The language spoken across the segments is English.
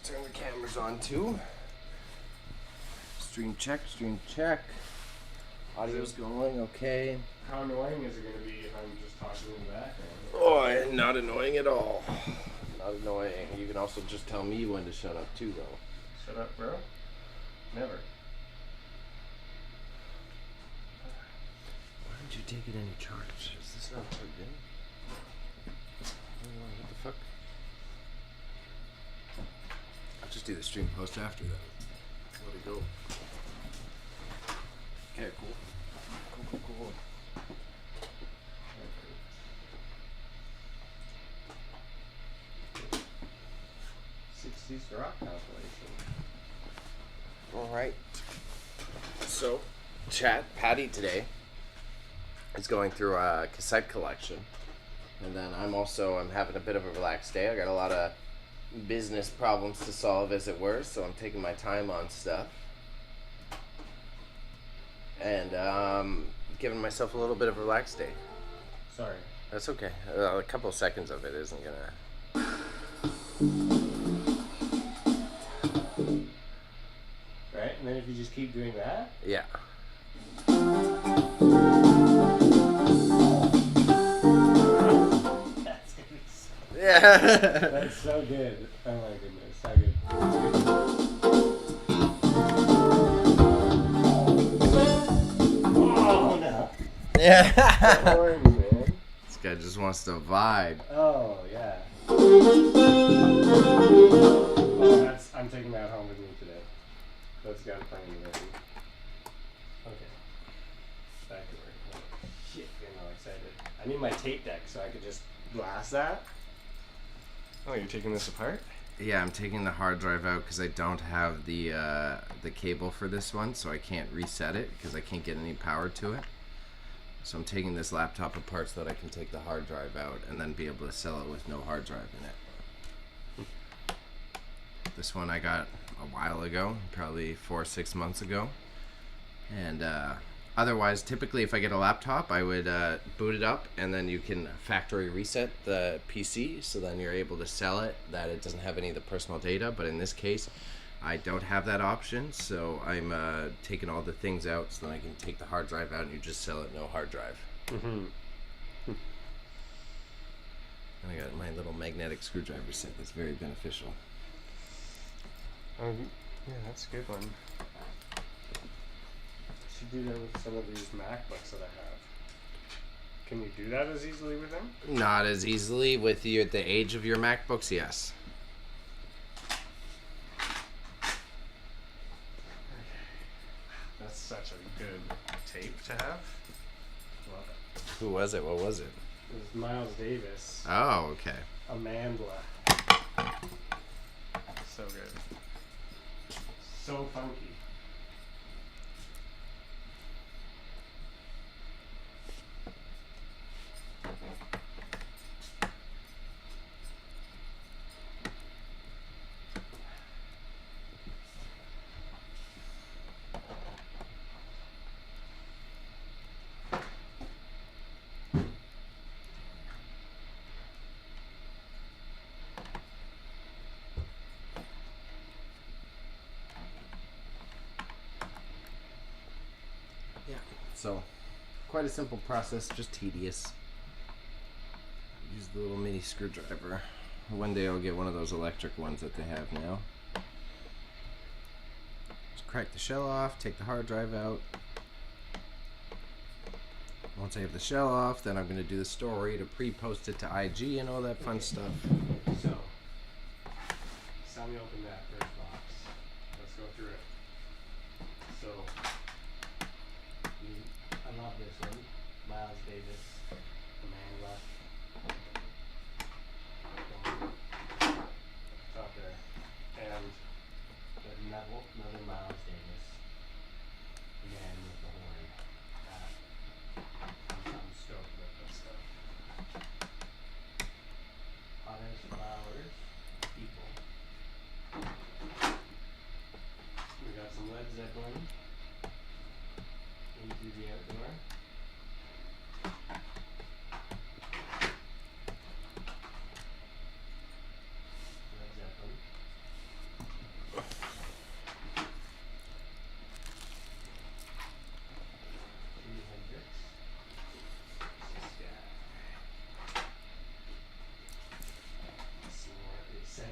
Turn the cameras on too. Stream check, stream check. Audio's going okay. How annoying is it going to be if I'm just talking in the background? Oh, not annoying at all. Not annoying. You can also just tell me when to shut up too, though. Shut up, bro. Never. Why aren't you taking any charge? Is this not plugged in? What the fuck? I'll just do the stream post after that. Let it go. Okay, cool. Cool. 60s rock compilation. Alright. So, chat, Patty today is going through a cassette collection. And then I'm having a bit of a relaxed day. I got a lot of business problems to solve, as it were, so I'm taking my time on stuff. And giving myself a little bit of a relaxed day. Sorry. That's okay. A couple of seconds of it isn't gonna... Right, and then if you just keep doing that? Yeah. That's gonna be so good. Yeah. That's so good. Oh my goodness, so good. Oh no. Yeah. Horny, man. This guy just wants to vibe. Oh yeah. Oh, I'm taking that home with me today. That's got to play in the room. Okay. Back to work. Oh, shit, getting all excited. I need my tape deck so I could just blast that. Oh, you're taking this apart? Yeah, I'm taking the hard drive out because I don't have the cable for this one, so I can't reset it because I can't get any power to it. So I'm taking this laptop apart so that I can take the hard drive out and then be able to sell it with no hard drive in it. This one I got a while ago, probably 4 or 6 months ago. And otherwise, typically if I get a laptop, I would boot it up and then you can factory reset the PC, so then you're able to sell it, that it doesn't have any of the personal data. But in this case, I don't have that option, so I'm taking all the things out so then I can take the hard drive out and you just sell it no hard drive. Mm-hmm. And I got my little magnetic screwdriver set that's very beneficial. Yeah, that's a good one. Should do that with some of these MacBooks that I have. Can you do that as easily with them? Not as easily with the age of your MacBooks, yes. That's such a good tape to have. Love it. Who was it? What was it? It was Miles Davis. Oh, okay. Amandla. So good. So funky. So, quite a simple process, just tedious. Use the little mini screwdriver. One day I'll get one of those electric ones that they have now. Just crack the shell off, take the hard drive out. Once I have the shell off, then I'm going to do the story to pre-post it to IG and all that fun stuff. So, let me open that first box. Let's go through it. So, I love this one. Miles Davis, Amandla. Top there. And another Miles Davis. Again with the horn. I'm stoked about that stuff. Others, flowers, people. We got some Led Zeppelin. Into the Outdoor.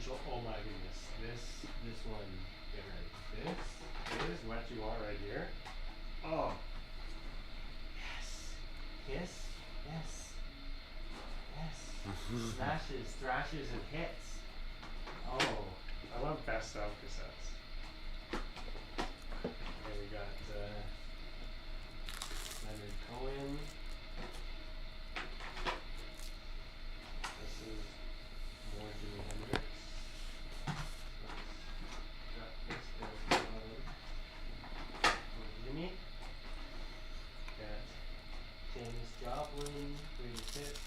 potential. Oh my goodness. This one. Get ready. This is what you want right here. Oh. Yes. Yes. Yes. Yes. Smashes, thrashes, and hits. Oh. I love best of cassettes. Okay, we got Leonard Cohen. This is more Jimi Hendrix. Got this down to the bottom. Jimmy. Got Janis Joplin, Greatest Hits.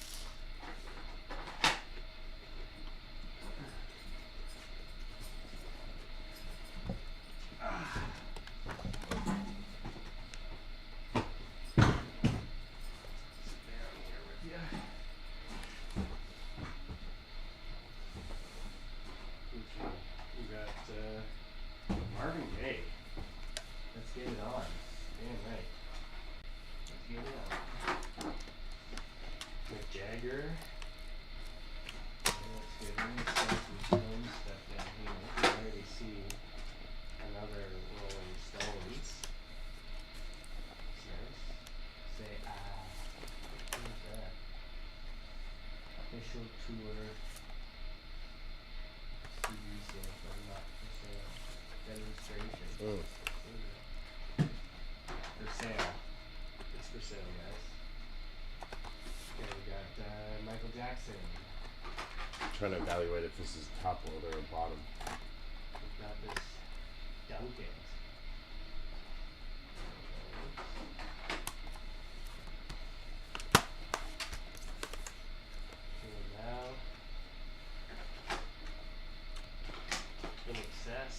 Marvin Gaye. Let's get it on. Damn right. Let's get it on. Mick Jagger. Let's get some Stone stuff down here. You can already see another Rolling Stones. That's nice. Say who's that? Official tour. CD sales are not for sale. Demonstration. Mm. For sale. It's for sale, guys. Okay, we got Michael Jackson. I'm trying to evaluate if this is top loader or bottom. We've got this Duncan. Now, In Excess.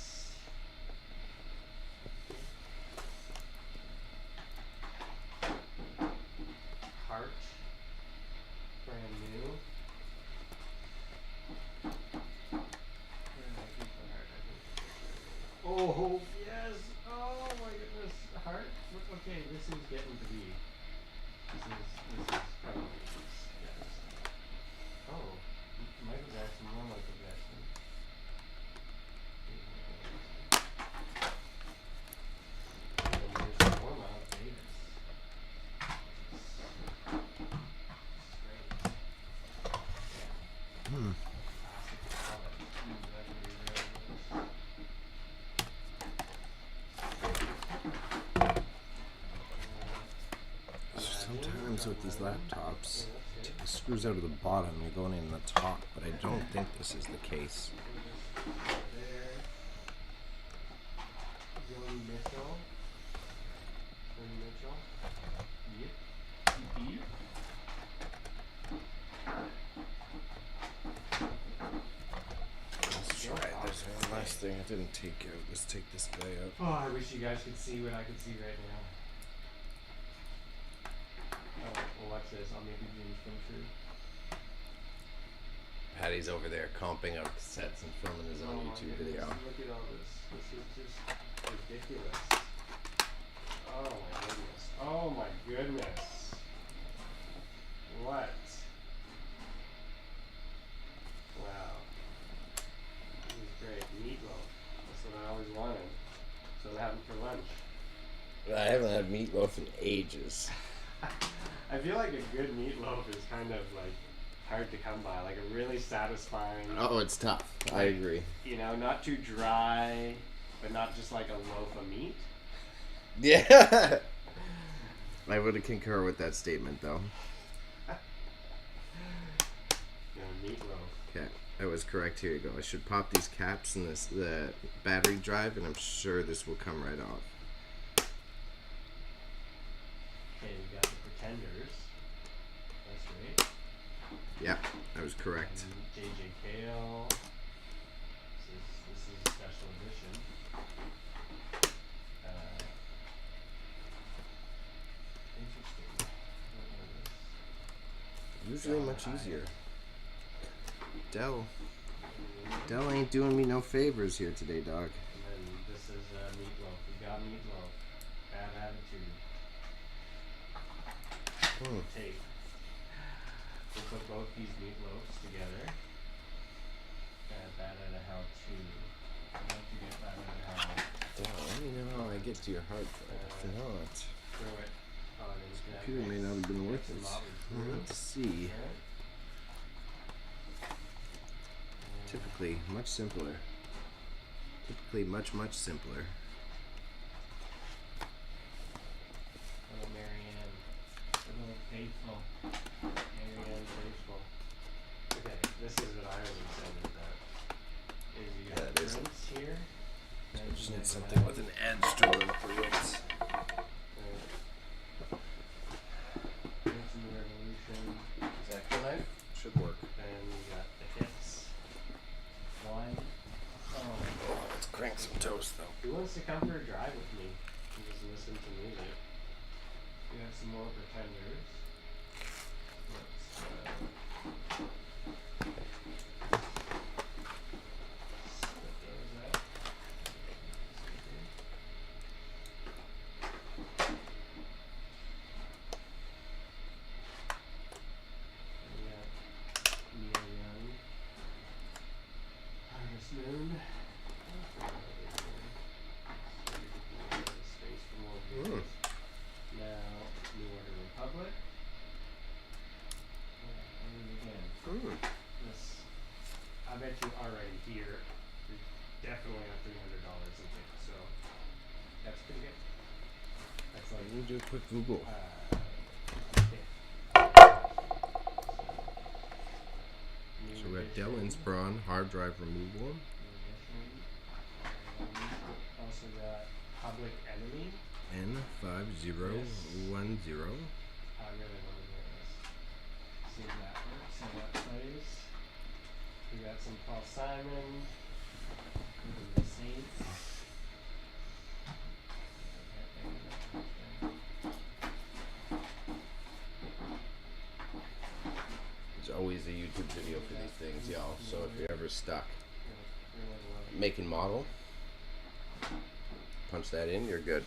Heart. Brand new. Oh, yes! Oh my goodness. Heart? Okay, this is getting to be. This is probably yes. Oh, Michael Jackson, more Michael Jackson. And there's more Miles Davis. Great. Yeah. Classic ballad. Sometimes with these laptops, the screws out of the bottom, they're going in the top, but I don't think this is the case. There. Joni Mitchell. Yep. Yep. Let's try this one last thing I didn't take out. Let's take this guy out. Oh, I wish you guys could see what I could see right now. Oh, well, watch this. I'll make your dreams come true. Patty's over there comping out cassettes and filming his own YouTube video. Look at all this. This is just ridiculous. Oh my goodness. Oh my goodness. What? Wow. This is great. Meatloaf. That's what I always wanted. So what happened for lunch? I haven't had meatloaf in ages. I feel like a good meatloaf is kind of like hard to come by. Like a really satisfying. Oh, it's tough. I agree. You know, not too dry, but not just like a loaf of meat. Yeah. I would concur with that statement, though. Yeah, meatloaf. Okay, I was correct. Here you go. I should pop these caps in the battery drive, and I'm sure this will come right off. Okay, we got the Pretenders. That's right. Yeah, I was correct. And JJ Cale. This is a special edition. Interesting. Usually much easier. Dell ain't doing me no favors here today, dog. And then this is Meatloaf. We got Meatloaf. Bad Attitude. Tape. We'll put both these meatloafs together. Bad to your hard drive. If not, throw it on and computer may not have been worth it. Let's see. Typically, much simpler. Typically, much simpler. Little Marianne. Little faithful. Marianne faithful. Okay, this is what I was excited about. Is you got Yeah, it is. prints here. I just need something with an edge to run through it. Prints in the Revolution. Exact knife should work. Then we got the hits. One. Oh. Let's crank some toast though. Who wants to come for a drive with me and just listen to music? We have some more pretenders. Let's split those up. We got Neil Young. Harvest Moon. Space for more videos. Now, New Order Republic. And again, this, I bet you already here, you're definitely on $300 in tickets, so that's pretty good. That's Let like, me do a quick Google. yeah. So we got Dell Inspiron hard drive removal. Also got Public Enemy. N5010. I really want to hear this. See if that works, how that plays. We got some Paul Simon. The Saints. There's always a YouTube video for these things, y'all. So if you're ever stuck, Really love it. make and model, punch that in, you're good.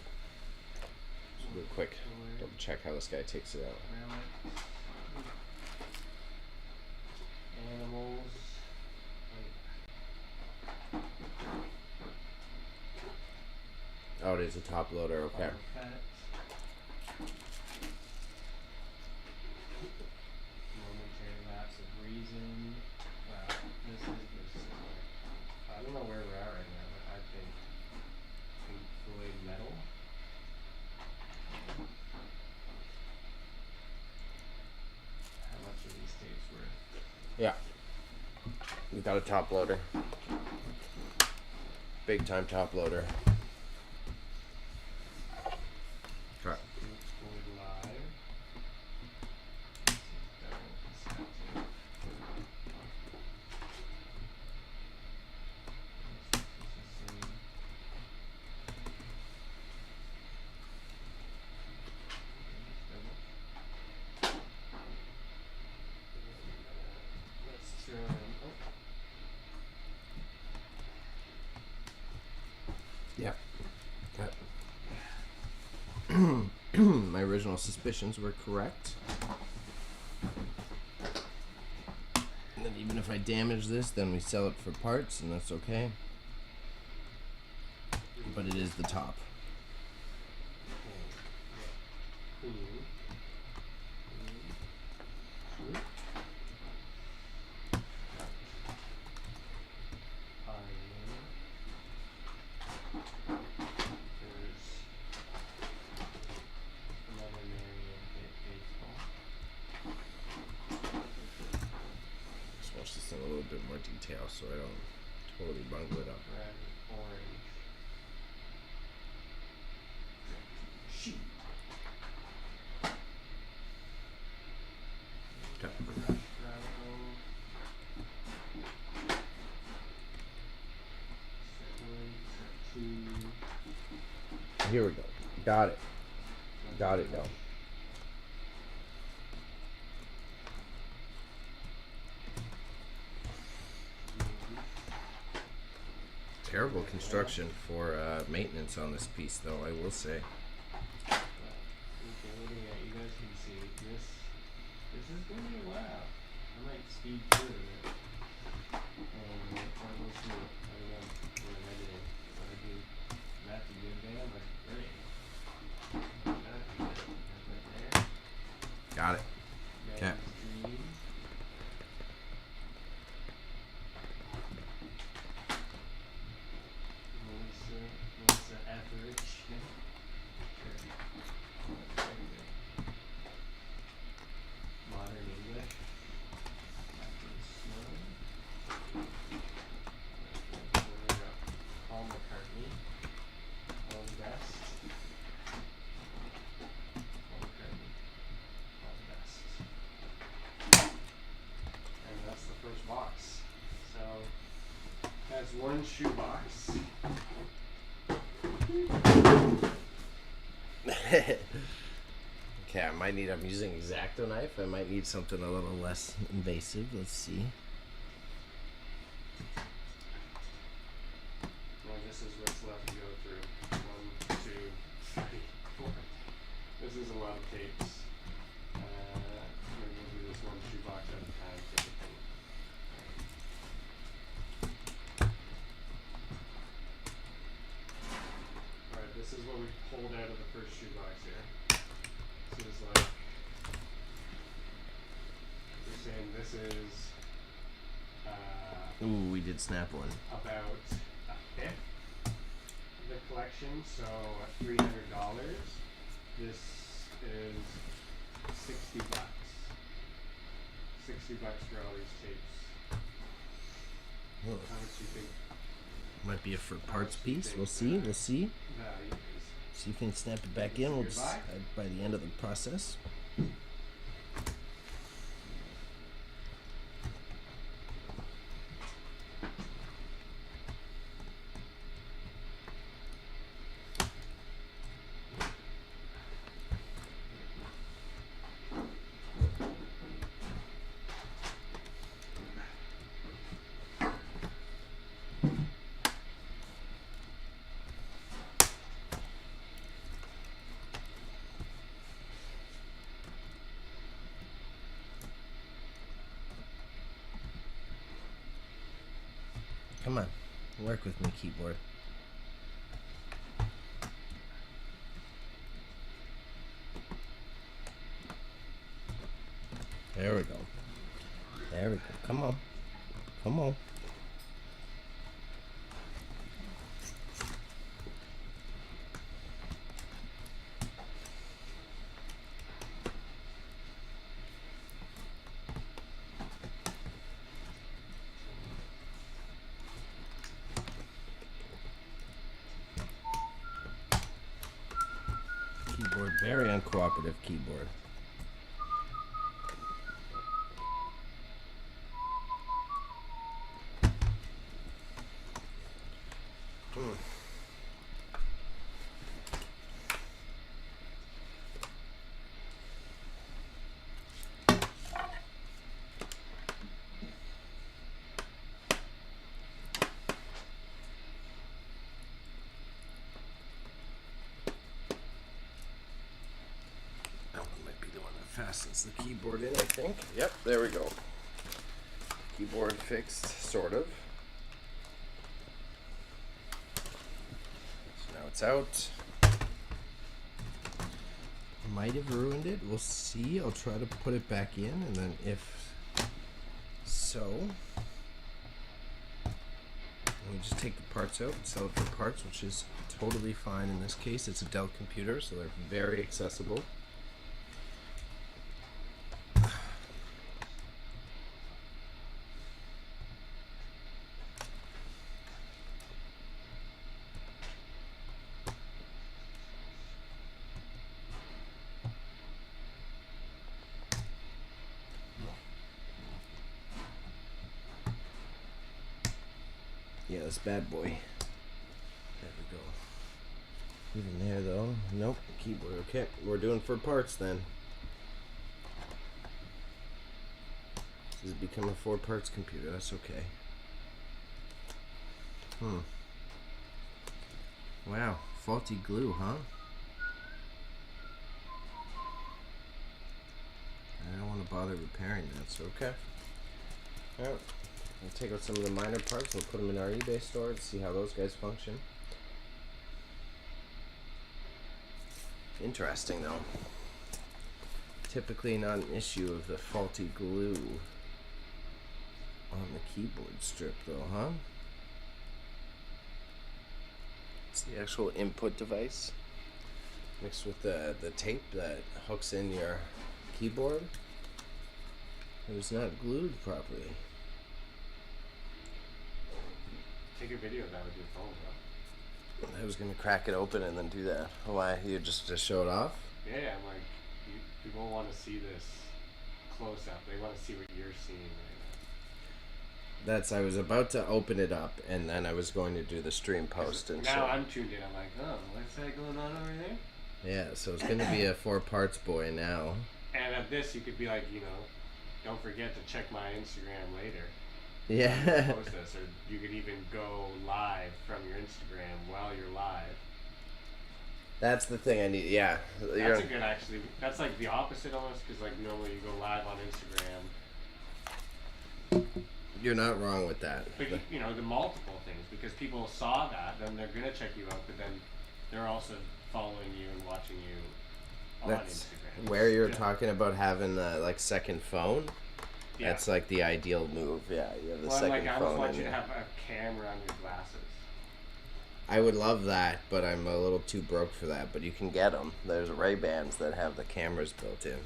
Just real quick, double check how this guy takes it out. Relics. Animals. Oh, it is a top loader, okay. Momentary lapse of reason. Wow, this is just like, I don't know where we're at right now, but I think Pink Floyd Metal. How much are these tapes worth? Yeah. We got a top loader. Big time top loader. Okay. Pink Floyd Live. This is double cassette tape. This is the same. Let's throw in. Yeah. Okay. My original suspicions were correct. And then even if I damage this, then we sell it for parts, and that's okay. But it is the top. Queen. There's another Marianne faithful. Just watch this in a little bit more detail so I don't totally bungle it up. Red, orange. Sheep. Okay. Here we go. Got it. Got it, though. Terrible construction for maintenance on this piece, though, I will say. Okay, what do we got? You guys can see this. This is gonna be a while. I might speed through it. Or we'll see. I don't know. When I'm editing. If I do that to good band, like great. has one shoebox. Okay, I'm using X-Acto knife. I might need something a little less invasive. Let's see. Well, this is what's left to go through. 1, 2, 3, 4. This is a lot of tapes. Maybe we'll do this one shoebox at a time. Alright, this is what we pulled out of the first shoebox here. This is like, we're saying this is Ooh, we did snap one. about a fifth of the collection, so $300. This is $60. $60 for all these tapes. Oh. How much do you think Might be a for parts piece. We'll see. We'll see. value is? See if we can snap it back in. We'll decide by the end of the process. Come on, work with me, keyboard. There we go. There we go. Come on. Come on. Keyboard, very uncooperative keyboard. Fastens the keyboard in, I think. Yep, there we go. Keyboard fixed, sort of. So now it's out. Might have ruined it. We'll see. I'll try to put it back in, and then if so, we just take the parts out and sell it for parts, which is totally fine in this case. It's a Dell computer, so they're very accessible. Yeah, this bad boy. There we go. Even there though. Nope. Keyboard. Okay. We're doing for parts then. This has become a 4 parts computer. That's okay. Wow. Faulty glue, huh? I don't want to bother repairing that, so okay. Alright. We'll take out some of the minor parts, we'll put them in our eBay store and see how those guys function. Interesting though. Typically not an issue of the faulty glue on the keyboard strip though, huh? It's the actual input device mixed with the tape that hooks in your keyboard. It was not glued properly. Take a video of that with your phone, bro. I was gonna crack it open and then do that. Why? You just to show it off? Yeah, I'm like, people want to see this close up. They want to see what you're seeing right I was about to open it up, and then I was going to do the stream post and now show. I'm tuned in. I'm like, oh, what's that going on over there? Yeah, so it's going to be a 4 parts boy now. And at this, you could be like, don't forget to check my Instagram later. Yeah. Post this, or you could even go live from your Instagram while you're live. That's the thing I need. Yeah. That's a good, actually. That's like the opposite almost, because like normally you go live on Instagram. You're not wrong with that. But the multiple things, because people saw that, then they're gonna check you out, but then they're also following you and watching you on Instagram. Where you're talking about having the like second phone. Yeah. That's like the ideal move. Yeah, you have the second phone. I almost want you to have a camera on your glasses. I would love that, but I'm a little too broke for that. But you can get them. There's Ray-Bans that have the cameras built in.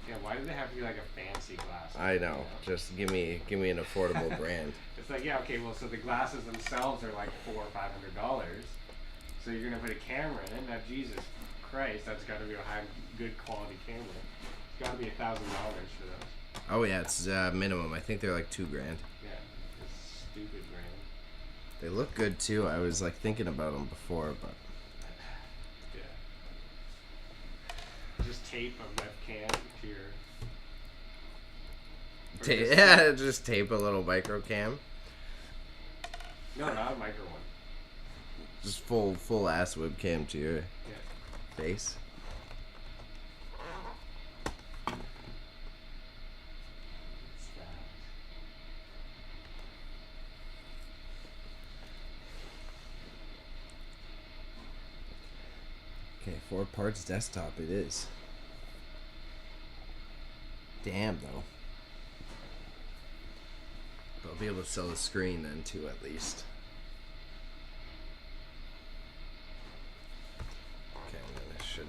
Yeah, why do they have to be like a fancy glass? I know. Just give me an affordable brand. It's like, yeah, okay, well, so the glasses themselves are like $400 or $500. So you're gonna put a camera in it. Now, Jesus Christ, that's got to be a good quality camera. It's got to be $1,000 for those. Oh yeah, it's minimum. I think they're like $2,000. Yeah, it's stupid brand. They look good too. I was like thinking about them before, but yeah. Just tape a webcam to your. Just tape a little micro cam. No, not a micro one. Just full ass webcam to your face. Okay, 4 parts desktop it is. Damn, though. But I'll be able to sell the screen then, too, at least. Okay, and then I should...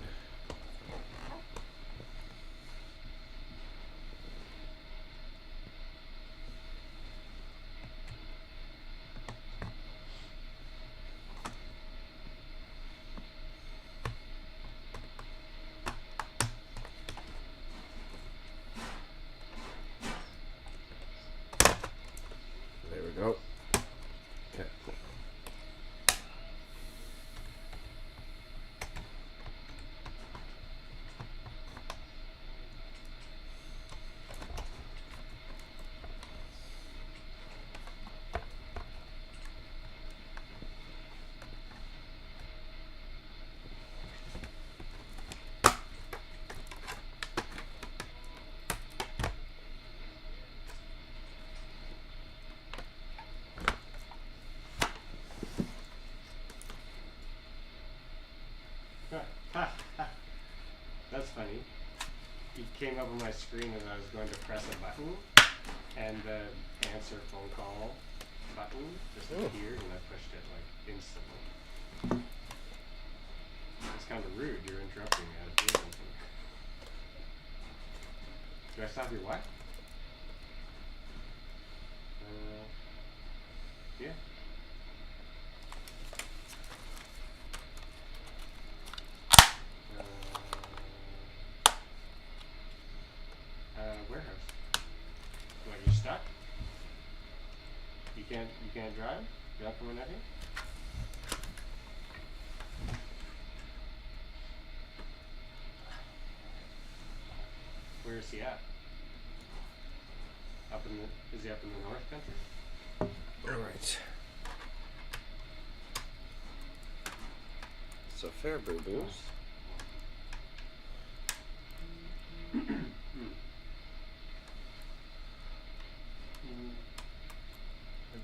There we go. Okay. That's funny. It came up on my screen and I was going to press a button, and the answer phone call button just appeared, and I pushed it like instantly. It's kind of rude. You're interrupting me. I was doing something. Do I stop your what? Yeah. Warehouse. What, you stuck? You can't drive? You're not coming out here? Where is he at? Is he up in the North Country? Alright. So fair boo-boos.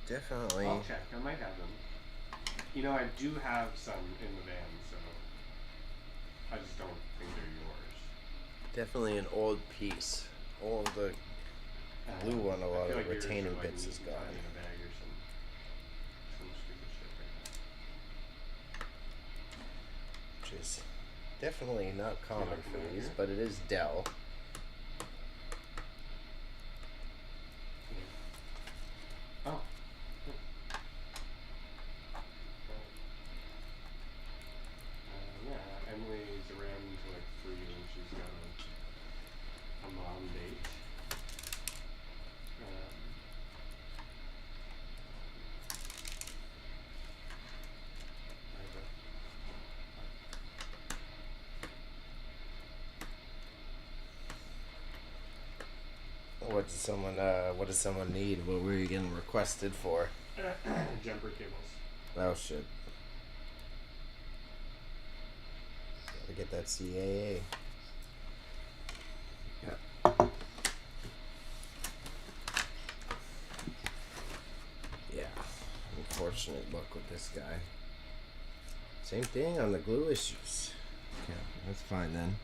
Definitely. I'll check. I might have them. I do have some in the van, so I just don't think they're yours. Definitely an old piece. All the glue on a lot of the retaining bits is gone. In a bag or some stupid shit right now. Which is definitely not common for these, but it is Dell. Oh. Yeah, Emily's around until like 3 and she's got a mom date. What does someone need? What were you getting requested for? Jumper cables. Oh shit. Gotta get that CAA. Yeah. Unfortunate luck with this guy. Same thing on the glue issues. Okay, that's fine then.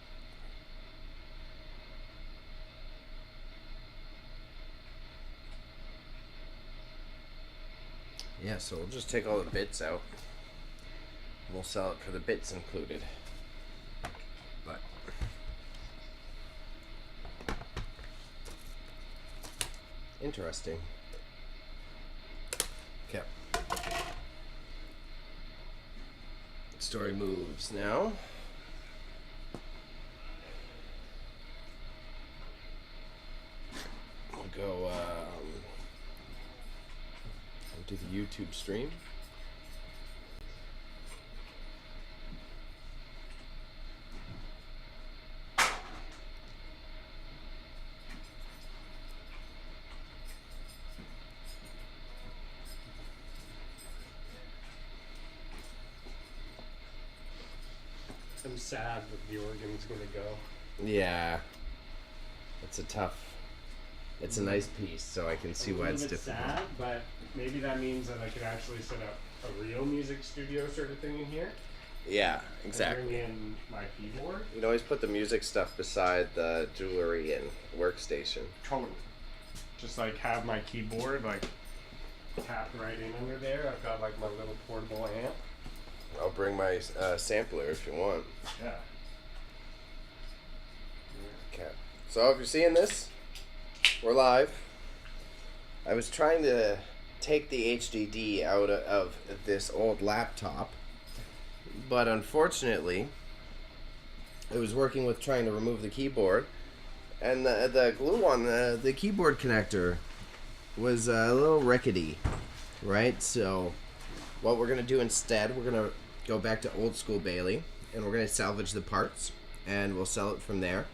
Yeah, so we'll just take all the bits out. We'll sell it for the bits included. But interesting. Okay. Story moves now. We'll go do the YouTube stream. I'm sad that the organ's gonna go. Yeah. It's a tough. It's a nice piece, so I can see why it's difficult. Sad, but maybe that means that I could actually set up a real music studio sort of thing in here. Yeah, And exactly. bring in my keyboard. You'd always put the music stuff beside the jewelry and workstation. Totally. Just like have my keyboard like tapped right in under there. I've got like my little portable amp. I'll bring my sampler if you want. Yeah. Okay. So if you're seeing this, we're live. I was trying to take the HDD out of this old laptop, but unfortunately, it was working with trying to remove the keyboard, and the glue on the keyboard connector was a little rickety, right? So what we're gonna do instead, we're gonna go back to old school Bailey, and we're gonna salvage the parts, and we'll sell it from there.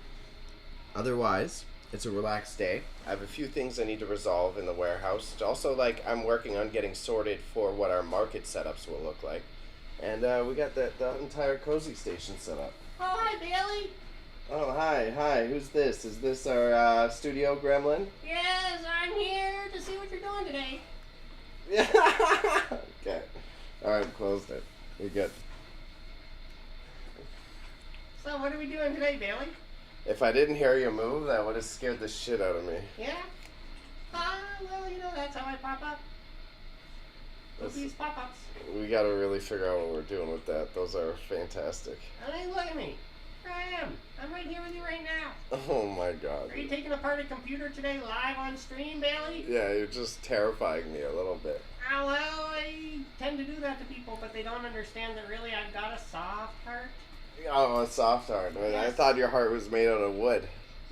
Otherwise, it's a relaxed day. I have a few things I need to resolve in the warehouse. Also, like, I'm working on getting sorted for what our market setups will look like. And we got the entire cozy station set up. Oh, hi, Bailey. Oh, hi. Who's this? Is this our studio gremlin? Yes, I'm here to see what you're doing today. Yeah. Okay. Alright, closed it. We're good. So, what are we doing today, Bailey? If I didn't hear you move, that would have scared the shit out of me. Yeah? Well, you know, that's how I pop up. With these pop-ups. We gotta really figure out what we're doing with that. Those are fantastic. I mean, look at me. Here I am. I'm right here with you right now. Oh my god. Are you taking apart a computer today live on stream, Bailey? Yeah, you're just terrifying me a little bit. Well, I tend to do that to people, but they don't understand that really I've got a soft heart. Oh, a soft heart. I mean, I Yes. thought your heart was made out of wood.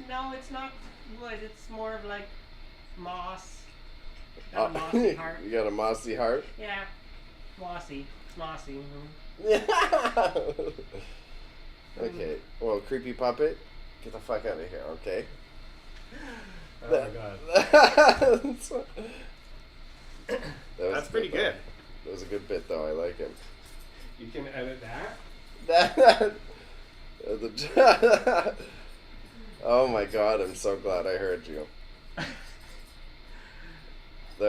No, it's not wood. It's more of like moss. Got a mossy heart. You got a mossy heart? Yeah. Mossy. It's mossy. Yeah. Okay. Well, creepy puppet, get the fuck out of here, okay? Oh my god. That's pretty good. That was a good bit, though. I like it. You can edit that. Oh my god, I'm so glad I heard you. That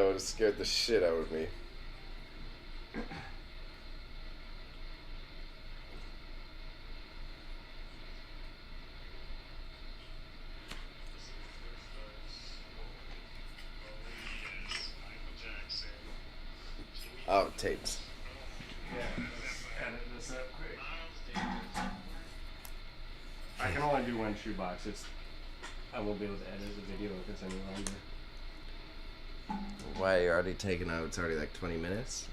would have scared the shit out of me. Oh, tapes. Yeah. Edit this up quick. I can only do one shoebox. I won't be able to edit the video if it's any longer. Why, you're already taking out, it's already like 20 minutes?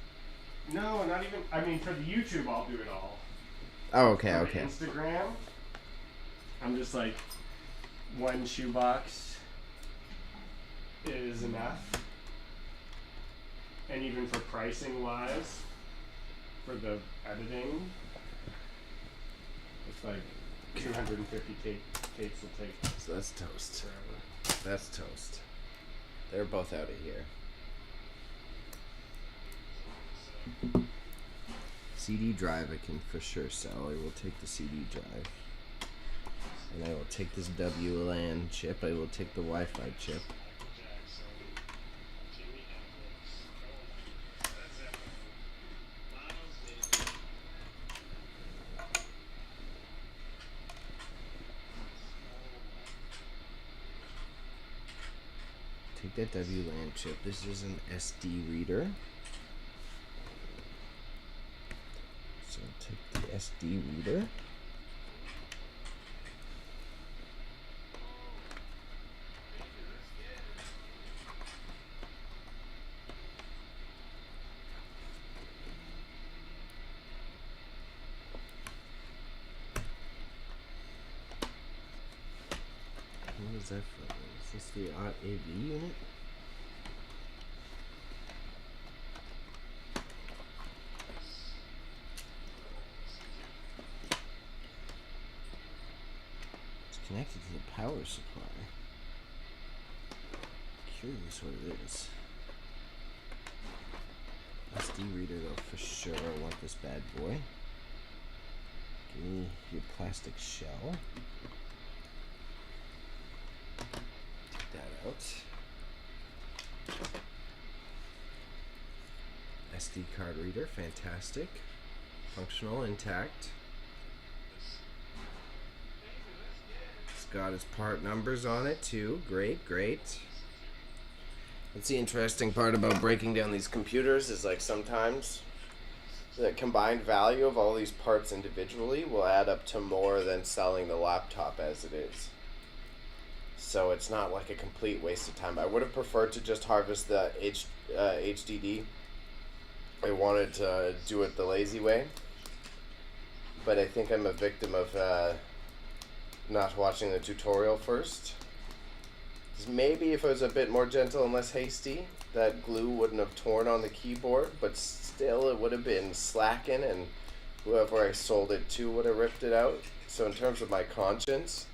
No, not even. I mean, for the YouTube, I'll do it all. Oh, okay, For okay. the Instagram, I'm just like, one shoebox is enough. And even for pricing wise, for the editing, it's like 250 tapes will take So that's toast. forever. That's toast. They're both out of here. CD drive I can for sure sell. I will take the CD drive. And I will take this WLAN chip. I will take the Wi-Fi chip. Take that WLAN chip. This is an SD reader. So I'll take the SD reader. What is that from? Is this the AV unit? It's connected to the power supply. Curious what it is. SD reader though, for sure. I want this bad boy. Give me your plastic shell. Take that out. SD card reader, fantastic. Functional, intact. It's got its part numbers on it too. Great, great. That's the interesting part about breaking down these computers is like sometimes the combined value of all these parts individually will add up to more than selling the laptop as it is. So it's not like a complete waste of time. I would have preferred to just harvest the HDD. I wanted to do it the lazy way. But I think I'm a victim of not watching the tutorial first. Maybe if I was a bit more gentle and less hasty, that glue wouldn't have torn on the keyboard, but still it would have been slacking and whoever I sold it to would have ripped it out. So in terms of my conscience,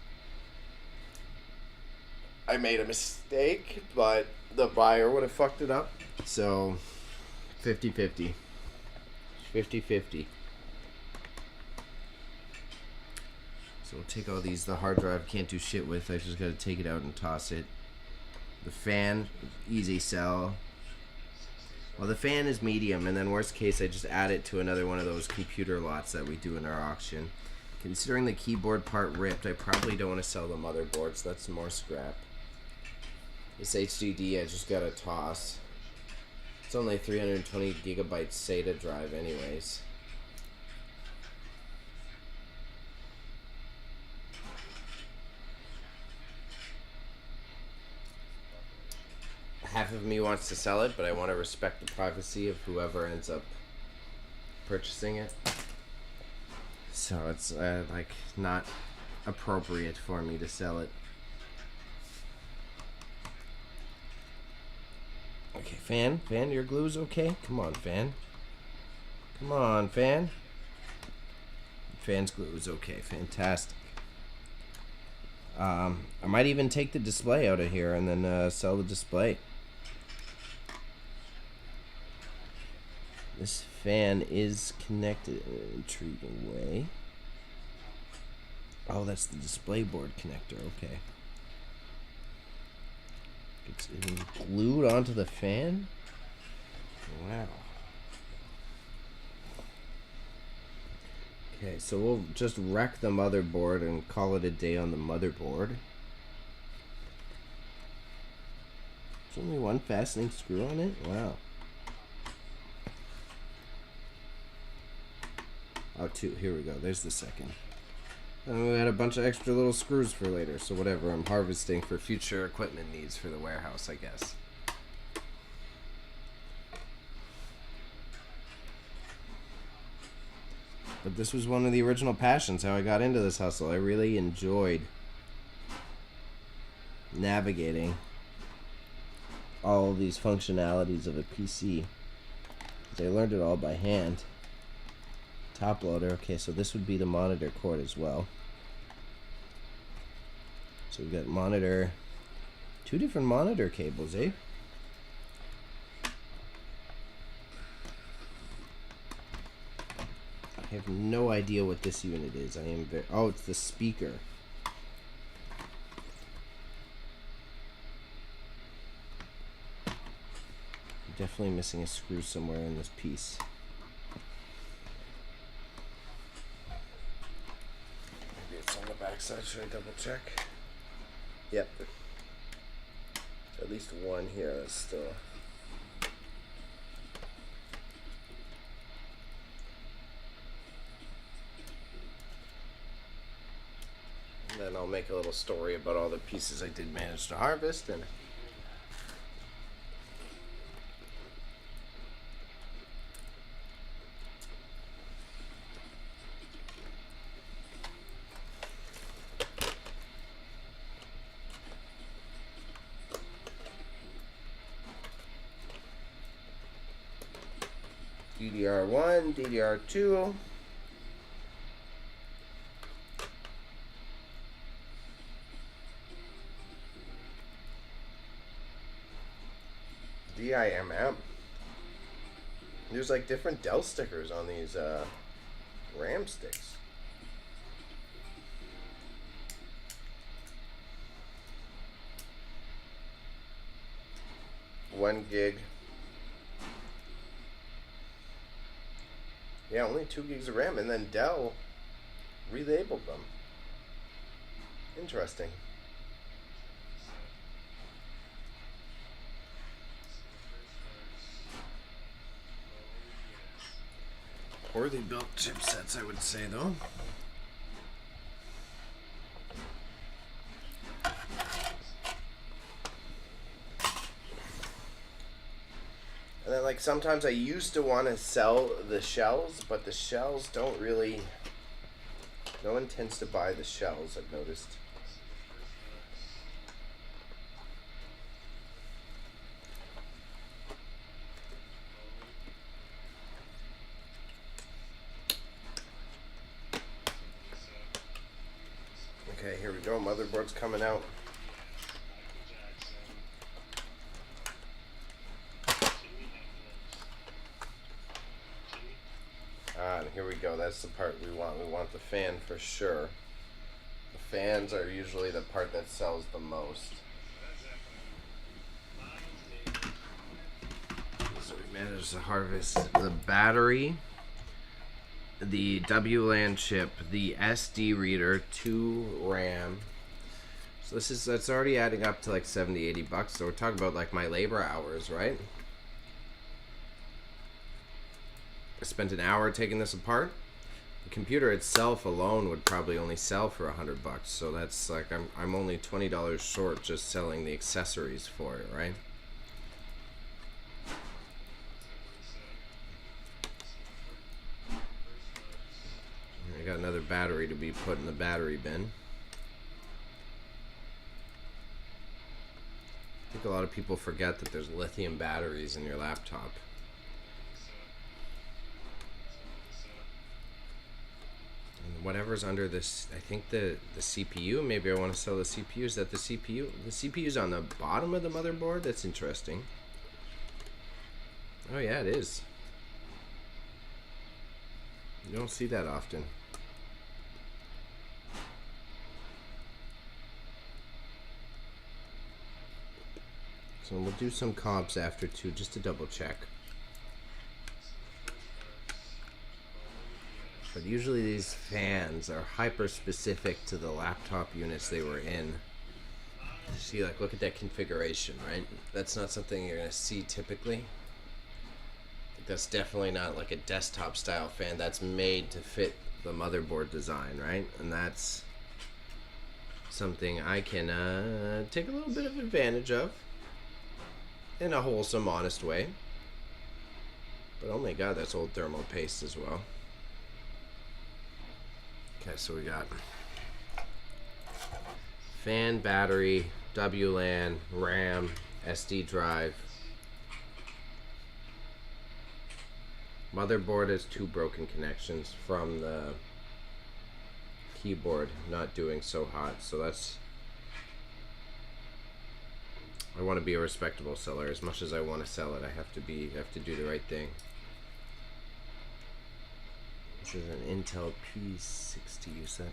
I made a mistake, but the buyer would have fucked it up. So 50-50. 50-50. So we'll take all these. The hard drive can't do shit with. I just gotta take it out and toss it. The fan, easy sell. Well, the fan is medium, and then worst case, I just add it to another one of those computer lots that we do in our auction. Considering the keyboard part ripped, I probably don't want to sell the motherboard, so that's more scrap. This HDD I just gotta toss. It's only 320 gigabyte SATA drive anyways. Half of me wants to sell it, but I want to respect the privacy of whoever ends up purchasing it. So it's like not appropriate for me to sell it. Okay, fan, your glue's okay? Come on, fan. Come on, fan. Fan's glue is okay, fantastic. I might even take the display out of here and then sell the display. This fan is connected in an intriguing way. Oh, that's the display board connector, okay. It's glued onto the fan? Wow. Okay, so we'll just wreck the motherboard and call it a day on the motherboard. There's only one fastening screw on it? Wow. Oh, two. Here we go. There's the second. And we had a bunch of extra little screws for later, so whatever. I'm harvesting for future equipment needs for the warehouse, I guess. But this was one of the original passions, how I got into this hustle. I really enjoyed navigating all of these functionalities of a PC. 'Cause I learned it all by hand. Top loader. Okay, so this would be the monitor cord as well. So we've got monitor, 2 different monitor cables, eh? I have no idea what this unit is. I am very... Oh, it's the speaker. I'm definitely missing a screw somewhere in this piece. Maybe it's on the back side. Should I double check? Yep. At least one here is still... Then I'll make a little story about all the pieces I did manage to harvest. And DDR1, DDR2. DIMM. There's like different Dell stickers on these RAM sticks. One gig. Yeah, only 2 gigs of RAM, and then Dell relabeled them. Interesting. Poorly built chipsets, I would say, though. And then, like, sometimes I used to want to sell the shells, but the shells don't really... No one tends to buy the shells, I've noticed. Okay, here we go. Motherboard's coming out. And here we go. That's the part we want. We want the fan for sure. The fans are usually the part that sells the most. So we managed to harvest the battery, the WLAN chip, the SD reader, 2 RAM. So that's already adding up to like 70, 80 bucks. So we're talking about like my labor hours, right? I spent an hour taking this apart. The computer itself alone would probably only sell for 100 bucks. So that's like I'm only $20 short just selling the accessories for it, right? I got another battery to be put in the battery bin. I think a lot of people forget that there's lithium batteries in your laptop. And whatever's under this, I think the CPU, maybe I want to sell the CPU. Is that the CPU? The CPU's on the bottom of the motherboard? That's interesting. Oh yeah, it is. You don't see that often. So we'll do some comps after too, just to double check. But usually these fans are hyper specific to the laptop units they were in. See, like, look at that configuration, right? That's not something you're gonna see typically. That's definitely not like a desktop style fan. That's made to fit the motherboard design, right? And that's something I can take a little bit of advantage of in a wholesome, honest way. But oh my god, that's old thermal paste as well. Okay, so we got fan, battery, WLAN, RAM, SD drive. Motherboard has 2 broken connections from the keyboard not doing so hot, so that's I want to be a respectable seller. As much as I want to sell it, I have to do the right thing. This is an Intel P60, you said?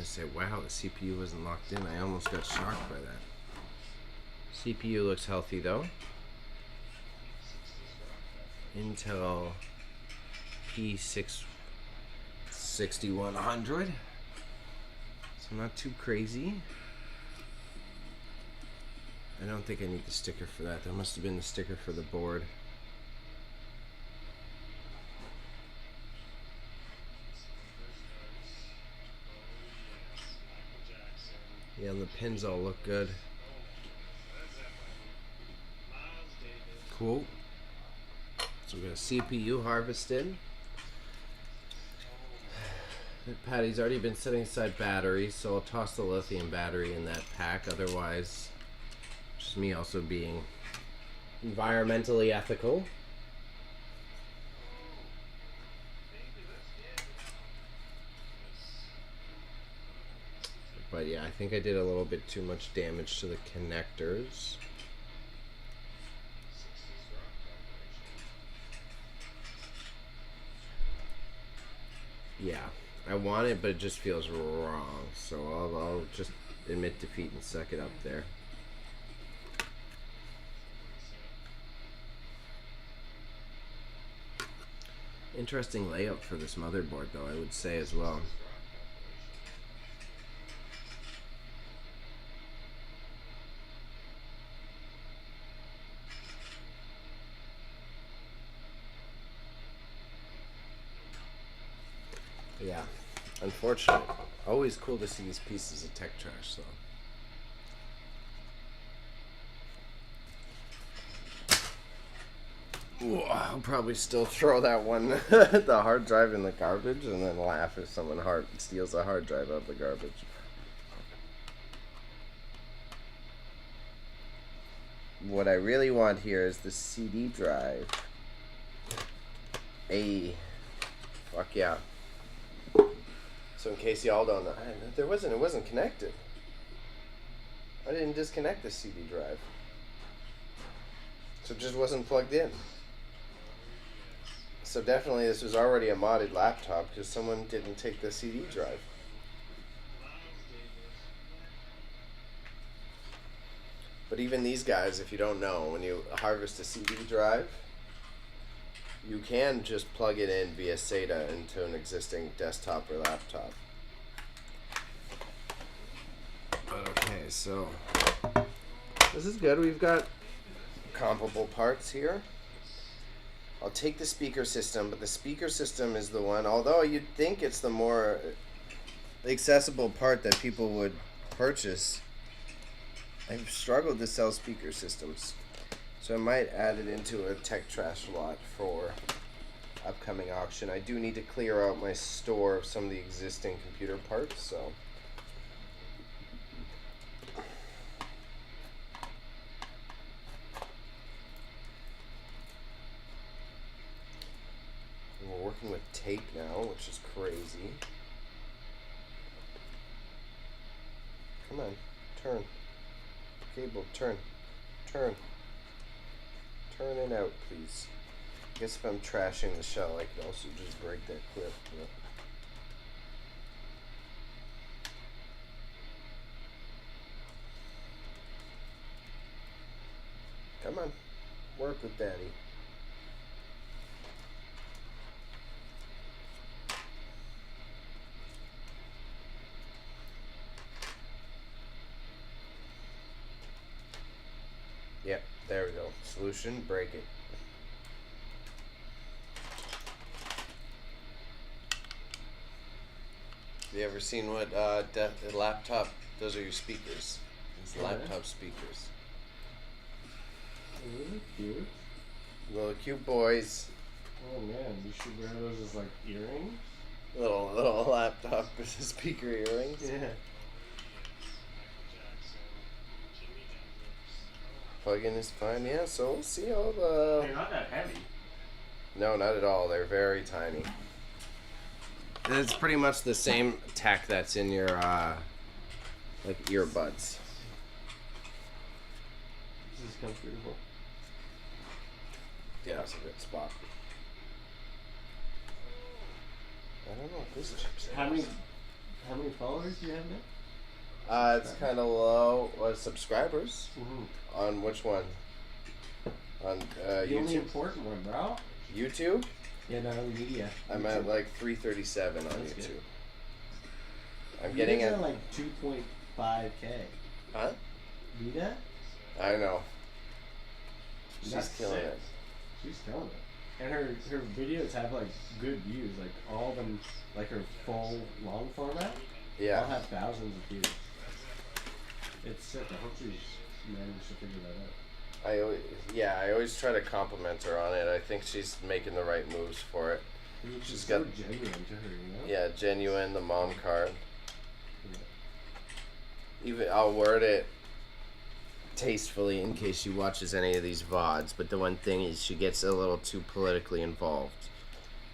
Say, wow, the CPU wasn't locked in. I almost got shocked by that. CPU looks healthy though. Intel P6100. So not too crazy. I don't think I need the sticker for that. That must have been the sticker for the board. Yeah, the pins all look good. Cool. So we got a CPU harvested. Patty's already been setting aside batteries, so I'll toss the lithium battery in that pack. Otherwise, just me also being environmentally ethical. But yeah, I think I did a little bit too much damage to the connectors. Yeah, I want it, but it just feels wrong. So I'll just admit defeat and suck it up there. Interesting layout for this motherboard, though, I would say as well. Yeah, unfortunate. Always cool to see these pieces of tech trash, though. Ooh, I'll probably still throw that one, the hard drive, in the garbage, and then laugh if someone steals a hard drive out of the garbage. What I really want here is the CD drive. Fuck yeah. So in case y'all don't know, it wasn't connected. I didn't disconnect the CD drive. So it just wasn't plugged in. So definitely this was already a modded laptop because someone didn't take the CD drive. But even these guys, if you don't know, when you harvest a CD drive, you can just plug it in via SATA into an existing desktop or laptop. But okay, so this is good. We've got comparable parts here. I'll take the speaker system, but the speaker system is the one, although you'd think it's the more accessible part that people would purchase. I've struggled to sell speaker systems, so I might add it into a tech trash lot for upcoming auction. I do need to clear out my store of some of the existing computer parts, so we're working with tape now, which is crazy. Come on, turn. Cable, turn it out, please. I guess if I'm trashing the shell, I could also just break that clip. But come on, work with Daddy. Yep, there we go. Solution, break it. Have you ever seen what laptop? Those are your speakers. It's laptop speakers. Really cute. Little cute boys. Oh man, you should wear those as like earrings. Little laptop speaker earrings. Yeah. Plug-in is fine, yeah. So we'll see how They're not that heavy. No, not at all. They're very tiny. It's pretty much the same tech that's in your like earbuds. This is comfortable. Yeah, that's a good spot. I don't know if this chip's How many followers do you have now? It's kind of low. Subscribers Mm-hmm. on which one? On The only YouTube. important one, bro. YouTube. Yeah, NarleyMedia. I'm at like 337 on That's YouTube. good. I'm getting Vita's it. at like 2.5K. Huh? Vita? I know. She's That's killing sick. it. She's killing it. And her videos have like good views. Like all of them, like her full long format, all Yeah. have thousands of views. It's sick. I hope she's managed to figure that out. I always try to compliment her on it. I think she's making the right moves for it. She's She's so got- genuine to her, you know? Yeah, genuine, the mom card. Yeah. Even I'll word it tastefully in case she watches any of these VODs, but the one thing is she gets a little too politically involved.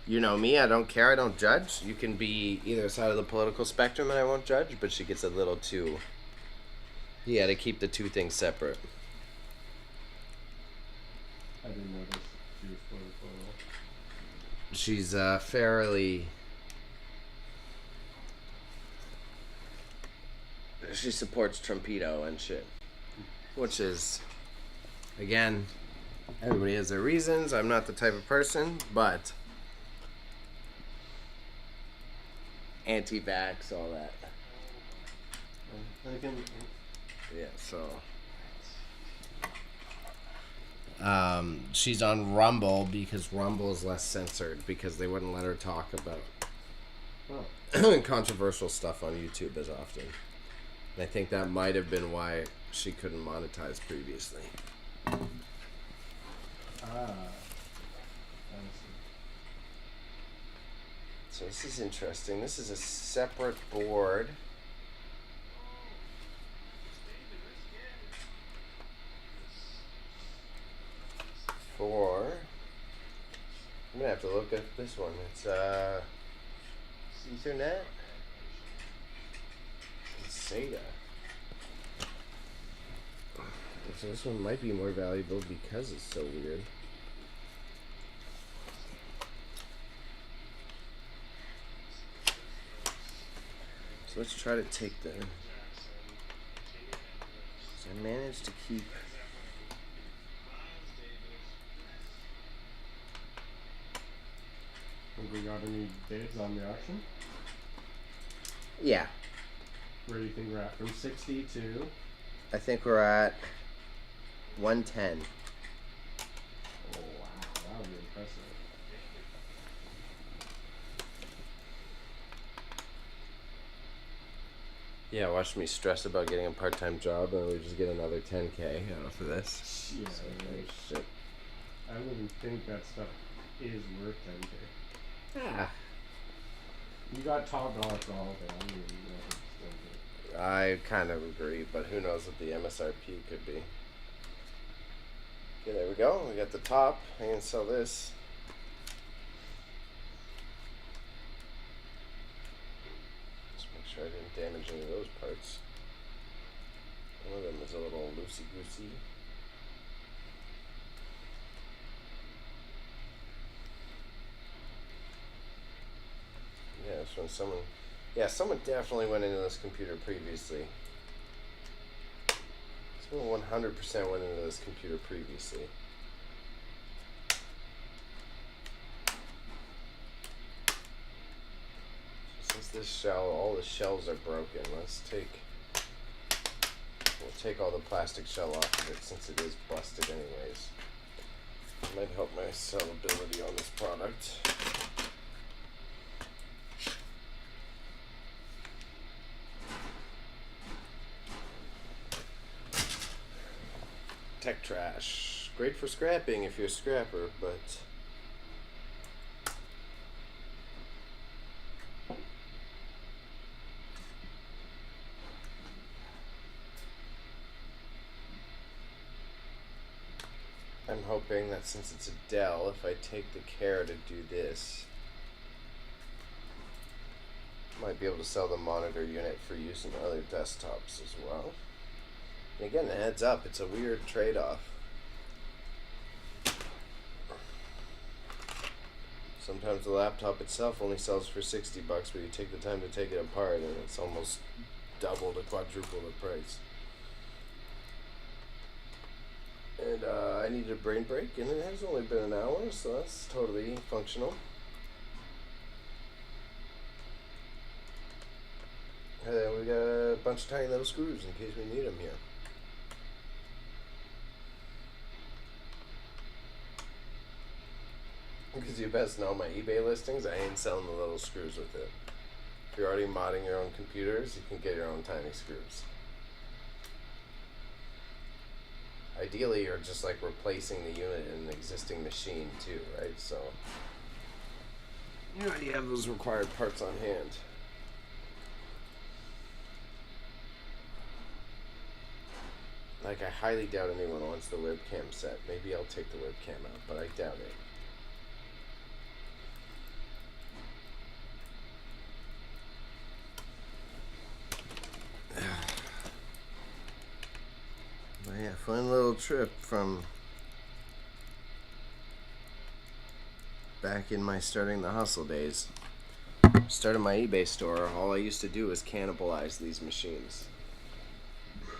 You know me, I don't care, I don't judge. You can be either side of the political spectrum and I won't judge, but she gets a little too... Yeah, to keep the two things separate. I didn't notice she was political at all. She's fairly... She supports Trumpito and shit. Which is, again, everybody has their reasons. I'm not the type of person, but anti-vax, all that. I can, Yeah, so. She's on Rumble because Rumble is less censored because they wouldn't let her talk about controversial stuff on YouTube as often. And I think that might have been why she couldn't monetize previously. I see. So this is interesting. This is a separate board. For... I'm gonna have to look at this one. It's Ethernet. It's SATA. So this one might be more valuable because it's so weird. So let's try to take the... So I managed to keep... Have we got any bids on the auction? Yeah, Where do you think we're at? From 60 to... I think we're at 110. Oh wow, that would be impressive. Yeah, watch me stress about getting a part-time job and we just get another 10K out of this. Yeah, So, right. shit. I wouldn't think that stuff is worth 10K. Ah, You got top dollar for all of it. I mean, it's I kind of agree, but who knows what the MSRP could be. Okay, there we go. We got the top. I can sell this. Just make sure I didn't damage any of those parts. One of them is a little loosey-goosey. Yeah, this one, someone definitely went into this computer previously. Someone 100% went into this computer previously. Since this shell, all the shells are broken, we'll take all the plastic shell off of it since it is busted anyways. It might help my sellability on this product. Tech trash. Great for scrapping if you're a scrapper, but hoping that since it's a Dell, if I take the care to do this, might be able to sell the monitor unit for use in other desktops as well. And again, a heads up, it's a weird trade-off. Sometimes the laptop itself only sells for $60, but you take the time to take it apart and it's almost double to quadruple the price. And I needed a brain break, and it has only been an hour, so that's totally functional. And then we got a bunch of tiny little screws in case we need them here. Because you best know my eBay listings, I ain't selling the little screws with it. If you're already modding your own computers, you can get your own tiny screws. Ideally, you're just like replacing the unit in an existing machine too, right? So, you already have those required parts on hand. Like, I highly doubt anyone wants the webcam set. Maybe I'll take the webcam out, but I doubt it. But yeah, fun little trip from back in my starting the hustle days. Started my eBay store, all I used to do was cannibalize these machines. It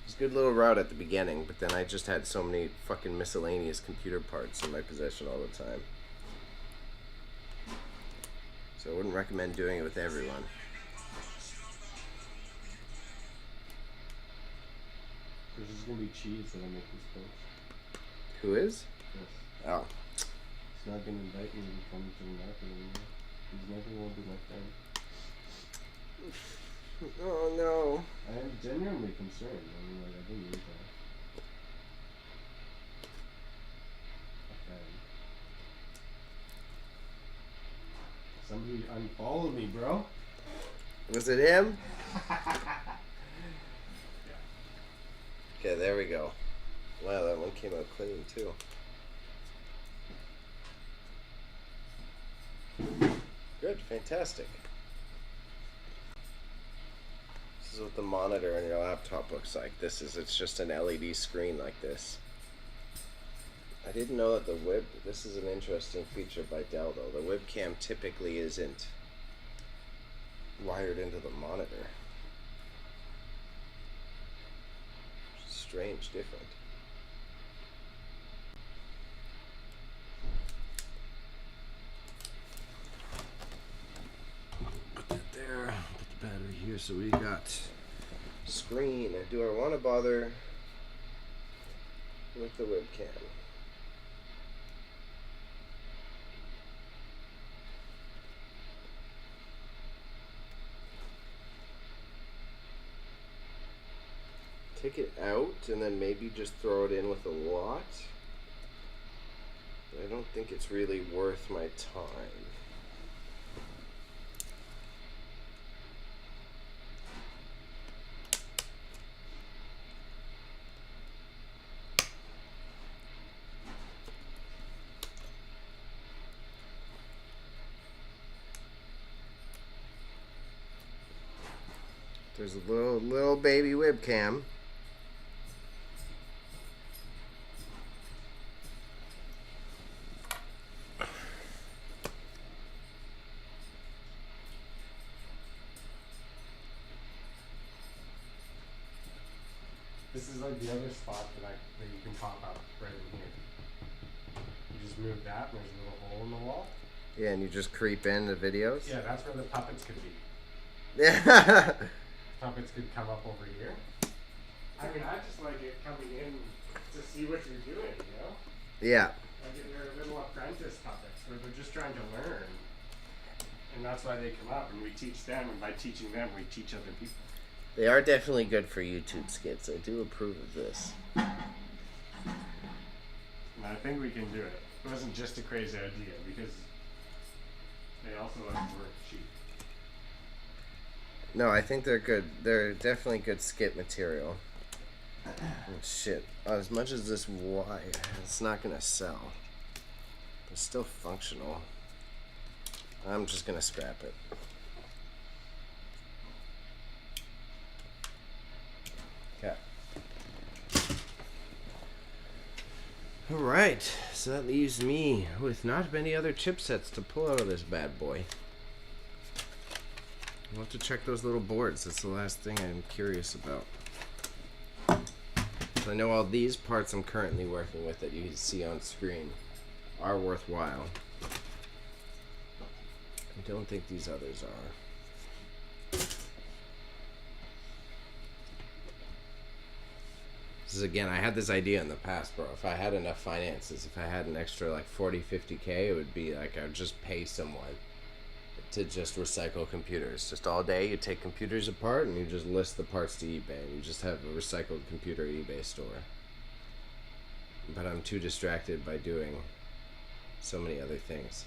was a good little route at the beginning, but then I just had so many fucking miscellaneous computer parts in my possession all the time. So I wouldn't recommend doing it with everyone. There's just gonna be cheese that I make this post. Who is? Yes. Oh. He's not gonna invite me to come to the market anymore. He's never gonna be my friend. Oh no. I am genuinely concerned. I mean, like, I didn't need that. Okay. Somebody unfollow me, bro. Was it him? Yeah. Okay, there we go. Wow, that one came out clean too. Good, fantastic. This is what the monitor on your laptop looks like. It's just an LED screen like this. I didn't know that this is an interesting feature by Dell though. The webcam typically isn't wired into the monitor. Strange, different. Put that there, put the battery here, so we got screen. Do I want to bother with the webcam? Take it out and then maybe just throw it in with a lot. But I don't think it's really worth my time. There's a little baby webcam. This is like the other spot that you can pop up right in here. You just move that and there's a little hole in the wall. Yeah, and you just creep in the videos? Yeah, that's where the puppets could be. Yeah. Puppets could come up over here. I mean, I just like it coming in to see what you're doing, you know? Yeah. Like they're little apprentice puppets where they're just trying to learn. And that's why they come up and we teach them, and by teaching them, we teach other people. They are definitely good for YouTube skits. I do approve of this. And I think we can do it. It wasn't just a crazy idea because they also like work cheap. No, I think they're good. They're definitely good skit material. Shit. As much as this wire, it's not gonna sell. It's still functional. I'm just gonna scrap it. Okay. Alright, so that leaves me with not many other chipsets to pull out of this bad boy. We'll have to check those little boards. That's the last thing I'm curious about. So I know all these parts I'm currently working with that you can see on screen are worthwhile. I don't think these others are. This is, again, I had this idea in the past, bro. If I had enough finances, if I had an extra like 40, 50K, it would be like I would just pay someone to just recycle computers. Just all day, you take computers apart and you just list the parts to eBay. And you just have a recycled computer eBay store. But I'm too distracted by doing so many other things.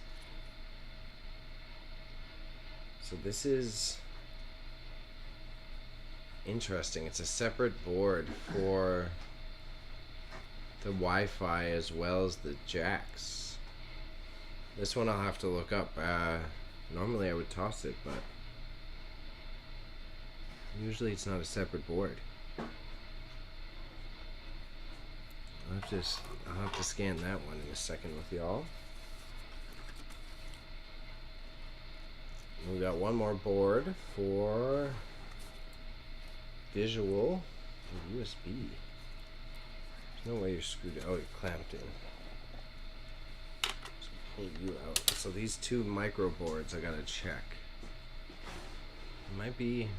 So this is interesting. It's a separate board for the Wi-Fi as well as the jacks. This one I'll have to look up. Normally I would toss it, but usually it's not a separate board. I'll have to scan that one in a second with y'all. We got one more board for visual USB. There's no way you're screwed. Oh, you're clamped in. So pull you out. So these two micro boards I gotta check. It might be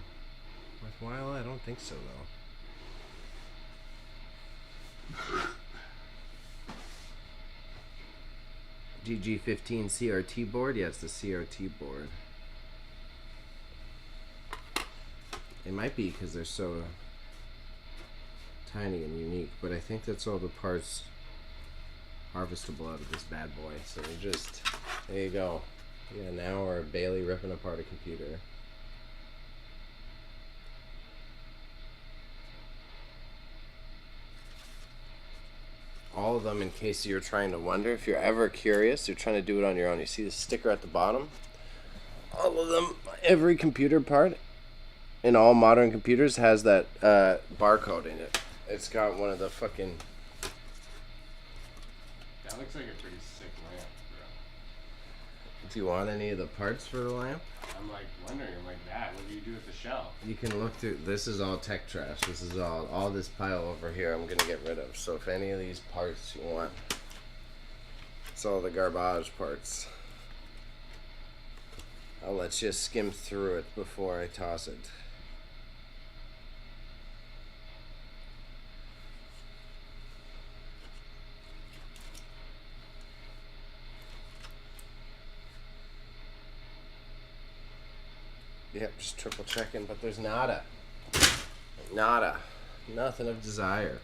worthwhile. I don't think so though. GG15 CRT board. Yeah, it's the CRT board. It might be because they're so tiny and unique, but I think that's all the parts harvestable out of this bad boy. So we just, there you go. Yeah, now we're Bailey ripping apart a computer. All of them, in case you're trying to wonder, if you're ever curious, you're trying to do it on your own. You see the sticker at the bottom? All of them, every computer part in all modern computers has that barcode in it. It's got one of the fucking... That looks like a pretty sick lamp, bro. Do you want any of the parts for the lamp? I'm like wondering, I'm like, that, what do you do with the shell? You can look through. This is all tech trash. This is all this pile over here I'm gonna get rid of. So if any of these parts you want, it's all the garbage parts. I'll let you skim through it before I toss it. Yep, just triple checking, but there's nada. Nada. Nothing of desire.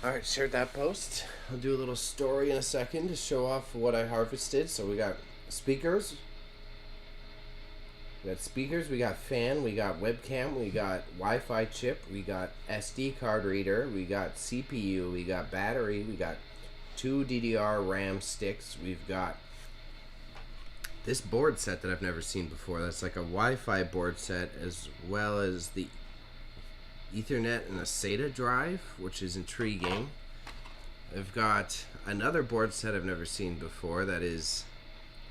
Alright, shared that post. I'll do a little story in a second to show off what I harvested. So we got speakers. We got speakers, we got fan, we got webcam, we got Wi-Fi chip, we got SD card reader, we got CPU, we got battery, we got 2 DDR RAM sticks, we've got this board set that I've never seen before. That's like a Wi-Fi board set, as well as the Ethernet and a SATA drive, which is intriguing. I've got another board set I've never seen before, that is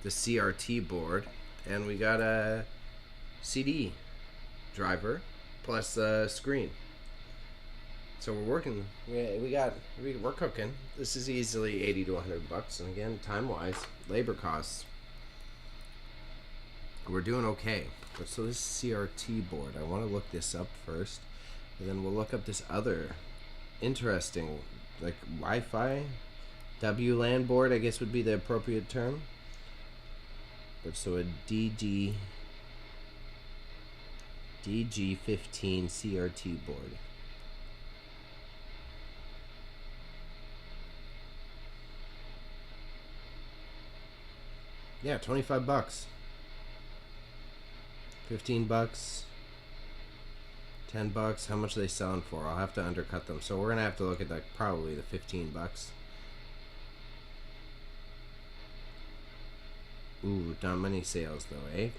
the CRT board, and we got a CD driver, plus screen. So we're working. We're cooking. This is easily $80 to $100, and again, time wise, labor costs. We're doing okay. But so this CRT board, I want to look this up first, and then we'll look up this other interesting, like Wi-Fi WLAN board, I guess would be the appropriate term. But so a DG15 CRT board. Yeah, $25. $15, $10. How much are they selling for? I'll have to undercut them. So we're gonna have to look at like probably the $15. Ooh, not many sales though, eh?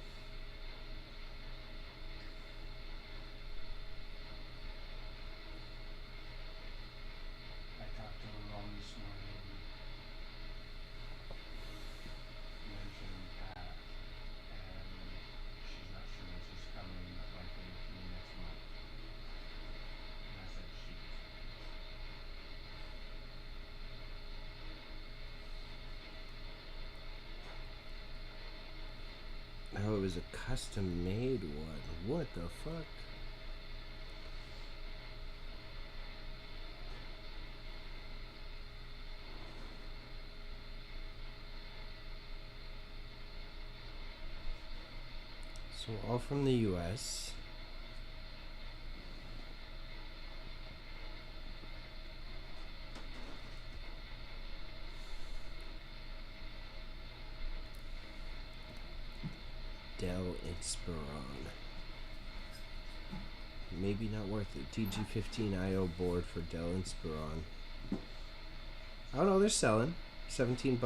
I talked to Ron this morning. Mentioned Pat, and she's not sure when she's coming, but likely to me next month. And I said she. Oh, it was a custom made one. What the fuck? So all from the US. Dell Inspiron. Maybe not worth it. DG15 IO board for Dell Inspiron. Oh no, they're selling. $17.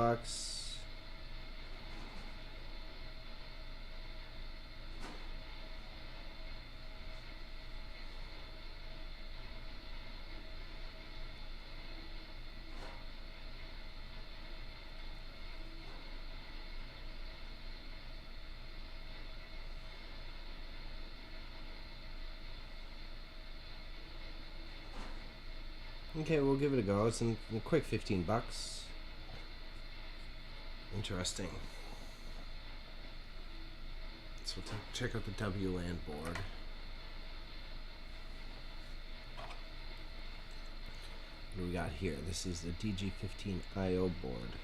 Okay, we'll give it a go. It's a quick $15. Interesting. So we'll check out the WLAN board. What do we got here? This is the DG15 IO board.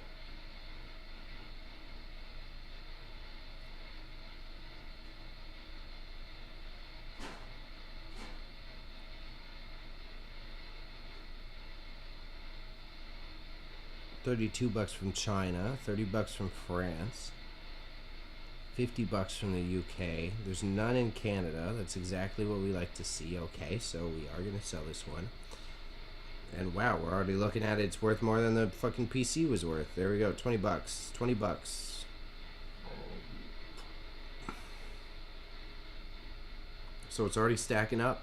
$32 from China, $30 from France, $50 from the UK. There's none in Canada. That's exactly what we like to see. Okay, so we are gonna sell this one. And wow, we're already looking at it. It's worth more than the fucking PC was worth. There we go, $20, $20. So it's already stacking up.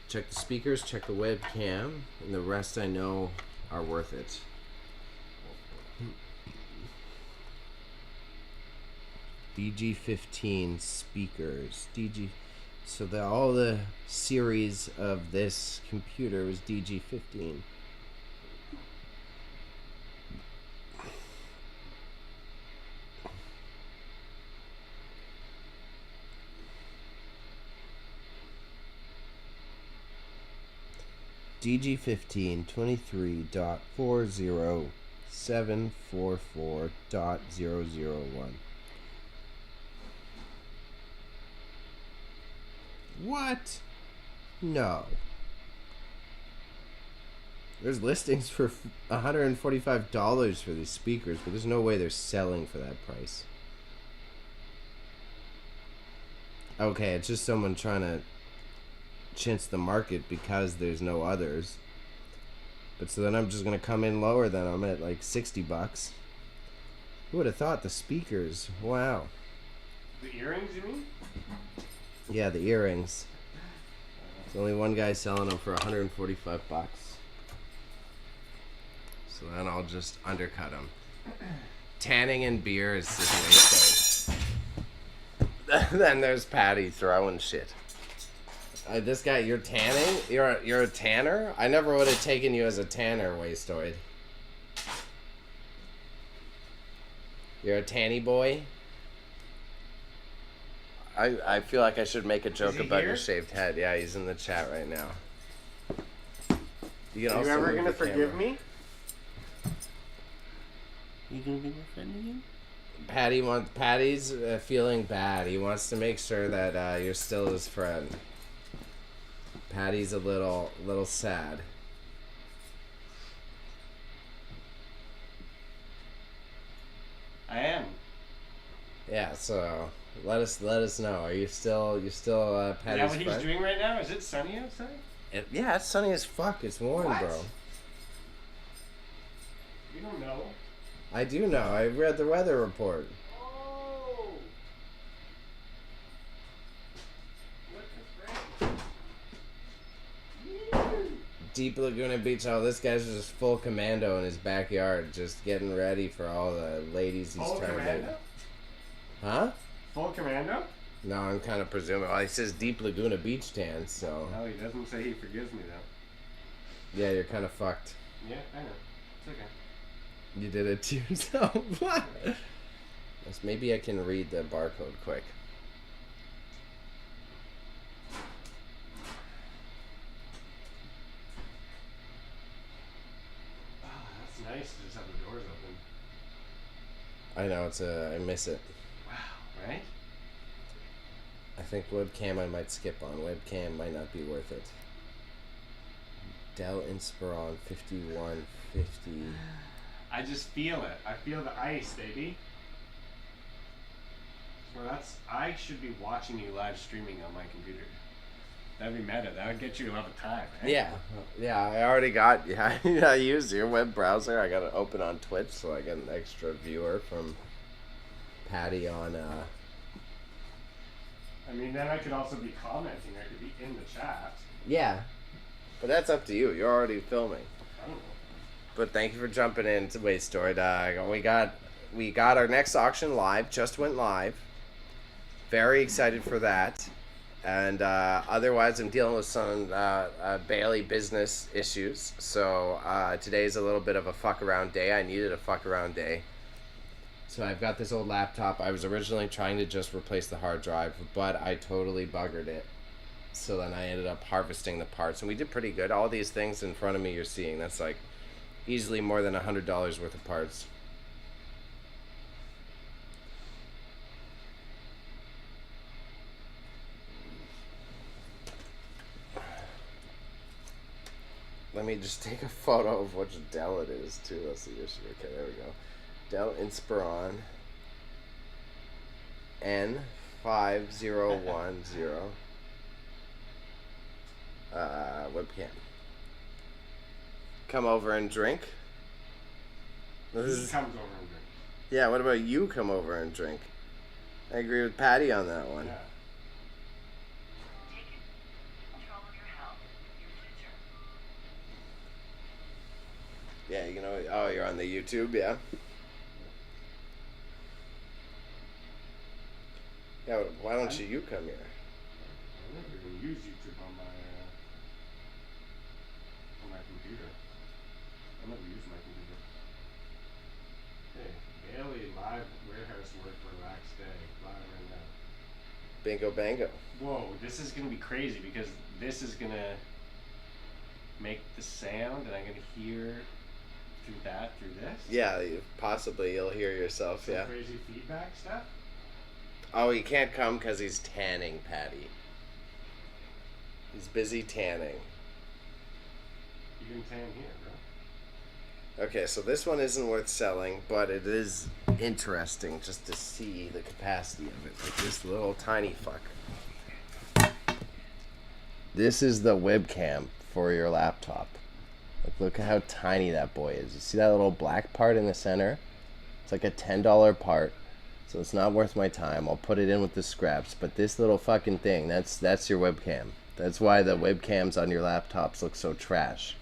Check the speakers, check the webcam, and the rest I know are worth it. DG15 speakers. So all the series of this computer was DG15. DG15 23.40744.001. What? No. There's listings for $145 for these speakers, but there's no way they're selling for that price. Okay, it's just someone trying to chintz the market because there's no others. But so then I'm just gonna come in lower than I'm at like $60. Who would have thought the speakers? Wow. The earrings, you mean? Yeah, the earrings. There's only one guy selling them for $145. So then I'll just undercut him. Tanning and beer is the way it goes. then there's Patty throwing shit. This guy, you're tanning? You're a tanner? I never would have taken you as a tanner, Wastoid. You're a tanny boy? I feel like I should make a joke about your shaved head. Yeah, he's in the chat right now. You can Are you also ever move gonna the forgive camera. me? You gonna be my friend again? Patty's feeling bad. He wants to make sure that you're still his friend. Patty's a little sad. I am. Yeah, so let us know. Are you still Patty's Is that what he's friend? doing right now? Is it sunny outside? Yeah, it's sunny as fuck. It's warm, What? bro. You don't know. I do know. I read the weather report. Oh. What the frick? Deep Laguna Beach. Oh, this guy's just full commando in his backyard, just getting ready for all the ladies he's Full trying to commando? meet. Huh? Full commando? No, I'm kind of presuming. Well, he says Deep Laguna Beach tan, so No, he doesn't say he forgives me though. yeah, you're kind of fucked. Yeah, I know. It's okay. You did it to yourself. What? Yes, maybe I can read the barcode quick. Oh, that's nice to just have the doors open. I know I miss it. Wow, right? I think webcam I might skip on. Webcam might not be worth it. Dell Inspiron 5150. I just feel it. I feel the ice, baby. Well, I should be watching you live streaming on my computer. That'd be meta. That would get you a lot of time, right? Yeah, I already got, I used your web browser. I got it open on Twitch, so I get an extra viewer from Patty on, I mean, then I could also be commenting. I could be in the chat. yeah. But that's up to you. You're already filming. I don't know. But thank you for jumping in to Wastoid. We got our next auction live. Just went live. Very excited for that. And otherwise, I'm dealing with some Bailey business issues. So today's a little bit of a fuck around day. I needed a fuck around day. So I've got this old laptop. I was originally trying to just replace the hard drive, but I totally buggered it. So then I ended up harvesting the parts, and we did pretty good. All these things in front of me you're seeing, that's like easily more than $100 worth of parts. Let me just take a photo of which Dell it is too. That's the issue. Okay, there we go. Dell Inspiron N5010 webcam. Come over and drink. This He is, comes over and drinks. yeah, what about you come over and drink? I agree with Patty on that one. Yeah. Take control of your health, your future. Yeah, you know, oh, you're on the YouTube, yeah? Yeah, why don't you come here? I never even use YouTube on my computer. I never use my computer. Hey, Bailey live warehouse work relaxed day. Live right now. Bingo bango. Whoa, this is gonna be crazy because this is gonna make the sound and I'm gonna hear through this. Yeah, possibly you'll hear yourself, Some yeah. crazy feedback stuff. Oh, he can't come because he's tanning, Patty. He's busy tanning. You can tan here, bro. Okay, so this one isn't worth selling, but it is interesting just to see the capacity of it. Like this little tiny fucker. This is the webcam for your laptop. Like, look at how tiny that boy is. You see that little black part in the center? It's like a $10 part, so it's not worth my time. I'll put it in with the scraps, but this little fucking thing, that's your webcam. That's why the webcams on your laptops look so trash.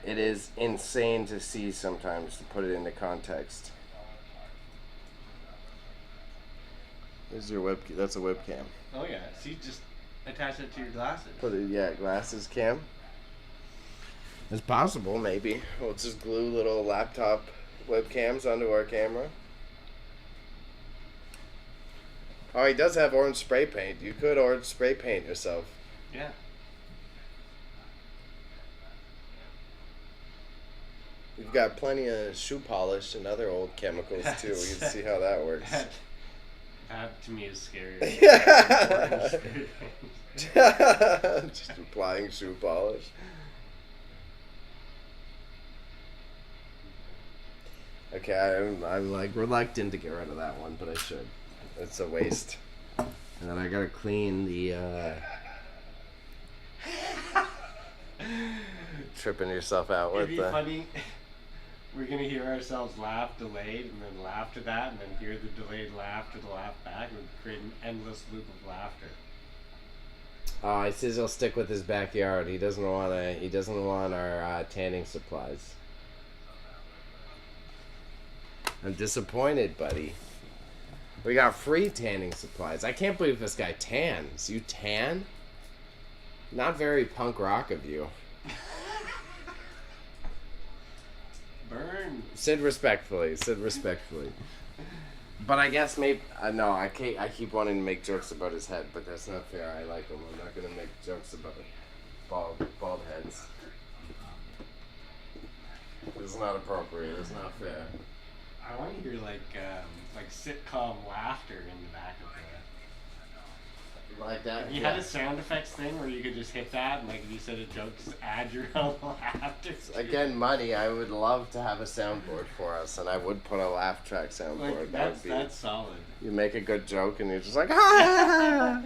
It is insane to see sometimes, to put it into context. There's your web. That's a webcam. Oh yeah. See, just attach it to your glasses. Put it, yeah, glasses cam. It's possible, maybe. We'll just glue little laptop webcams onto our camera. Oh, he does have orange spray paint. You could orange spray paint yourself. Yeah. We've got plenty of shoe polish and other old chemicals too. We can see how that works. That to me is scary. Just applying shoe polish. Okay, I'm like reluctant to get rid of that one, but I should. It's a waste. And then I gotta clean the tripping yourself out It'd with be the funny. We're gonna hear ourselves laugh delayed, and then laugh to that, and then hear the delayed laugh to the laugh back, and create an endless loop of laughter. Oh, he says he'll stick with his backyard. He doesn't wanna. He doesn't want our tanning supplies. I'm disappointed, buddy. We got free tanning supplies. I can't believe this guy tans. You tan? Not very punk rock of you. Burn. Sid respectfully. Sid respectfully. But I guess maybe no. I can't. I keep wanting to make jokes about his head, but that's not fair. I like him. I'm not gonna make jokes about bald heads. It's not appropriate. It's not fair. I want to hear like sitcom laughter in the back of the. Like that. You had a sound effects thing where you could just hit that, and like if you said a joke, just add your own laughter. Again, money. I would love to have a soundboard for us, and I would put a laugh track soundboard. Like, that's solid. You make a good joke, and you're just like, ah!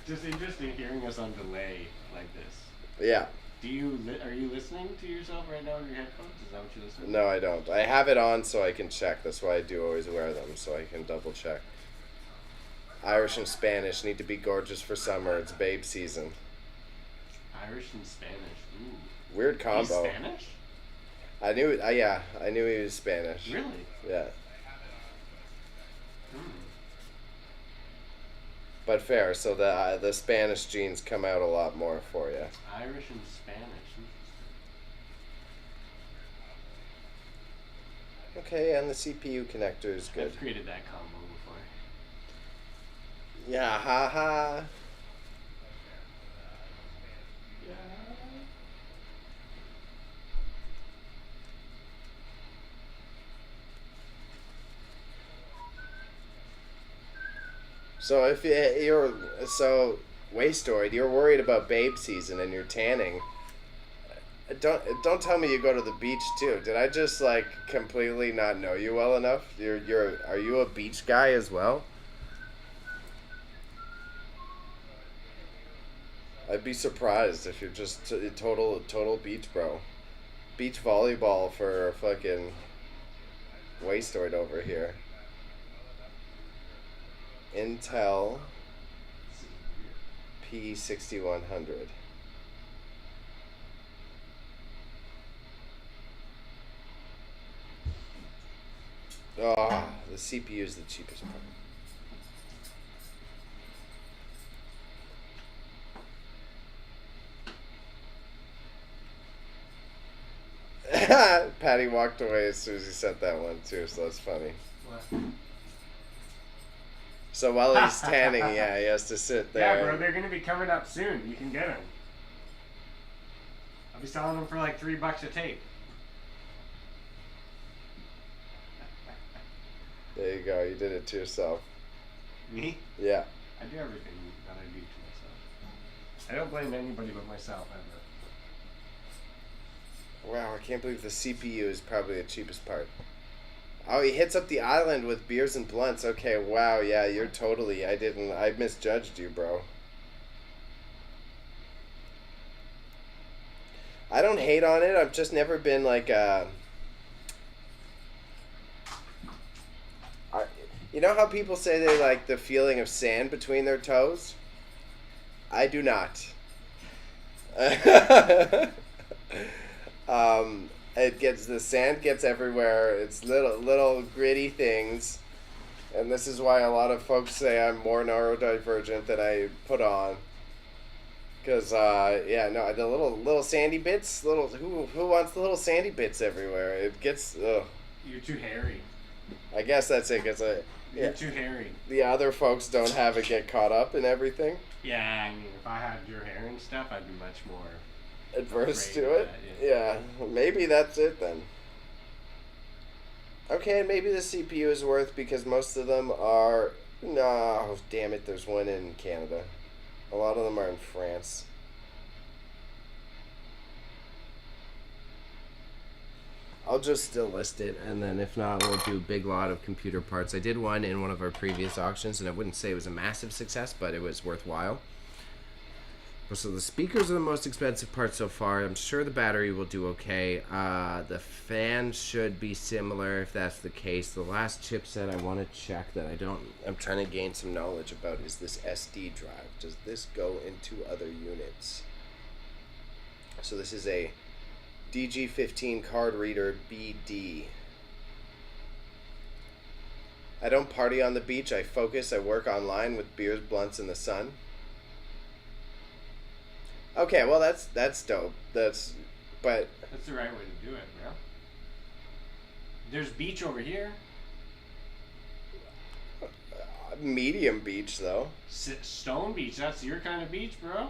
Just interesting hearing us on delay like this. Yeah. Are you listening to yourself right now with your headphones? Is that what you're listening to? No, I don't. I have it on so I can check. That's why I do always wear them, so I can double check. Irish and Spanish need to be gorgeous for summer. It's babe season. Irish and Spanish. Ooh. Weird combo. He's Spanish? I knew. Yeah, I knew he was Spanish. Really? Yeah. Hmm. But fair. So the Spanish genes come out a lot more for you. Irish and Spanish. Okay, and the CPU connector is good. I've created that combo before. Yeah, ha. Yeah. So if you're Wastoid, you're worried about babe season and you're tanning. Don't tell me you go to the beach too. Did I just like completely not know you well enough? Are you a beach guy as well? I'd be surprised if you're just a total beach bro. Beach volleyball for fucking Wastoid over here. Intel P6100. Oh, the CPU is the cheapest part. Patty walked away as soon as he said that one too, so that's funny. What? So while he's tanning, yeah, he has to sit there. Yeah, bro, they're gonna be coming up soon. You can get them. I'll be selling them for like $3 a tape. There you go. You did it to yourself. Me? Yeah. I do everything that I do to myself. I don't blame anybody but myself ever. Wow, I can't believe the CPU is probably the cheapest part. Oh, he hits up the island with beers and blunts. Okay, wow, yeah, you're totally... I misjudged you, bro. I don't hate on it. I've just never been like you know how people say they like the feeling of sand between their toes? I do not. The sand gets everywhere. It's little gritty things, And this is why a lot of folks say I'm more neurodivergent than I put on. Cause the little sandy bits, who wants the little sandy bits everywhere? It gets. You're too hairy. I guess that's it. Cause You're too hairy. the other folks don't have it get caught up in everything. Yeah, I mean, if I had your hair and stuff, I'd be much more Adverse afraid to of it. that, Yeah, maybe that's it then. Okay, maybe the CPU is worth because most of them are. No, damn it! There's one in Canada. A lot of them are in France. I'll just still list it, and then if not, we'll do a big lot of computer parts. I did one in one of our previous auctions, and I wouldn't say it was a massive success, but it was worthwhile. So the speakers are the most expensive part so far. I'm sure the battery will do okay. The fan should be similar if that's the case. The last chipset I want to check that I'm trying to gain some knowledge about is this SD drive. Does this go into other units? So this is a DG15 card reader BD. I don't party on the beach. I focus. I work online with beers, blunts, and the sun. Okay, well that's dope. That's the right way to do it, bro. There's beach over here. Medium beach though. Stone Beach. That's your kind of beach, bro.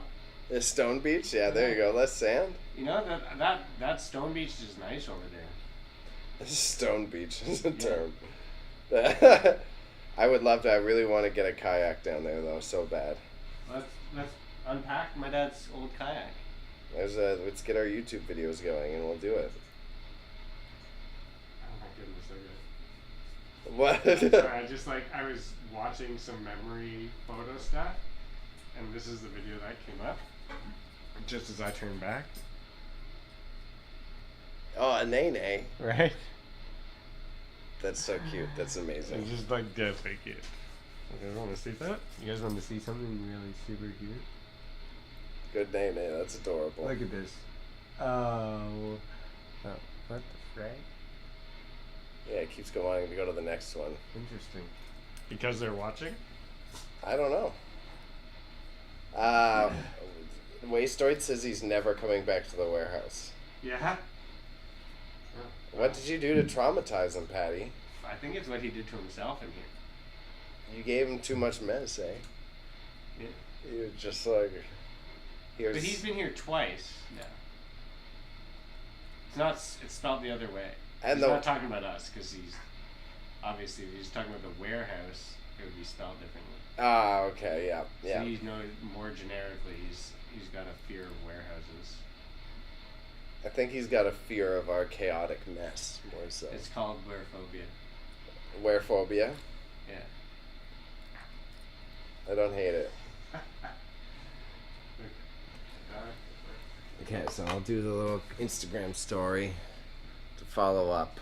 The Stone Beach, yeah, there you go. Less sand. You know that Stone Beach is nice over there. Stone Beach is a term. I would love to. I really want to get a kayak down there though, so bad. Let's unpack my dad's old kayak. Let's get our YouTube videos going and we'll do it. Oh my goodness, What? Sorry, I was watching some memory photo stuff, and this is the video that came up just as I turned back. Oh, a nene. Right. That's so cute. That's amazing. It's just like deathly cute. You guys want to see that? You guys want to see something really super cute? Good nene. That's adorable. Look at this. Oh, what the frick? Yeah, it keeps going to go to the next one. Interesting. Because they're watching? I don't know. Wastoid says he's never coming back to the warehouse. Yeah. What did you do to traumatize him, Patty? I think it's what he did to himself in here. You gave him too much mess, eh? Yeah. You're just like, here's. But he's been here twice now. It's not. It's spelled the other way. And he's the- not talking about us because he's obviously if he's talking about the warehouse. It would be spelled differently. Ah, okay, yeah, So yeah. he's more generically. He's got a fear of warehouses. I think he's got a fear of our chaotic mess more so. It's called warephobia. Warephobia. Yeah. I don't hate it. Okay, so I'll do the little Instagram story to follow up.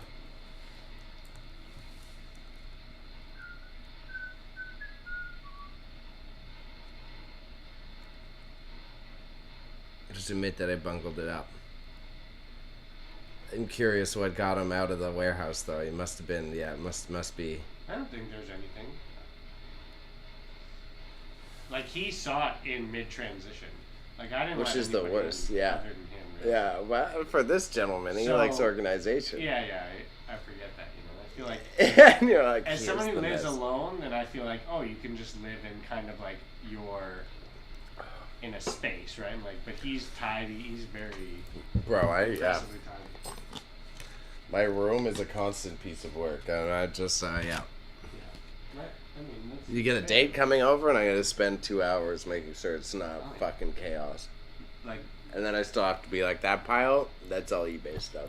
I just admit that I bungled it up. I'm curious what got him out of the warehouse, though. He must have been, yeah, it must be. I don't think there's anything. Like he saw it in mid-transition. Like I didn't. Which let is the anybody worst, in yeah. Other than him, really. Yeah, well, for this gentleman, he So- likes organization. Yeah, I forget that. I feel like And you're like, as "Here's someone who the lives mess." alone, then I feel like, oh, you can just live in kind of like in a space, right? Like, but he's tidy. He's very Bro, yeah. impressively tidy. My room is a constant piece of work, and I just, yeah. Yeah. Right. I mean, that's You get a date coming over, and I gotta spend 2 hours making sure it's not Oh, yeah. fucking chaos. Like, And then I still have to be like, that pile, that's all eBay stuff.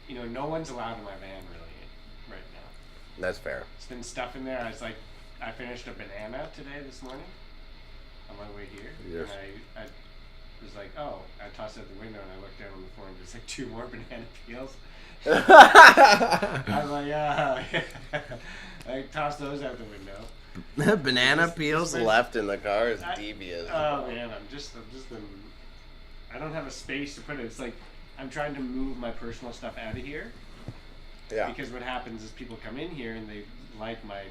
you know, no one's allowed in my van really right now. That's fair. It's been stuff in there. I finished a banana today this morning on my way here, Yes. and I was like, oh, I tossed it out the window, and I looked down on the floor, and there's like 2 more banana peels. I was like, I tossed those out the window. Banana peels Just- left in the car is I- devious. Oh man, I don't have a space to put it. It's like I'm trying to move my personal stuff out of here Yeah. because what happens is people come in here and they like my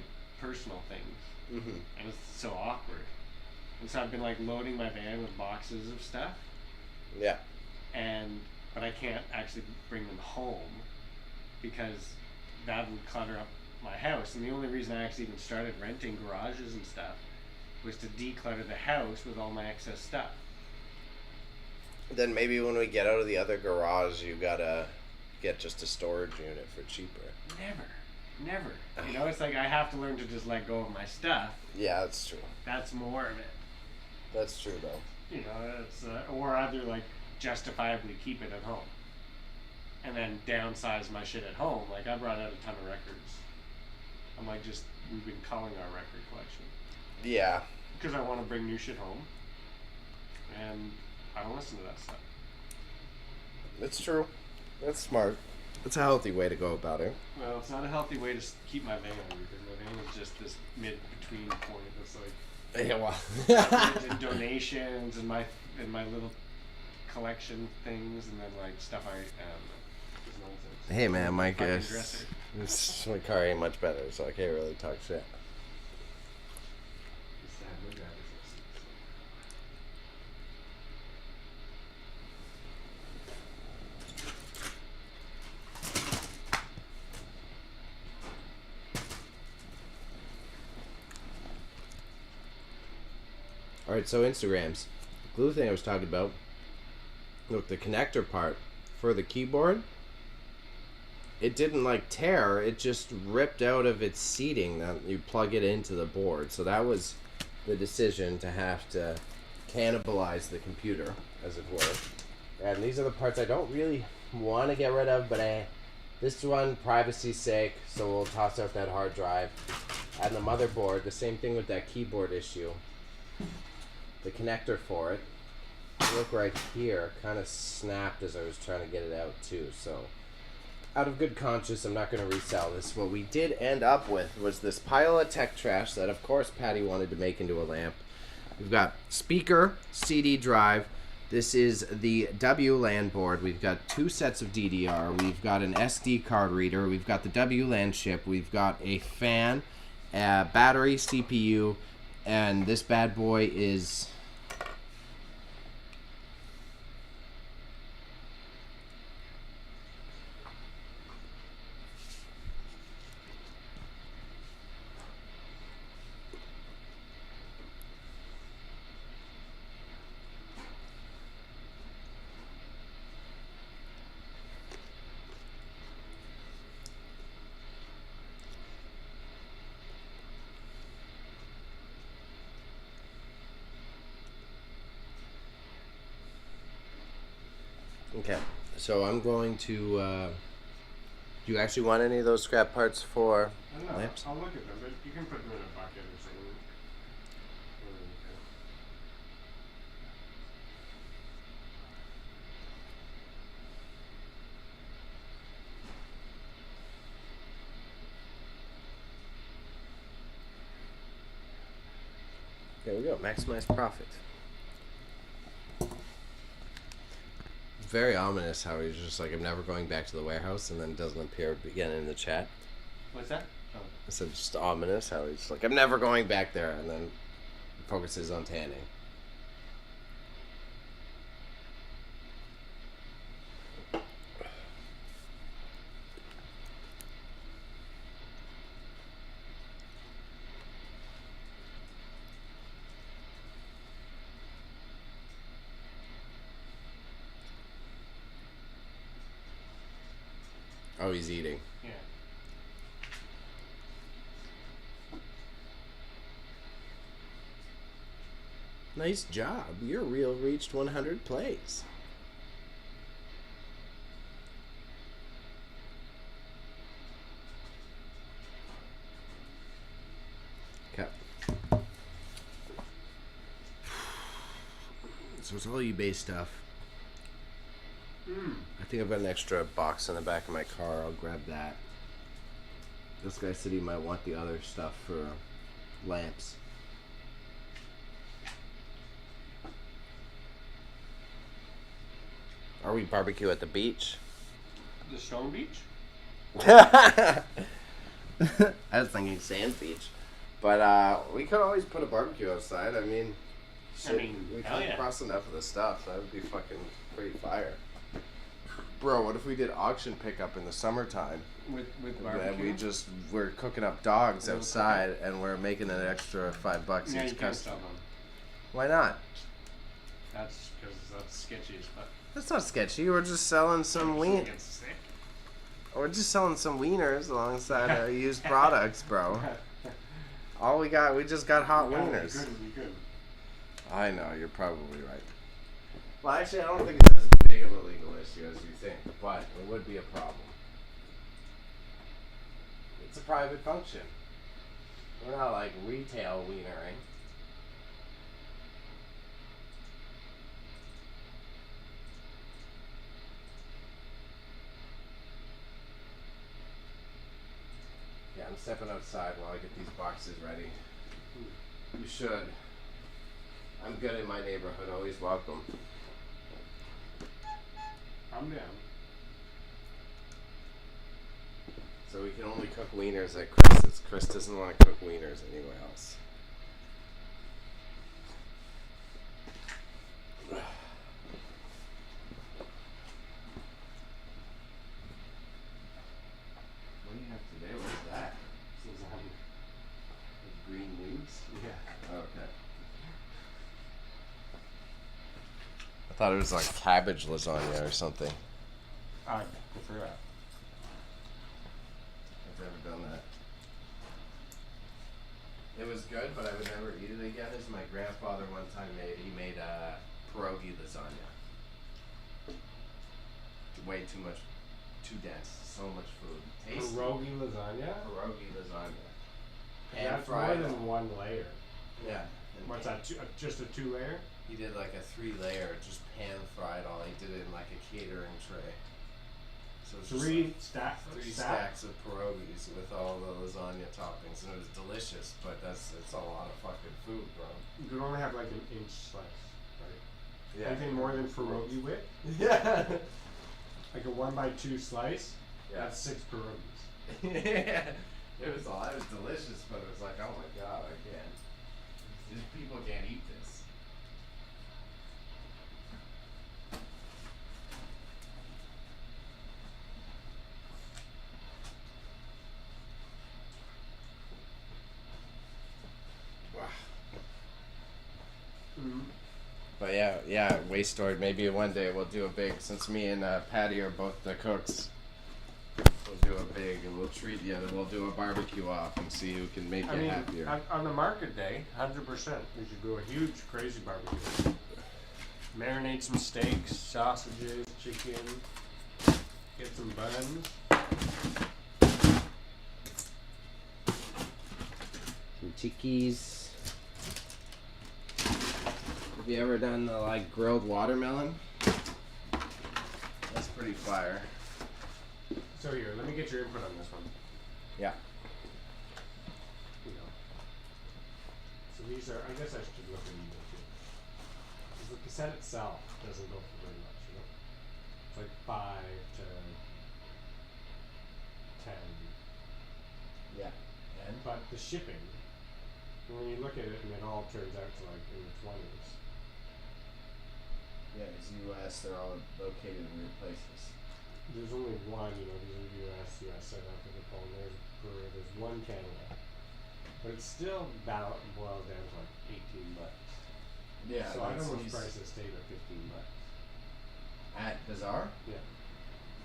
personal things, Mm-hmm. and it's so awkward. And so I've been like loading my van with boxes of stuff, Yeah. but I can't actually bring them home because that would clutter up my house. And the only reason I actually even started renting garages and stuff was to declutter the house with all my excess stuff. Then maybe when we get out of the other garage, you gotta get just a storage unit for cheaper. Never. You know, it's like I have to learn to just let go of my stuff. Yeah, that's true. That's more of it. That's true, though. You know, it's or either like justifiably keep it at home, and then downsize my shit at home. Like I brought out a ton of records. I'm like we've been culling our record collection Yeah. because I want to bring new shit home, and I don't listen to that stuff. It's true. That's smart. It's a healthy way to go about it. Well, it's not a healthy way to keep my van because my van is just this mid-between point. It's like Yeah, well. and donations and my little collection things and then like stuff I just nonsense. Hey, man, my Fucking guess. dresser. My car ain't much better, so I can't really talk shit. Used to have no driver's license. Alright, so Instagrams. The glue thing I was talking about. Look, the connector part for the keyboard, it didn't like tear, it just ripped out of its seating that you plug it into the board. So that was the decision to have to cannibalize the computer, as it were. And these are the parts I don't really want to get rid of, but this one, privacy's sake, so we'll toss out that hard drive. And the motherboard, the same thing with that keyboard issue. The connector for it, look right here, kind of snapped as I was trying to get it out too. So out of good conscience, I'm not going to resell this. What we did end up with was this pile of tech trash that of course Patty wanted to make into a lamp. We've got speaker, CD drive. This is the WLAN board. We've got 2 sets of DDR. We've got an SD card reader. We've got the WLAN chip. We've got a fan, a battery, CPU, and this bad boy is okay. So I'm going to. Do you actually want any of those scrap parts for I don't know. lamps? I'll look at them, but you can put them in a bucket or something. There we go. Maximize profit. Very ominous how he's just like, I'm never going back to the warehouse, and then doesn't appear again in the chat. What's that? Oh. I said just ominous how he's like, I'm never going back there, and then focuses on tanning. Oh, he's eating. Yeah. Nice job. Your reel reached 100 plays. Okay. So it's all eBay stuff. I think I've got an extra box in the back of my car. I'll grab that. This guy said he might want the other stuff for lamps. Are we barbecue at the beach? The Stone Beach? I was thinking sand beach. But we could always put a barbecue outside. I mean, shit, we hell come yeah. across enough of the stuff. That would be fucking pretty fire. Bro, what if we did auction pickup in the summertime? With And we're cooking up dogs outside, and we're making an extra $5 Yeah, you each can't customer. sell them. Why not? That's because that's sketchy as fuck. That's not sketchy. We're just selling some wien. Gets sick. We're just selling some wieners alongside our used products, bro. All we just got hot wieners. You couldn't. I know, you're probably right. Well, actually, I don't think it's as big of a legal issue as you think, but it would be a problem. It's a private function. We're not like retail wienering. Yeah, I'm stepping outside while I get these boxes ready. You should. I'm good in my neighborhood, always welcome. I'm down. So we can only cook wieners at Chris's. Chris doesn't want to cook wieners anywhere else. What do you have today? What's that? Green leaves? Yeah. Okay. I thought it was like cabbage lasagna or something. I prefer that. I've never done that. It was good, but I would never eat it again. As my grandfather one time made a pierogi lasagna. Way too much, too dense, so much food. Tasty. Pierogi lasagna? Pierogi lasagna. That's more than one layer. Yeah. And What's that? Just a 2-layer? He did like a 3-layer, just pan fried all. He did it in like a catering tray. So it's just Three like stacks. three stacks of pierogies with all the lasagna toppings, and it was delicious. But it's a lot of fucking food, bro. You can only have like an inch slice, right? Yeah. Anything more than pierogi width? Yeah. Like a 1x2 slice? Yeah. That's 6 pierogies. Yeah. It was delicious, but it was like, oh my god, I can't. These people can't eat this. Wow. Mm-hmm. But yeah, waste stored. Maybe one day we'll do a big, since me and Patty are both the cooks, we'll do a big, and we'll treat you, and we'll do a barbecue off and see who can make you happier. on the market day, 100%, we should do a huge, crazy barbecue. Marinate some steaks, sausages, chicken, get some buns. Some chickies. Have you ever done the like grilled watermelon? That's pretty fire. So here, let me get your input on this one. Yeah. You know. So these are, I guess I should look at these too. 'Cause the cassette itself doesn't go for very much, you know? It's like 5 to 10. Yeah. And? But the shipping, when you look at it and it all turns out to like in the 20s. Yeah, it's US, they're all located in weird places. There's only one, you know, these are US, South Africa, Poland, there's Peru, there's one Canada. But it still boils down to like $18. Yeah. So I'd almost price this steak at $15. At Bazaar? Yeah.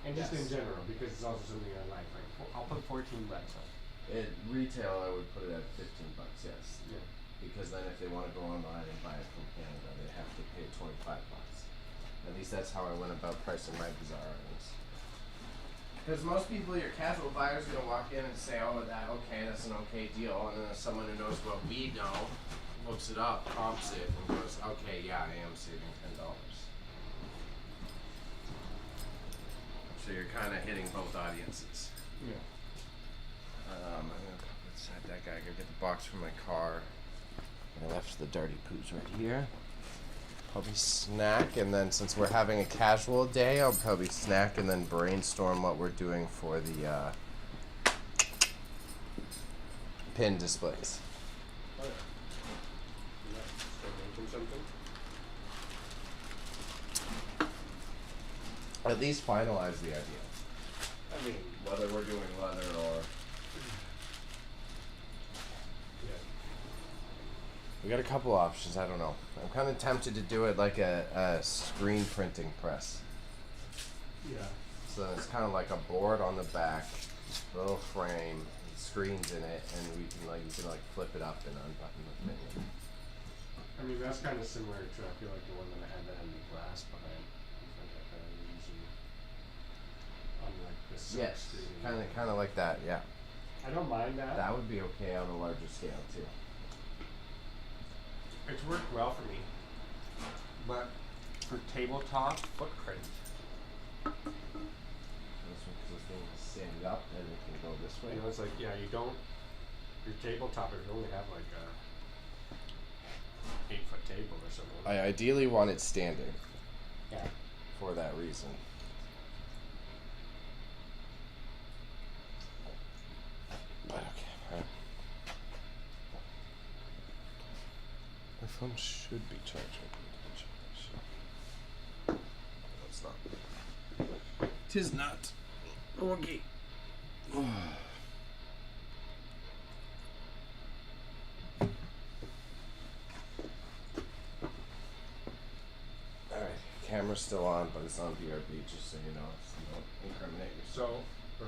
And just Yes. in general, because it's also something I like. Like I'll put $14 on. At retail, I would put it at $15, yes. Yeah. Because then if they want to go online and buy it from Canada, they have to pay $25. At least that's how I went about pricing my Bazaar items. Because most people, your casual buyer's gonna walk in and say, "Oh, that's an okay deal," and then someone who knows what we know looks it up, comps it, and goes, "Okay, yeah, I am saving $10." So you're kind of hitting both audiences. Yeah. I'm gonna pop inside that guy. Go get the box from my car. I left the dirty poos right here. Probably snack, and then since we're having a casual day, I'll probably snack and then brainstorm what we're doing for the pin displays. Oh, yeah. You might start making something. At least finalize the idea. I mean, Whether we're doing leather or yeah. we got a couple options. I don't know. I'm kind of tempted to do it like a screen printing press. Yeah. So it's kind of like a board on the back, little frame, screens in it, and you can flip it up and unbutton the menu. I mean, that's kind of similar to, I feel like, the one that I had that had the glass behind in front of it that I was using on like the silk Yes, screen. kind of like that. Yeah, I don't mind that. that would be okay on a larger scale too. It's worked well for me. But for tabletop footprint, This one, because this thing is stand up and it can go this way. you know, it's like, yeah, you don't, your tabletop, if you only have like a 8-foot table or something. I ideally want it standing Yeah. for that reason. But okay. Alright. My phone should be charging. No, it's not. Tis not. Okay. Alright, camera's still on, but it's on BRB, just so you know, so you don't incriminate yourself. So,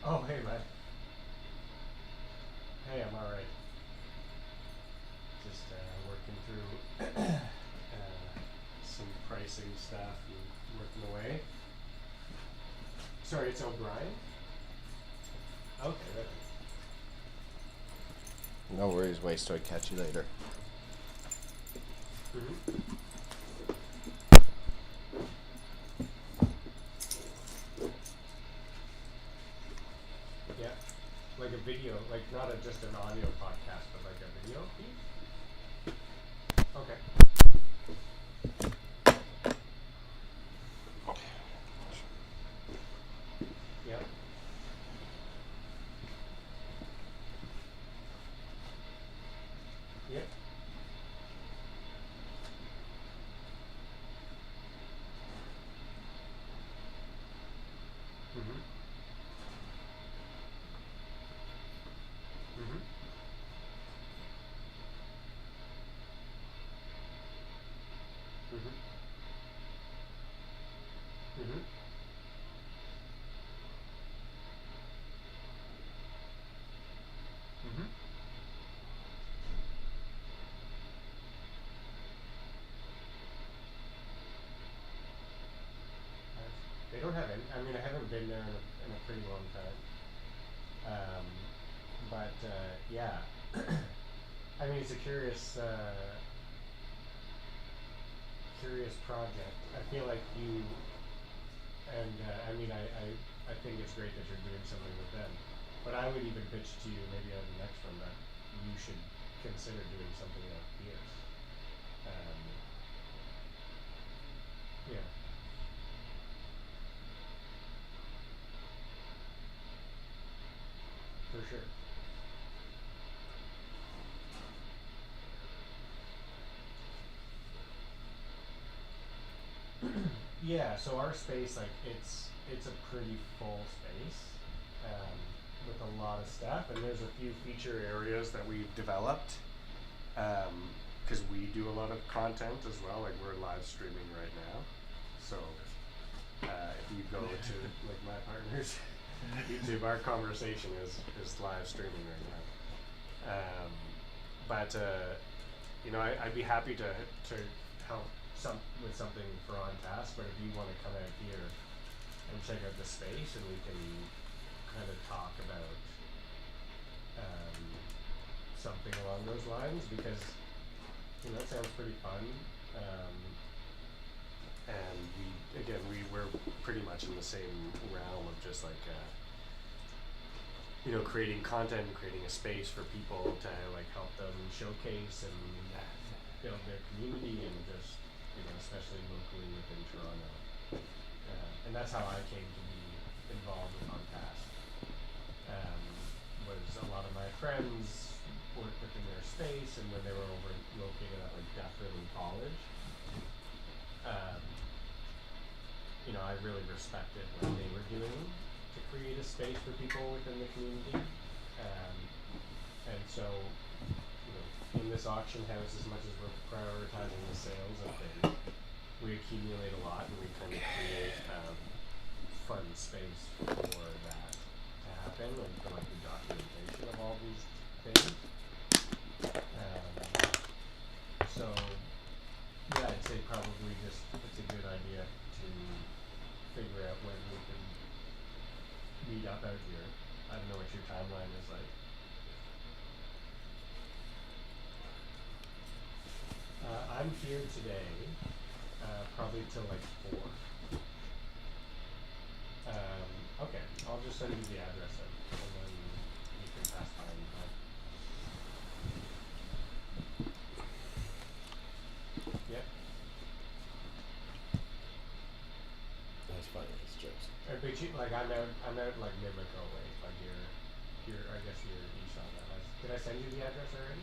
Oh, hey, man. Hey, I'm all right. Just working through some pricing stuff and working away. Sorry, it's O'Brien? Okay, that No worries, Waste. I'll catch you later. Yeah, like a video, like not just an audio podcast, but like a video feed? Okay. Yep. Yep. Mhm. Mhm. Mhm. Mhm. Mhm. They don't have any. I mean, I haven't been there in a pretty long time. But yeah, I mean, it's a curious project. I feel like you, and I mean, I think it's great that you're doing something with them. But I would even pitch to you, maybe on the next one, that you should consider doing something like this. Um, yeah. For sure. Yeah, so our space, like, it's a pretty full space, with a lot of stuff, and there's a few feature areas that we've developed, because we do a lot of content as well. Like, we're live streaming right now, so if you go to like my partner's YouTube, our conversation is live streaming right now. But you know, I'd be happy to help with something for On Task. But if you want to come out here and check out the space, and we can kind of talk about something along those lines, because you know, it sounds pretty fun. And we're pretty much in the same realm of just like you know, creating content, creating a space for people to like help them showcase and build their community, and just, you know, especially locally within Toronto. And that's how I came to be involved with On Task. Was a lot of my friends worked within their space, and when they were located at like Dufferin College, you know, I really respected what they were doing to create a space for people within the community. And so, you know, in this auction house, as much as we're prioritizing the sales of things, we accumulate a lot, and we kind of create fun space for that to happen, and for like the documentation of all these things. So yeah, I'd say probably just it's a good idea to figure out when we can meet up out here. I don't know what your timeline is like. I'm here today, probably till like 4. Okay, I'll just send you the address then, and then you can pass by anytime. Yep. That's funny. It's jokes. But you, like, I'm out like Midlico way. Like you're I guess you're east on that. Did I send you the address already?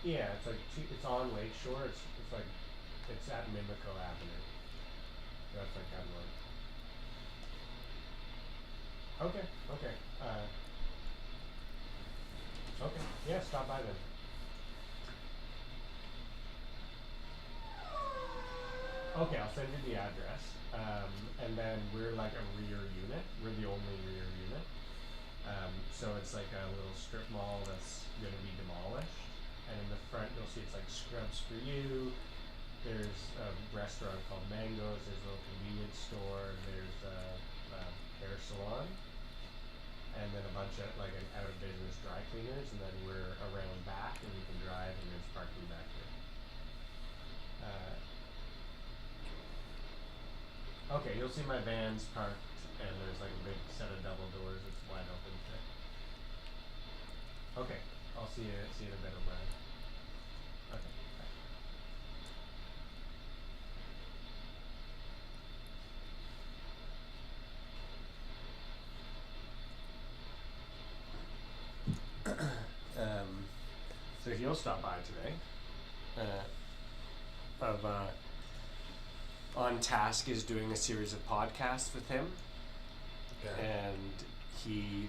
Yeah, it's like it's on Lakeshore. It's like it's at Midlico Avenue. That's like Emlyn. Okay. Okay. Okay. Yeah, stop by then. Okay, I'll send you the address. And then we're like a rear unit. We're the only rear unit. So it's like a little strip mall that's going to be demolished. And in the front, you'll see it's like Scrubs for You. There's a restaurant called Mangoes. There's a little convenience store. There's a hair salon. And then a bunch of like an out of business dry cleaners. And then we're around back and you can drive and there's parking back here. Okay, you'll see my van's parked and there's like a big set of double doors. It's wide open today. Okay, I'll see you in a bit, O'Brien. Okay, bye. So he'll stop by today. On Task is doing a series of podcasts with him, Okay. and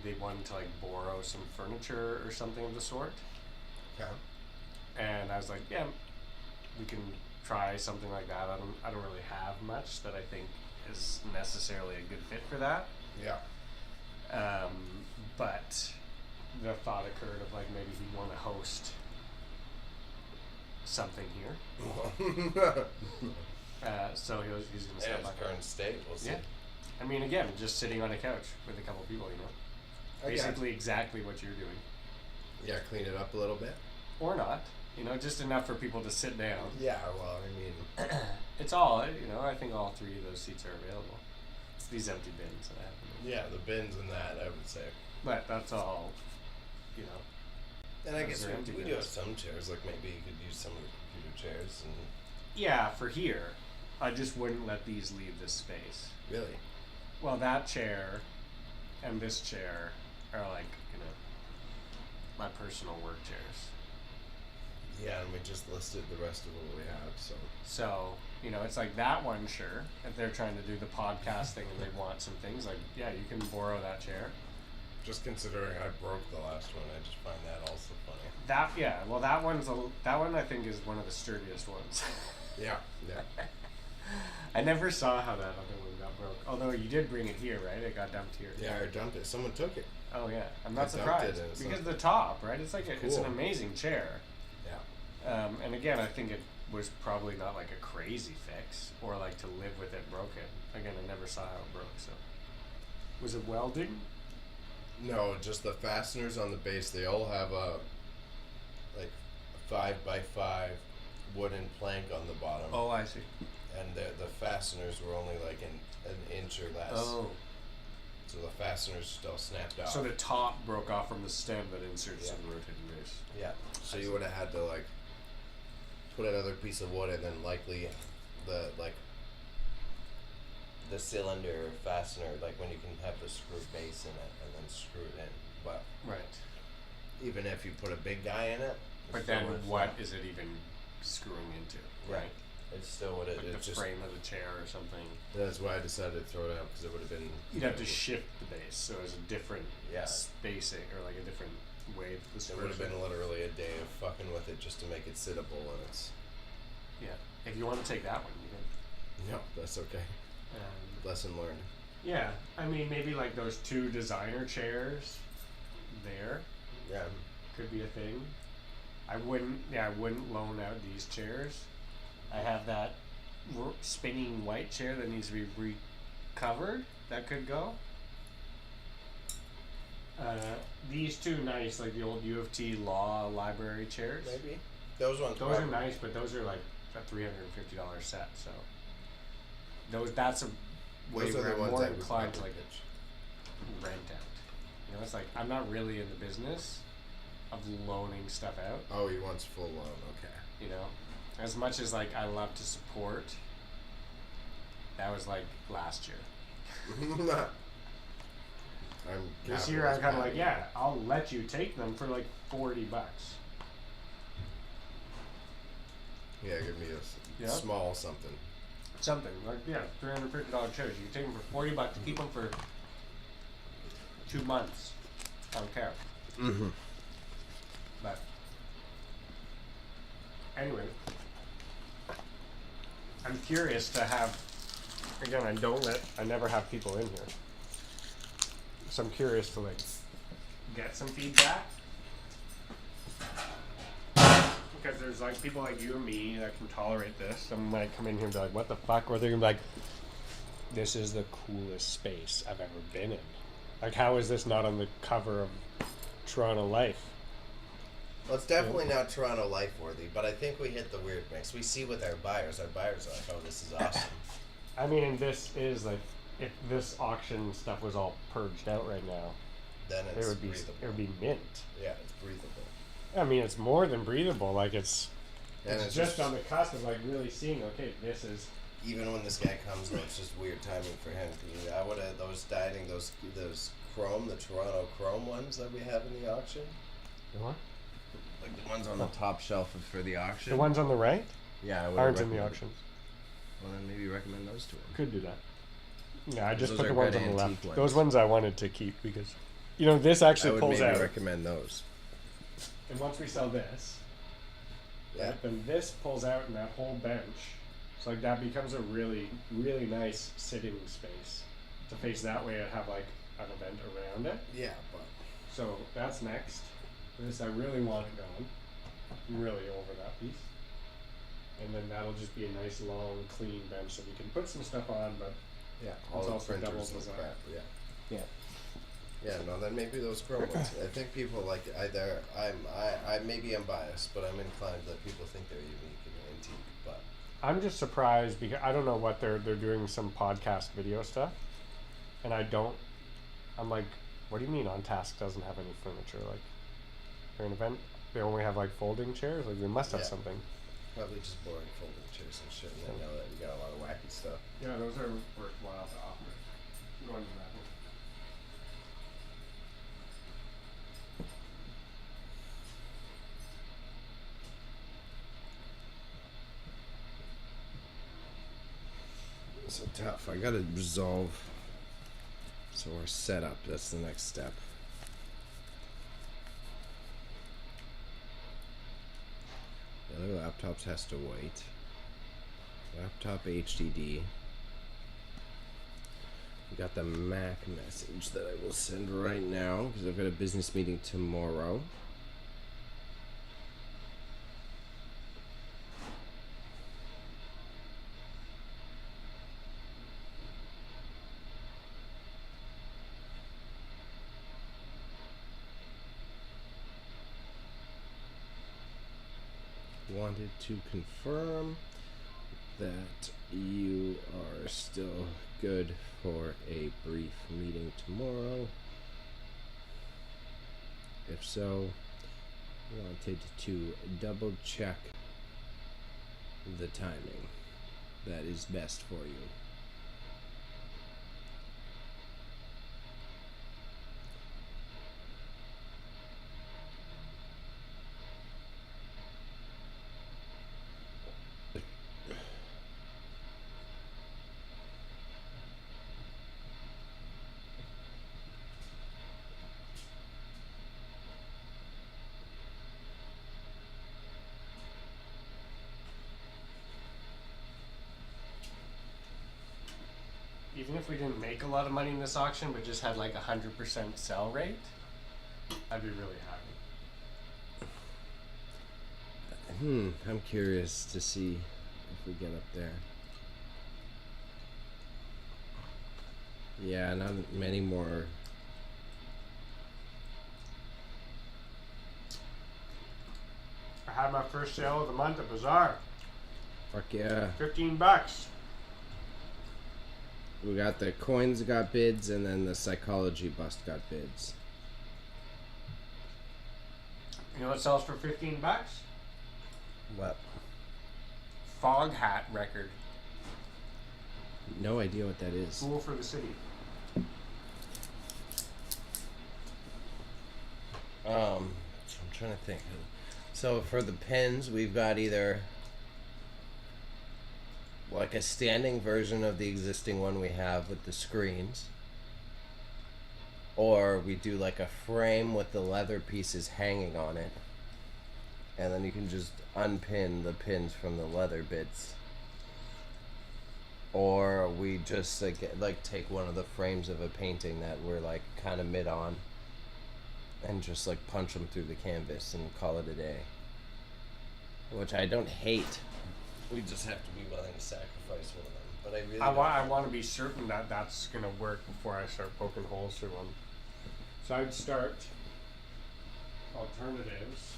they wanted to like borrow some furniture or something of the sort. Okay. And I was like, yeah, we can try something like that. I don't really have much that I think is necessarily a good fit for that. Yeah. But the thought occurred of like maybe he'd want to host something here. So he's going to In stop its by. current state, we'll see. Yeah. I mean, again, just sitting on a couch with a couple people, Okay. Basically exactly what you're doing. Yeah, clean it up a little bit. Or not. Just enough for people to sit down. Yeah, well, I mean, It's all, I think all three of those seats are available. It's these empty bins that I have. yeah, the bins and that, I would say. But that's all, And I Those guess are empty we do have bins. some chairs, like maybe you could use some of the computer chairs and Yeah, for here. I just wouldn't let these leave this space. really. Well, that chair and this chair are like, my personal work chairs. Yeah, and we just listed the rest of what we have, so. So, it's like that one, sure. If they're trying to do the podcast thing and they want some things, like, yeah, you can borrow that chair. Just considering I broke the last one, I just find that also funny. That one I think is one of the sturdiest ones. Yeah, yeah. I never saw how that other one got broke. Although you did bring it here, right? It got dumped here. Yeah, I dumped it. Someone took it. Oh yeah, I'm I not dumped it surprised and it's because not- the top, right? It's like it's an Cool. amazing chair. Yeah. And again, I think it was probably not like a crazy fix or like to live with it broken. Again, I never saw how it broke. So, was it welding? No, just the fasteners on the base. They all have a 5x5 wooden plank on the bottom. Oh, I see. And the fasteners were only like an inch or less. Oh, So the fasteners still snapped off. so the top broke off from the stem that inserts Yeah. in the rotating base. Yeah. So I you see. would have had to put another piece of wood and then likely the cylinder fastener, like when you can have the screw base in it and then screw it in. But Right. even if you put a big guy in it, But then what is it even screwing into? Right. It still would have. Like It's the just frame of the chair or something. that's why I decided to throw it out because it would have been. You'd have to shift the base, so it's a different Yeah. spacing or like a different way the It screws would have been in. literally a day of fucking with it just to make it sittable, and it's. Yeah. If you want to take that one, you can. No, that's okay. Lesson learned. Yeah, I mean maybe like those two designer chairs there Yeah. could be a thing. I wouldn't loan out these chairs. I have that spinning white chair that needs to be recovered. That could go. These two nice, like the old U of T law library chairs. Maybe. Those ones. Those are probably- nice, but those are like a $350 set. So that's a way Those are where the I'm ones more I would inclined to probably like pitch. rent out. It's like I'm not really in the business of loaning stuff out. Oh, he wants full loan. Okay. As much as like I love to support. That was like last year. This year I'm kind of like, yeah, I'll let you take them for like $40. Yeah, give me a Yeah. small something. Something like $350 chairs. You can take them for $40. Keep them for 2 months. I don't care. Mm-hmm. But anyway, I'm curious to have. Again, I never have people in here, so I'm curious to like get some feedback. Because there's like people like you and me that can tolerate this. Some might come in here and be like, "What the fuck?" Or they're gonna be like, "This is the coolest space I've ever been in." Like, how is this not on the cover of Toronto Life? Well, it's definitely not Toronto life worthy, but I think we hit the weird mix. We see with our buyers. Our buyers are like, "Oh, this is awesome." I mean, and this is like, if this auction stuff was all purged out right now, Then it it's would be breathable. mint. Yeah, it's breathable. I mean, it's more than breathable. Like it's And it's just on the cusp of like really seeing. Okay, this is. Even when this guy comes, though, it's just weird timing for him. I would have those dieting those chrome, the Toronto chrome ones that we have in the auction. What? Like the ones on the top shelf for the auction. The ones on the right Yeah, I would aren't in the auctions. Well, then maybe recommend those to him. Could do that. Yeah, I just Those put are the ones good on the left. antique ones. Those ones I wanted to keep because, this I actually would pulls maybe out. recommend those. And once we sell this, Yeah. then this pulls out in that whole bench. So like that becomes a really, really nice sitting space. To face that way, I'd have like an event around it. Yeah, but So that's next. This I really want it going. I'm really over that piece. And then that'll just be a nice long clean bench so we can put some stuff on, but yeah, It's all the also double printers and design. crap. Yeah. yeah. Yeah, no, then maybe those chrome ones. I think people like either I maybe I'm biased, but I'm inclined that people think they're unique and antique. But I'm just surprised because I don't know what they're doing some podcast video stuff. And I'm like, what do you mean On Task doesn't have any furniture? Like they're an event they only have like folding chairs? Like they must have Yeah. something. probably just boring folding chairs and shit. And I know that you got a lot of wacky stuff. Yeah, those are worthwhile to offer. Going to that one. So tough. I gotta resolve. So our setup. That's the next step. The other laptops has to wait. Laptop HDD. We got the Mac message that I will send right now because I've got a business meeting tomorrow. Wanted to confirm that you are still good for a brief meeting tomorrow. If so, wanted to double check the timing that is best for you. Even if we didn't make a lot of money in this auction, but just had like 100% sell rate, I'd be really happy. I'm curious to see if we get up there. Yeah, not many more. I had my first sale of the month at Bazaar. Fuck yeah. $15. We got the coins got bids, and then the psychology bust got bids. You know what sells for $15? What? Fog Hat record. No idea what that is. Fool for the City. I'm trying to think. So for the pens, we've got either like a standing version of the existing one we have with the screens, or we do like a frame with the leather pieces hanging on it, and then you can just unpin the pins from the leather bits or we just like take one of the frames of a painting that we're like kind of mid on, and just like punch them through the canvas and call it a day. Which I don't hate. We just have to be willing to sacrifice one of them. But I really I want to be certain that that's gonna work before I start poking holes through them. So I'd start alternatives.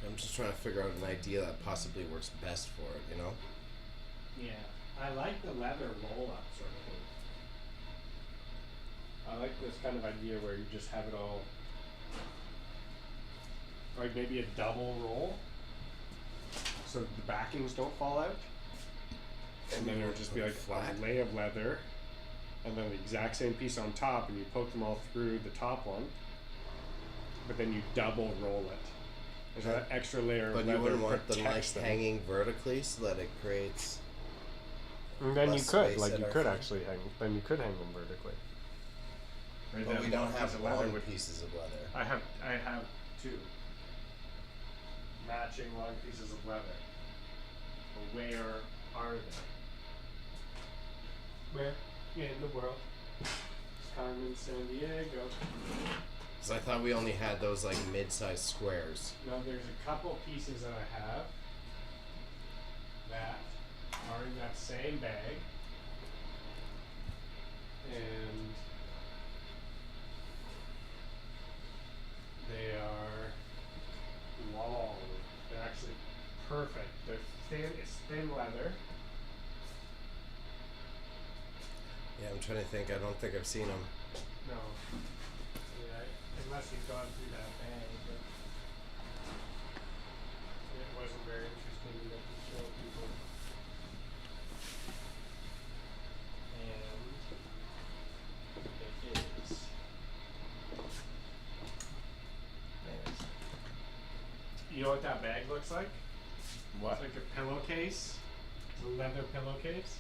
I'm just trying to figure out an idea that possibly works best for it, you know? Yeah, I like the leather roll-up sort of thing. I like this kind of idea where you just have it all, like maybe a double roll, so the backings don't fall out, and then it would just be like flat a lay of leather, and then the exact same piece on top, and you poke them all through the top one, but then you double roll it. There's that extra layer of But leather you wouldn't want them like protects them. hanging vertically so that it creates. And then you less could, space like at you our could front. actually hang. Then you could hang them vertically. Right, But that we don't long piece have of leather long would- pieces of leather. I have two matching long pieces of leather. But where are they? Where in the world? Carmen, San Diego. Because I thought we only had those like mid-sized squares. No, there's a couple pieces that I have that are in that same bag, and they are long. They're actually perfect. They're thin. It's thin leather. Yeah, I'm trying to think. I don't think I've seen them. No. Yeah, unless you've gone through that bag. But it wasn't very interesting enough to show people. And it is. Anyways. You know what that bag looks like? What? It's like a pillowcase. It's a leather pillowcase.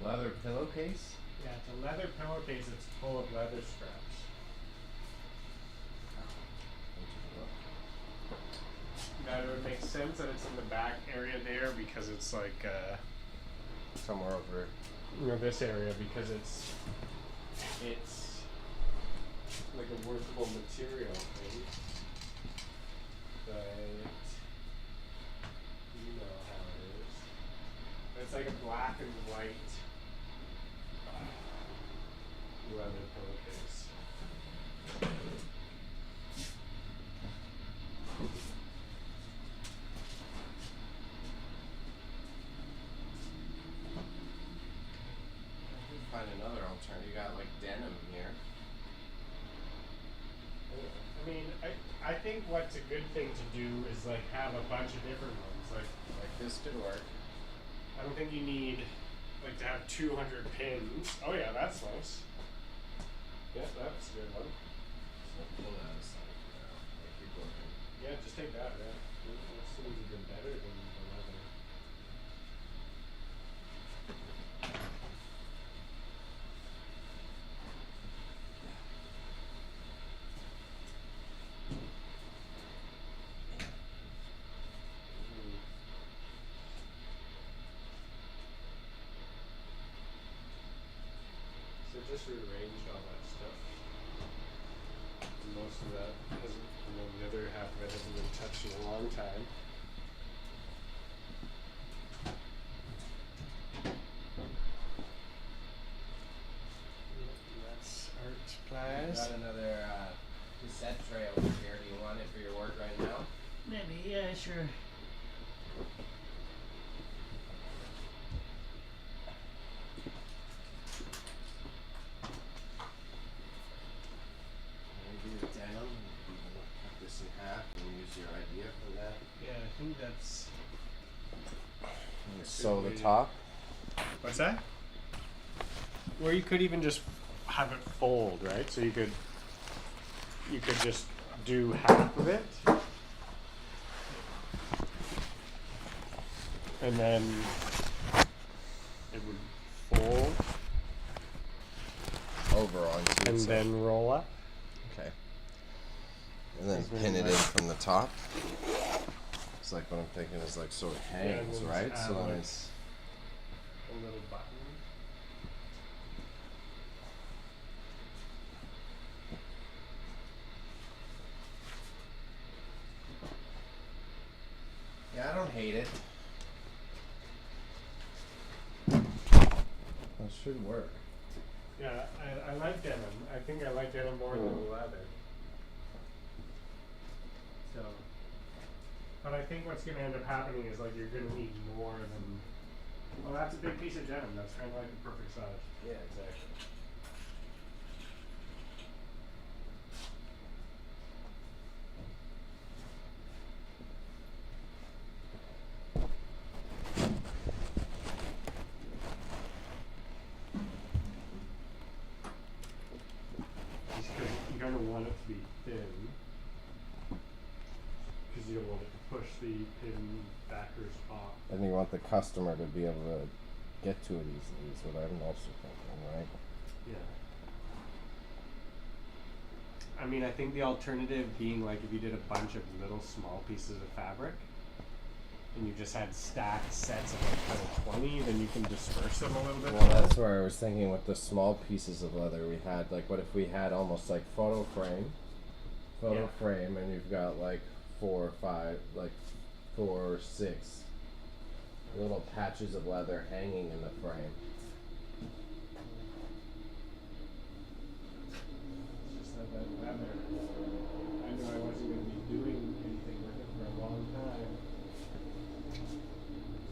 Leather pillowcase? Yeah, it's a leather pillowcase that's full of leather straps. Now it would make sense that it's in the back area there because it's like Somewhere over. you know, this area because it's like a workable material thing. But you know how it is. It's like a black and white leather pillowcase. Find another alternative. You got like denim here. I mean, I think what's a good thing to do is like have a bunch of different ones. Like This could work. I don't think you need like to have 200 pins. Oh yeah, that's nice. Yeah, that's a good one. So pull that aside for now. Like keep looking. Yeah, just take that. Yeah, that seems even better than the leather. Hmm. So just rearranged all that stuff. And most of that hasn't, the other half of it hasn't been touched in a long time. And that's art supplies. Got another cassette tray over here. Do you want it for your work right now? Maybe, yeah, sure. Maybe the denim. You can cut this in half and use your idea for that. Yeah, I think that's. Sew the be- top. What's that? Or you could even just have it fold, right? So you could just do half of it. And then it would fold Over onto and itself. then roll up. Okay. And then Is there pin it in like- from the top. It's like what I'm thinking is like sort of Yeah, hangs, and right? just So add, like, it's a little button. yeah, I don't hate it. That should work. Yeah, I like denim. I think I like denim more than leather. So, but I think what's gonna end up happening is like you're gonna need more than. Well, that's a big piece of denim. That's kind of like the perfect size. Yeah, exactly. Just because you kind of want it to be thin, because you don't want it to push the pin backers off. And you want the customer to be able to get to it easily is what I'm also thinking, right? Yeah. I mean, I think the alternative being like if you did a bunch of little small pieces of fabric and you just had stacked sets of like kind of 20, then you can disperse them a little bit. Well, that's where I was thinking with the small pieces of leather we had. Like, what if we had almost like photo frame, and you've got like 4 or 5, like 4 or 6 little patches of leather hanging in the frame. Just like that leather. I knew I wasn't going to be doing anything with it for a long time.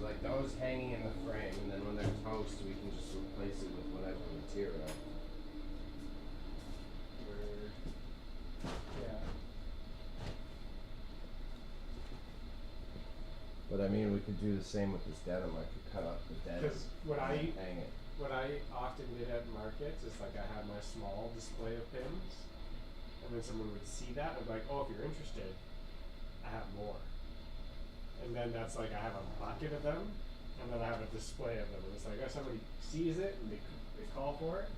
Like those hanging in the frame, and then when they're toast, we can just replace it with whatever material. Yeah. But I mean, we could do the same with this denim. I could cut up the denim Because what and hang it. what I often did at markets is like I had my small display of pins, and then someone would see that and be like, "Oh, if you're interested, I have more." And then that's like I have a bucket of them, and then I have a display of them. And it's like if somebody sees it and they call for it,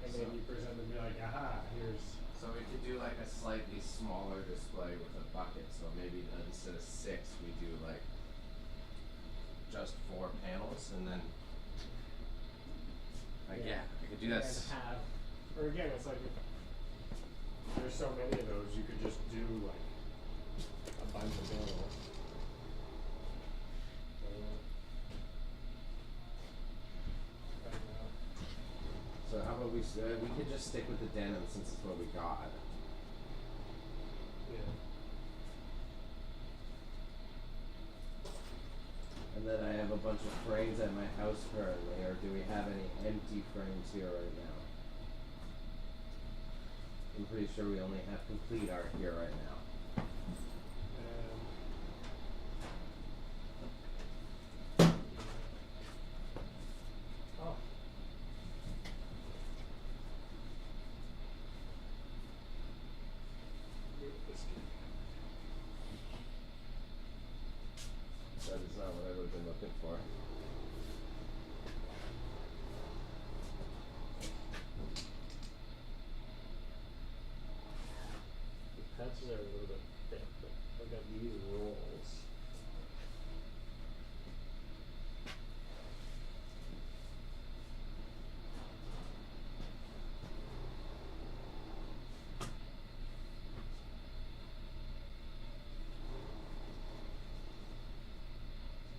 and then you present them and be like, "Aha, here's." So we could do like a slightly smaller display with a bucket. So maybe instead of 6, we do like just 4 panels, and then like I could do that. And have, or again, it's like if there's so many of those, you could just do like a bunch of panels. So how about we could just stick with the denim since it's what we got. Yeah. And then I have a bunch of frames at my house currently, or do we have any empty frames here right now? I'm pretty sure we only have complete art here right now. Oh. That is not what I would have been looking for. The patches are a little bit thick, but I've got these rolls.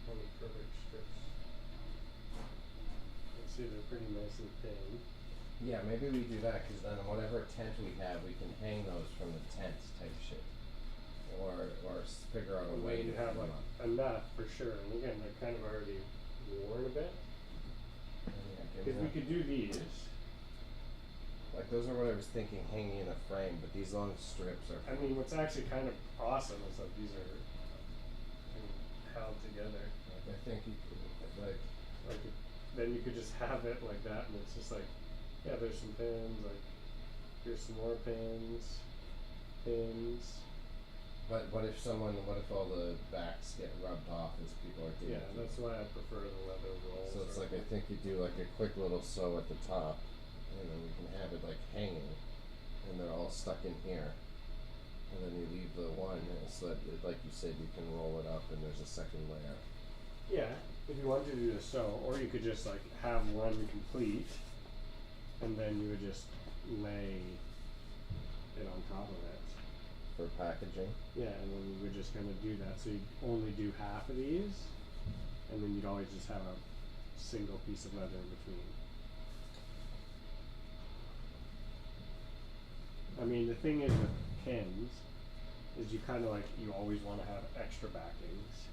Only perfect strips. You can see they're pretty nicely thin. Yeah, maybe we do that because then whatever tent we have, we can hang those from the tent type shit, or figure out a And way then to you have hang like them up. enough for sure. And again, they're kind of already worn a bit. Yeah, give Because me we that. could do these. Like those are what I was thinking, hanging in a frame, but these long strips are. I mean, what's actually kind of awesome is that these are kind of held together. Like, I think you could like. Like, then you could just have it like that, and it's just like, yeah, there's some pins. Like, here's some more pins, pins. But what if all the backs get rubbed off as people are doing? Yeah, that's why I prefer the leather rolls. So it's or- like I think you do like a quick little sew at the top, and then we can have it like hanging, and they're all stuck in here. And then you leave the one so that, like you said, you can roll it up and there's a second layer. Yeah, if you wanted to do this so, or you could just like have one complete, and then you would just lay it on top of it. For packaging. Yeah, and then you would just kind of do that. So you'd only do half of these, and then you'd always just have a single piece of leather in between. I mean, the thing is with pins, is you kind of like, you always want to have extra backings.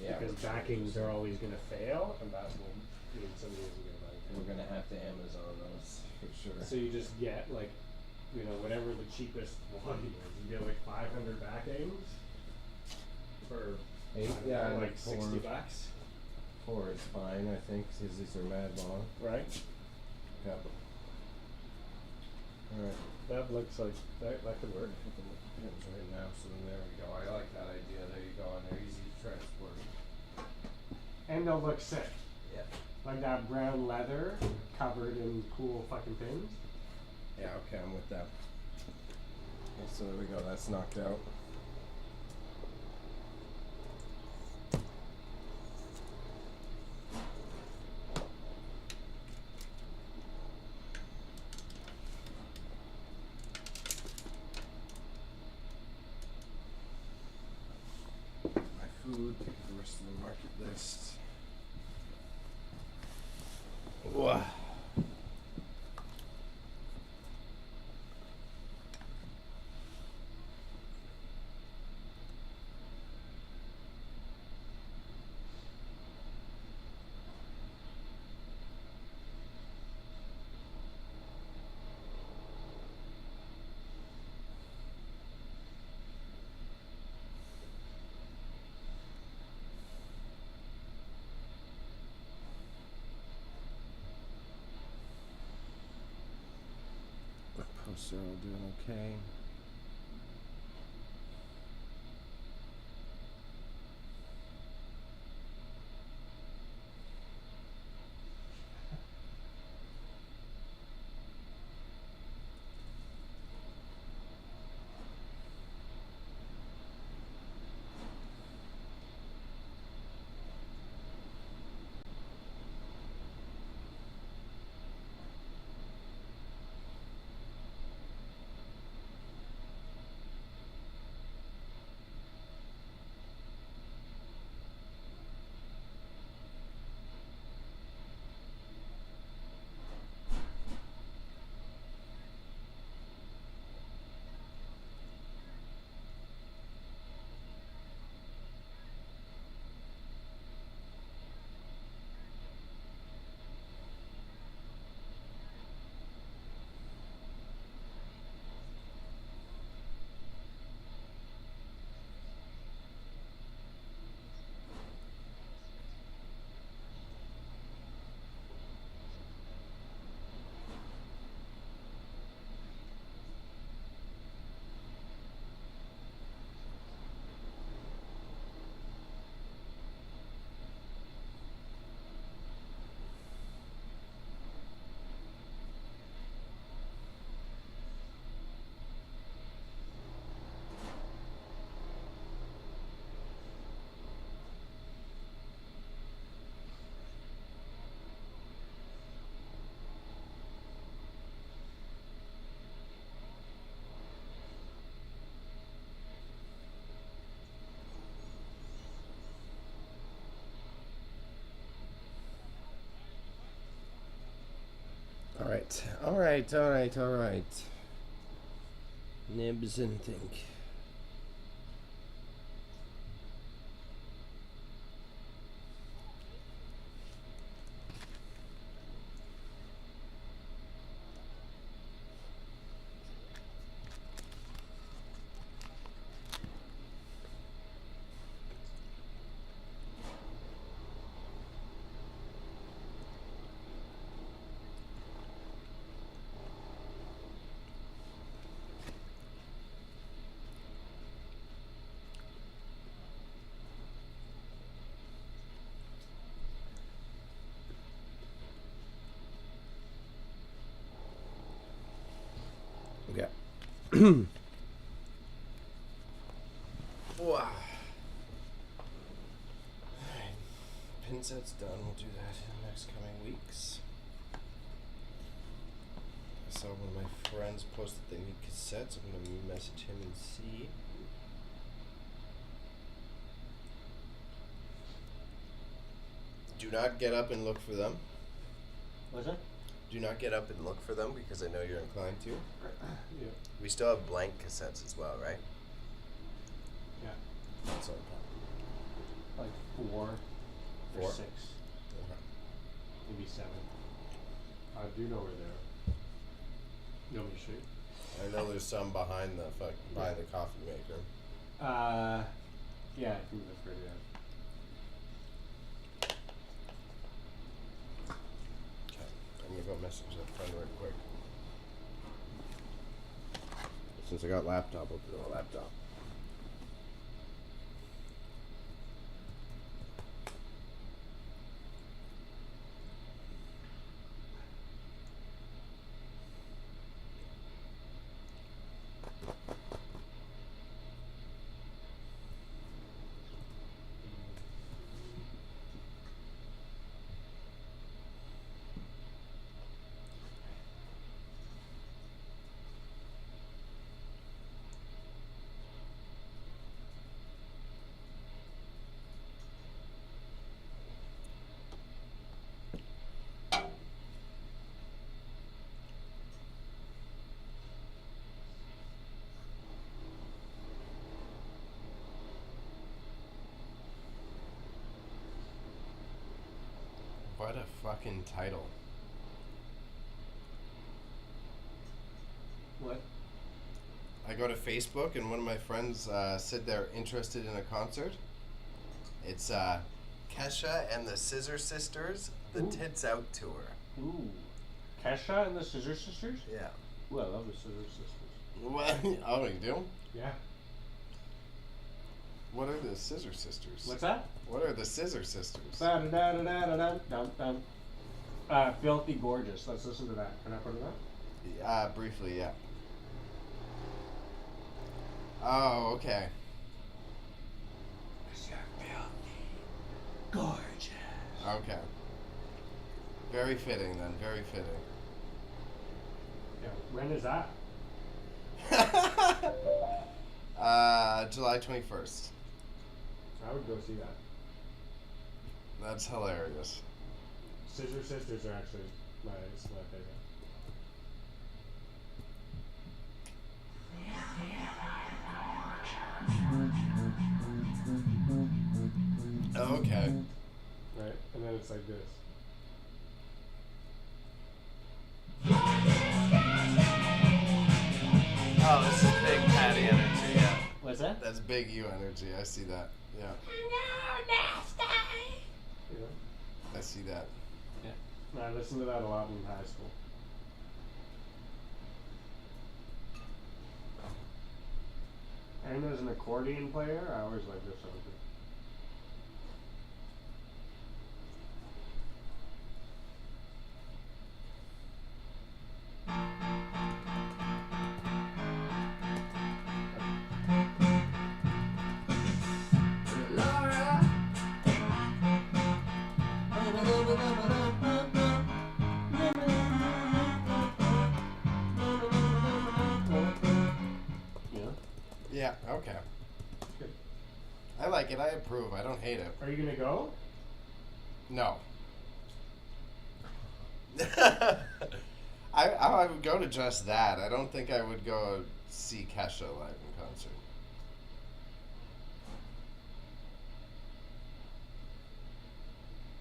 Yeah. Because backings are always going to fail, and that will mean somebody isn't going to buy it. We're gonna have to Amazon those for sure. So you just get like, you know, whatever the cheapest one is. You get like 500 backings for Eight, I don't yeah, know, like like $60, 4 is fine, I think, because these are mad long. right? Yep. Alright. That looks like that could work. Pins right now, so then there we go. I like that idea. There you go, and they're easy to transport. And they'll look sick. Yeah. Like that brown leather covered in cool fucking pins. Yeah, okay, I'm with that. Okay, so there we go, that's knocked out. My food, the rest of the market list. Whoa. Poster all doing okay. All right. Nibs and think. Yeah. that's done, we'll do that in the next coming weeks. I saw one of my friends posted they need cassettes. I'm gonna message him and see. Do not get up and look for them. What's that? Do not get up and look for them because I know you're inclined to. Yeah. We still have blank cassettes as well, right? Yeah. That's our Like 4 4? or 6, Okay. maybe 7. I do know where they are. You want me to show you? I know there's some behind the coffee maker. Yeah, I think that's where they are. Okay, I'm gonna go message that friend right quick. Since I got laptop, I'll do a laptop. What a fucking title. What? I go to Facebook and one of my friends said they're interested in a concert. It's Kesha and the Scissor Sisters, the Ooh. Tits Out Tour. Ooh. Kesha and the Scissor Sisters? Yeah. Ooh, I love the Scissor Sisters. What? Oh, you do? Yeah. What are the Scissor Sisters? What's that? What are the Scissor Sisters? Dum. Filthy Gorgeous. Let's listen to that. Can I put it on? Briefly, yeah. Oh, okay. Gorgeous. Okay. Very fitting then, very fitting. Yeah. When is that? July 21st. I would go see that. That's hilarious. Scissor Sisters are actually my favorite. Oh, okay. Right? And then it's like this. Oh, this is big Patty energy, yeah. What's that? That's big you energy, I see that. Yeah, You know? I see that. Yeah. And I listened to that a lot in high school. And as an accordion player, I always liked this song too. Yeah. Yeah, okay. Good. I like it, I approve, I don't hate it. Are you gonna go? No. I would go to just that. I don't think I would go see Kesha live in concert.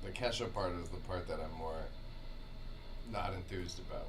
The Kesha part is the part that I'm more not enthused about.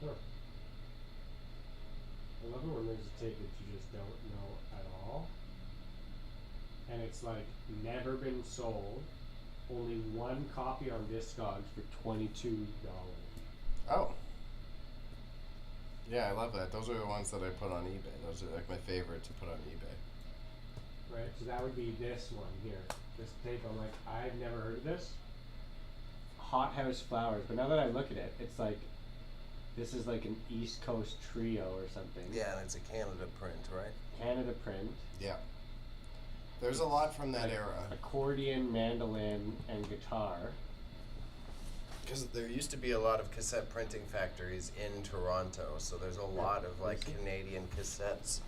Huh. I love it when there's a tape that you just don't know at all. And it's like never been sold. Only one copy on Discogs for $22. Oh. Yeah, I love that. Those are the ones that I put on eBay. Those are like my favorite to put on eBay. Right? So that would be this one here. This tape, I'm like, I've never heard of this. Hot House Flowers. But now that I look at it, it's like, this is like an East Coast trio or something. Yeah, and it's a Canada print, right? Canada print. Yeah. There's a lot from that Like era. accordion, mandolin, and guitar. Because there used to be a lot of cassette printing factories in Toronto, so there's a lot of like Canadian cassettes.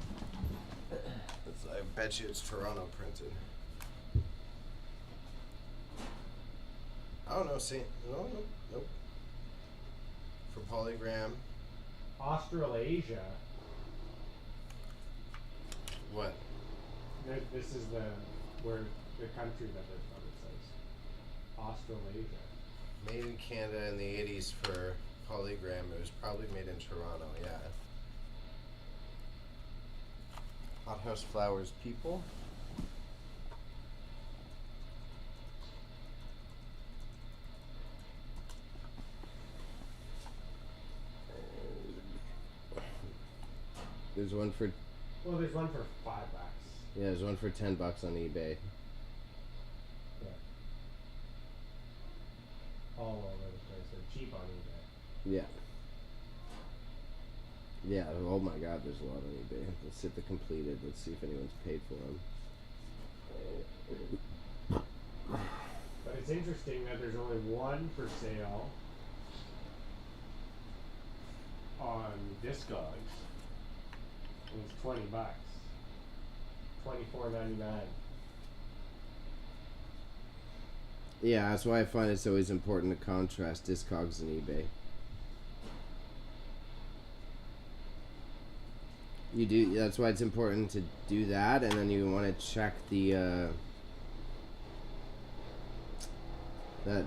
I bet you it's Toronto printed. Oh no, see, nope. For polygram, Australasia. what? This is the country that they're from. It says Australasia. Made in Canada in the 80s for polygram. It was probably made in Toronto, yeah. Hothouse Flowers people. There's one for Well, there's one for $5. yeah, there's one for $10 on eBay. Yeah. All over the place. They're cheap on eBay. Yeah. Yeah, oh my god, there's a lot on eBay. Let's hit the completed. Let's see if anyone's paid for them. But it's interesting that there's only one for sale on Discogs. And it's $20. $24.99. Yeah, that's why I find it's always important to contrast Discogs and eBay. You do. That's why it's important to do that, and then you want to check the the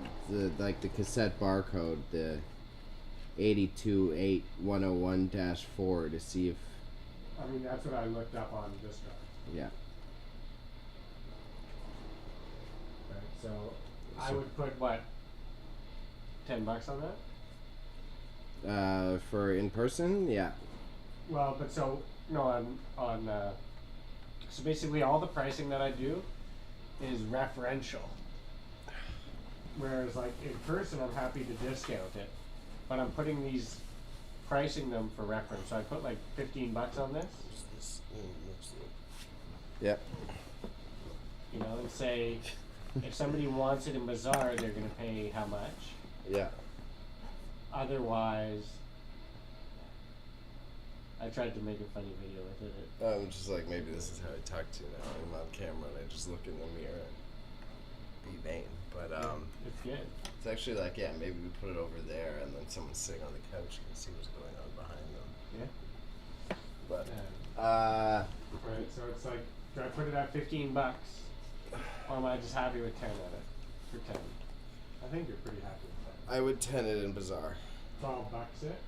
cassette barcode, the 828-101-4 to see if I mean, that's what I looked up on Discogs. yeah. Right, so I would put what? $10 on that? For in person, yeah. Well, but so no, on so basically all the pricing that I do is referential. Whereas like in person, I'm happy to discount it, but I'm putting these pricing them for reference. So I put like $15 on this, Yep. you know, and say if somebody wants it in Bazaar, they're gonna pay how much. Yeah. Otherwise, I tried to make a funny video with it. I'm just like, maybe this is how I talk to you now. I'm on camera and I just look in the mirror and be vain. But It's good. it's actually like, yeah, maybe we put it over there and then someone's sitting on the couch and see what's going on behind them. Yeah. But Right, so it's like, do I put it at $15, or am I just happy with 10 at it? For 10, I think you're pretty happy with that. I would 10 it in Bazaar. $12 it,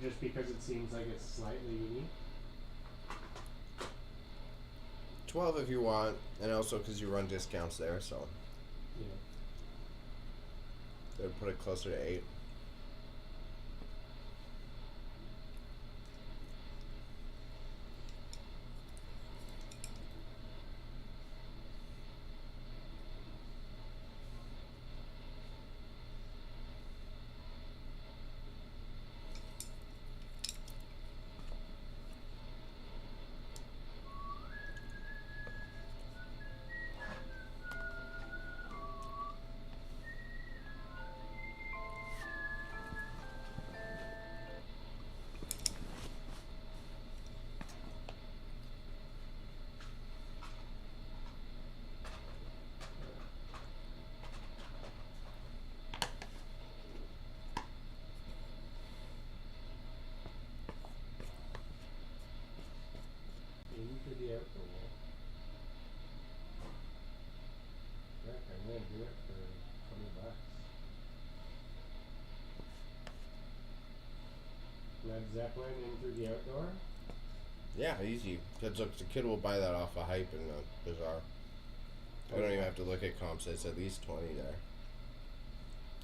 just because it seems like it's slightly unique. 12 if you want, and also because you run discounts there, so Yeah. I would put it closer to 8. Into the outdoor. Yeah, I'm gonna do it for $20. Led Zeppelin in through the outdoor. Yeah, easy. Kids, look, the kid will buy that off a hype in the Bazaar. I don't even have to look at comps. It's at least 20 there.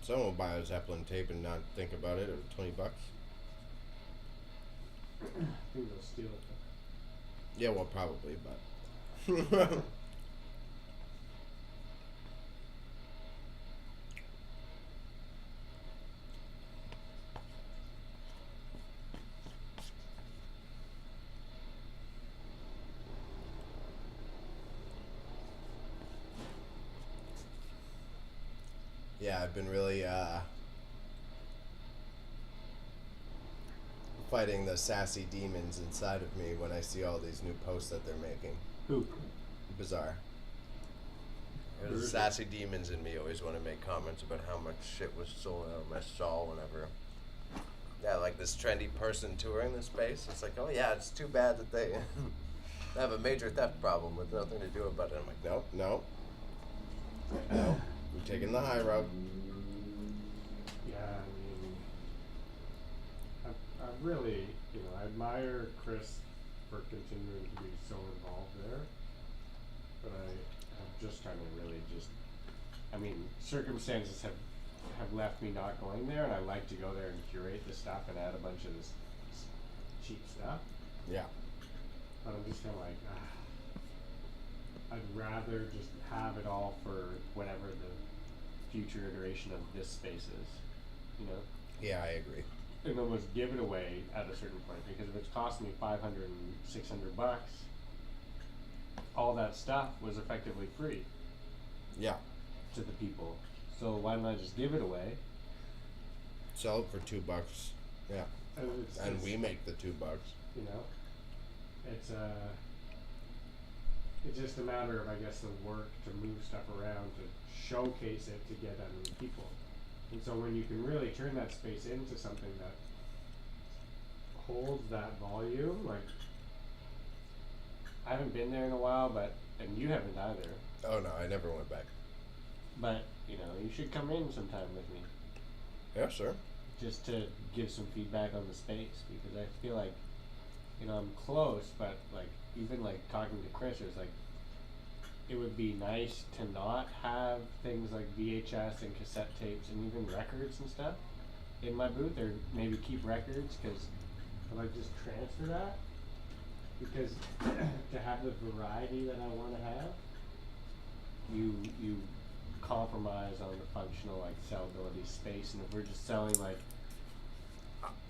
Someone will buy a Zeppelin tape and not think about it at $20. I think they'll steal it. Yeah, well, probably, but. Yeah, I've been really fighting the sassy demons inside of me when I see all these new posts that they're making. Who? Bizarre. The sassy demons in me always want to make comments about how much shit was sold out of my stall whenever. Yeah, like this trendy person touring the space. It's like, oh yeah, it's too bad that they have a major theft problem with nothing to do about it. I'm like, nope, no. No. We're taking the high road. Yeah, I mean, I really, I admire Chris for continuing to be so involved there, but I have just kind of really circumstances have left me not going there, and I like to go there and curate the stuff and add a bunch of this cheap stuff, Yeah. but I'm just kind of like, I'd rather just have it all for whatever the future iteration of this space is, Yeah, I agree. and almost give it away at a certain point, because if it's costing me $500 and $600, all that stuff was effectively free Yeah. to the people. So why don't I just give it away? Sell it for $2. Yeah. And It's we make the $2. it's it's just a matter of, I guess, the work to move stuff around, to showcase it, to get that many people. And so when you can really turn that space into something that holds that volume, like, I haven't been there in a while, and you haven't either, Oh no, I never went back. but, you should come in sometime with me, Yeah, sure. just to give some feedback on the space, because I feel like, I'm close, but like, even like talking to Chris, it was like, it would be nice to not have things like VHS and cassette tapes and even records and stuff in my booth, or maybe keep records, because if I just transfer that, because to have the variety that I want to have, you compromise on the functional, like, sellability space. And if we're just selling, like,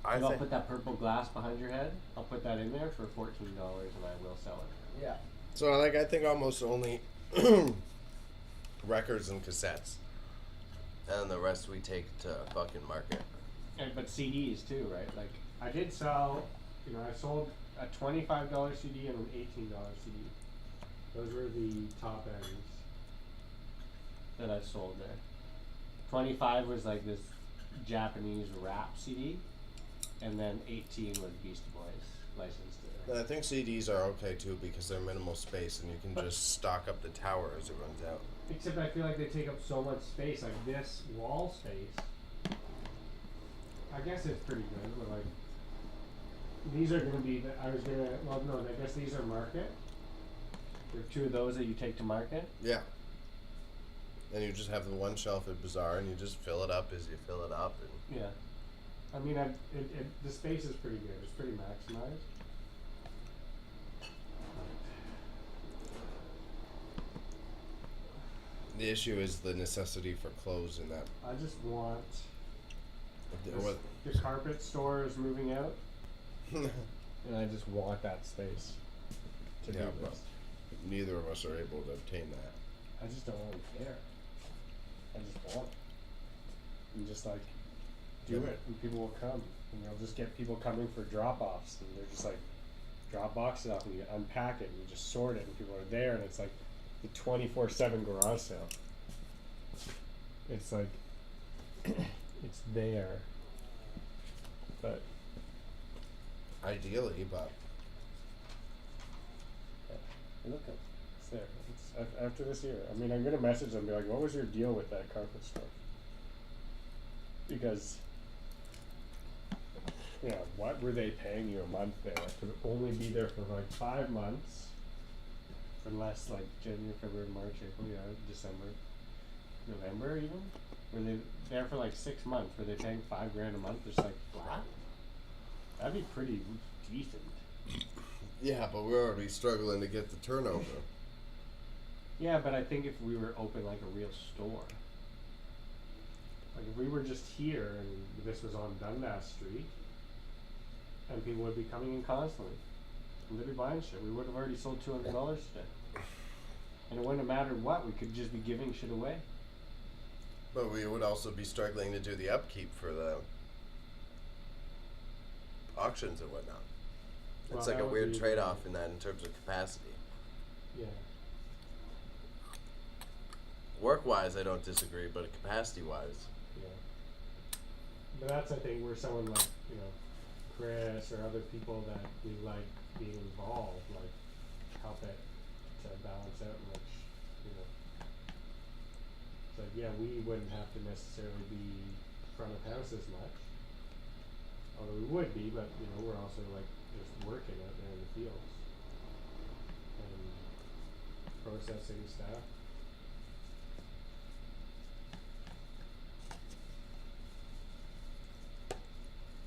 I'll put that purple glass behind your head, I'll put that in there for $14 and I will sell it. Yeah. So I think almost only records and cassettes, and the rest we take to fucking market. But CDs too, right? Like, I did sell, I sold a $25 CD and an $18 CD. Those were the top ends that I sold there. 25 was like this Japanese rap CD, and then 18 was Beastie Boys licensed to And I think CDs are okay too because they're minimal space and you can just stock up the tower as it runs out. Except I feel like they take up so much space, like this wall space. I guess it's pretty good, but like, these are gonna be, I guess these are market. There are two of those that you take to market. Yeah. And you just have the one shelf at Bazaar and you just fill it up as you fill it up. And Yeah. I mean, the space is pretty good. It's pretty maximized. the issue is the necessity for clothes in that. I just want What? the carpet store is moving out, and I just want that space to Yeah, do but this. neither of us are able to obtain that. I just don't want to care. I just want it. And just like do Yeah. it, and people will come, and you'll just get people coming for drop-offs, and they're just like drop boxes off, and you unpack it, and you just sort it, and people are there, and it's like the 24/7 garage sale. It's like it's there, but Ideally, but look at it's there. It's after this year. I mean, I'm gonna message them and be like, "What was your deal with that carpet store?" Because Yeah, what were they paying you a month there? To only be there for like 5 months. Unless like January, February, March, April, yeah, December, November even? Were they there for like 6 months? Were they paying $5,000 a month just like flat? That'd be pretty decent. Yeah, but we're already struggling to get the turnover. Yeah, but I think if we were open like a real store. Like if we were just here and this was on Dundas Street and people would be coming in constantly and they'd be buying shit, we would have already sold $200 today. And it wouldn't have mattered what, we could just be giving shit away. But we would also be struggling to do the upkeep for the auctions and whatnot. Well, It's like that a would weird be- trade-off in that in terms of capacity. Yeah. Work-wise, I don't disagree, but capacity-wise, Yeah. But that's, I think, where someone like, Chris or other people that we like being involved, like, help it to balance out and which, it's like, yeah, we wouldn't have to necessarily be front of house as much. Although we would be, but, we're also, like, just working out there in the fields. And processing stuff.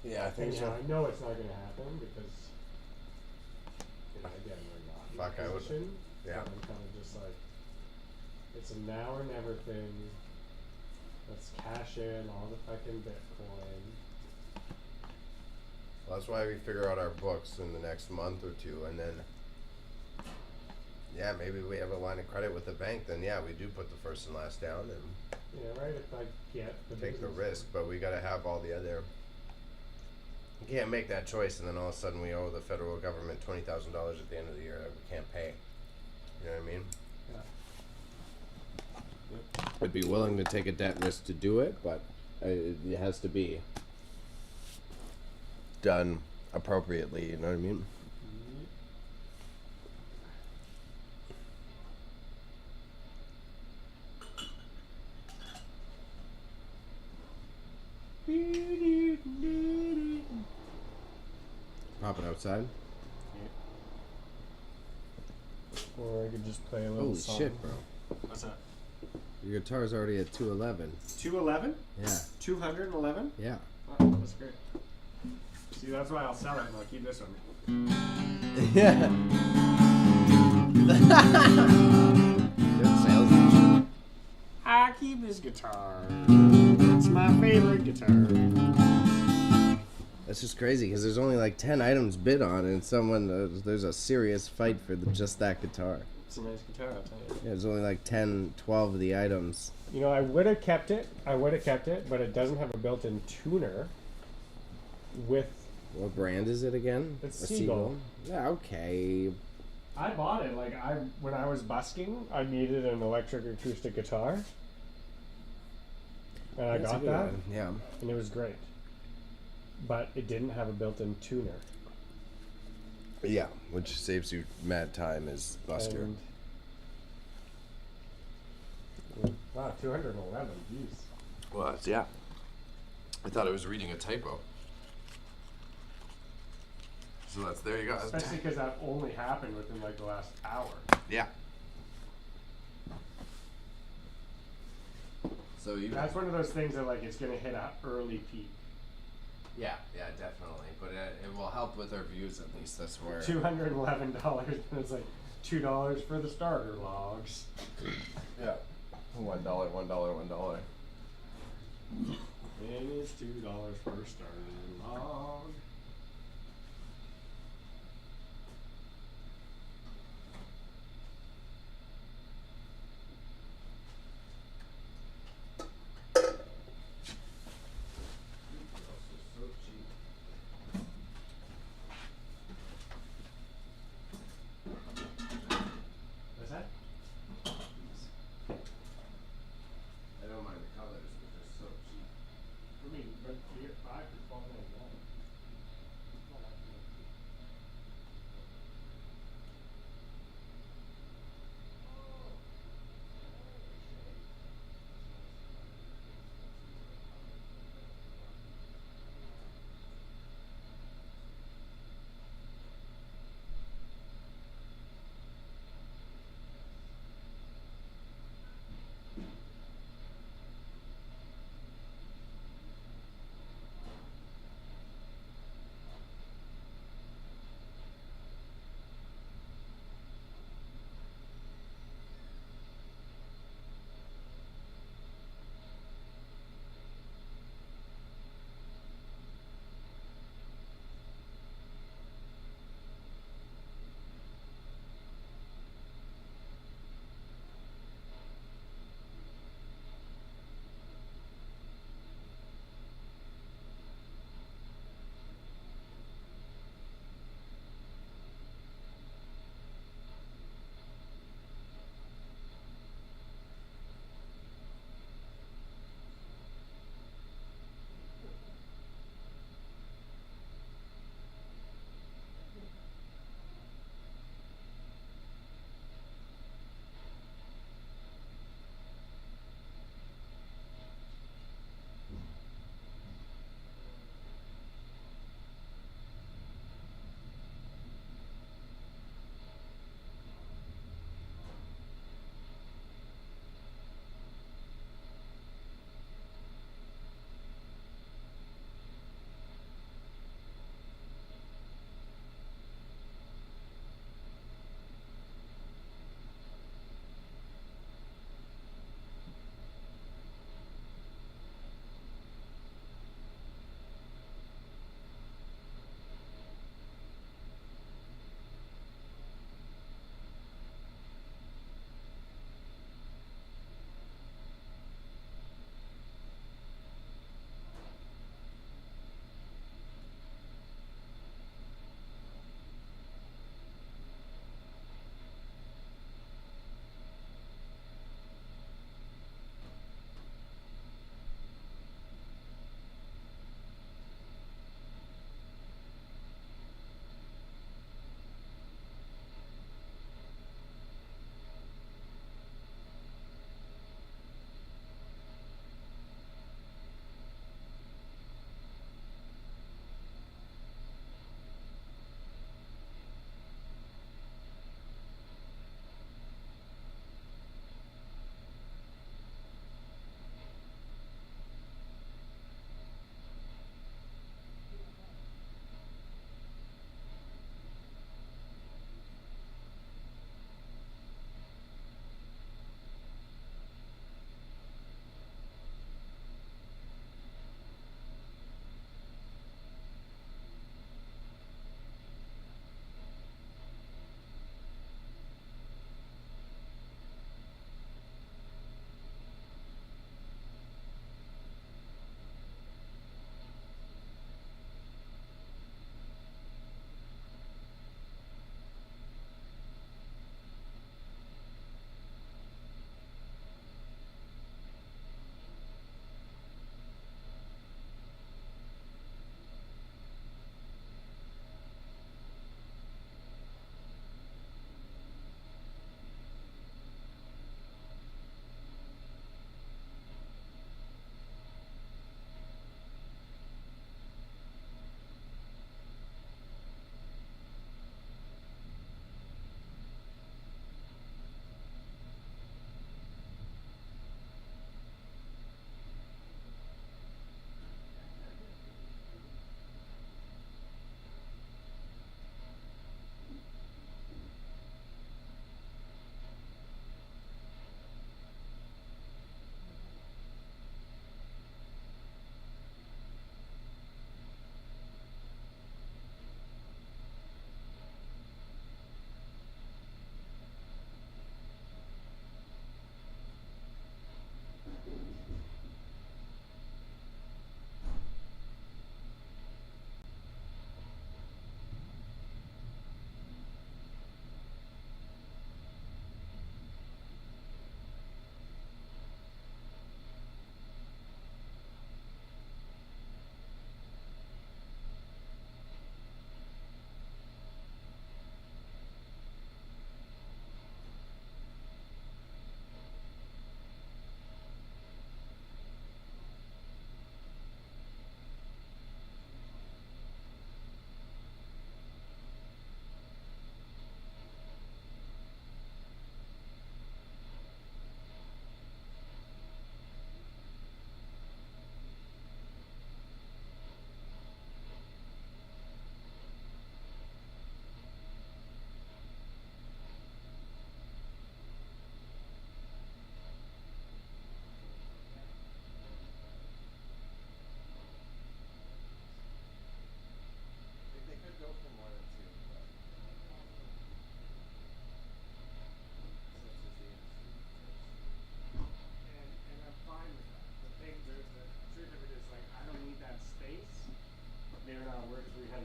yeah, I think And, so. I know it's not going to happen because, again, we're not in Fuck, I a would- position. yeah. But I'm kind of just like, it's a now or never thing. Let's cash in all the fucking Bitcoin. Well, that's why we figure out our books in the next month or two, and then, yeah, maybe we have a line of credit with the bank. Then, yeah, we do put the first and last down and Yeah, right? If I get the take the business risk. But we got to have all the other. You can't make that choice, and then all of a sudden we owe the federal government $20,000 at the end of the year that we can't pay. You know what I mean? Yeah. I'd be willing to take a debt risk to do it, but it has to be done appropriately. You know what I mean? Pop it outside. Or I could just play a little Holy song. shit, bro! What's that? Your guitar's already at 211. 211? Yeah, 211? yeah. Oh, that's great. See, that's why I'll sell it and I'll keep this one. Yeah. Good salesman. I keep this guitar. It's my favorite guitar. That's just crazy because there's only like 10 items bid on, and there's a serious fight for just that guitar. It's a nice guitar, I'll tell you. Yeah, there's only like 10, 12 of the items. I would have kept it. But it doesn't have a built-in tuner with... What brand is it again? It's A Seagull. Yeah, okay. I bought it. When I was busking, I needed an electric acoustic guitar. And I That's a got good that. one. Yeah. And it was great. But it didn't have a built-in tuner. Yeah, which saves you mad time as buster. And- wow, 211. Jeez. Well, yeah. I thought I was reading a typo. So there you go. Especially because that only happened within the last hour. Yeah. So you. That's one of those things that it's gonna hit a early peak. Yeah, definitely. But it will help with our views at least. That's where. $211, and it's $2 for the starter logs. Yeah. $1, $1, $1. And it's $2 for a starter log. What's that? I don't mind the colors, but they're so cheap. But you get 5 for $12.99.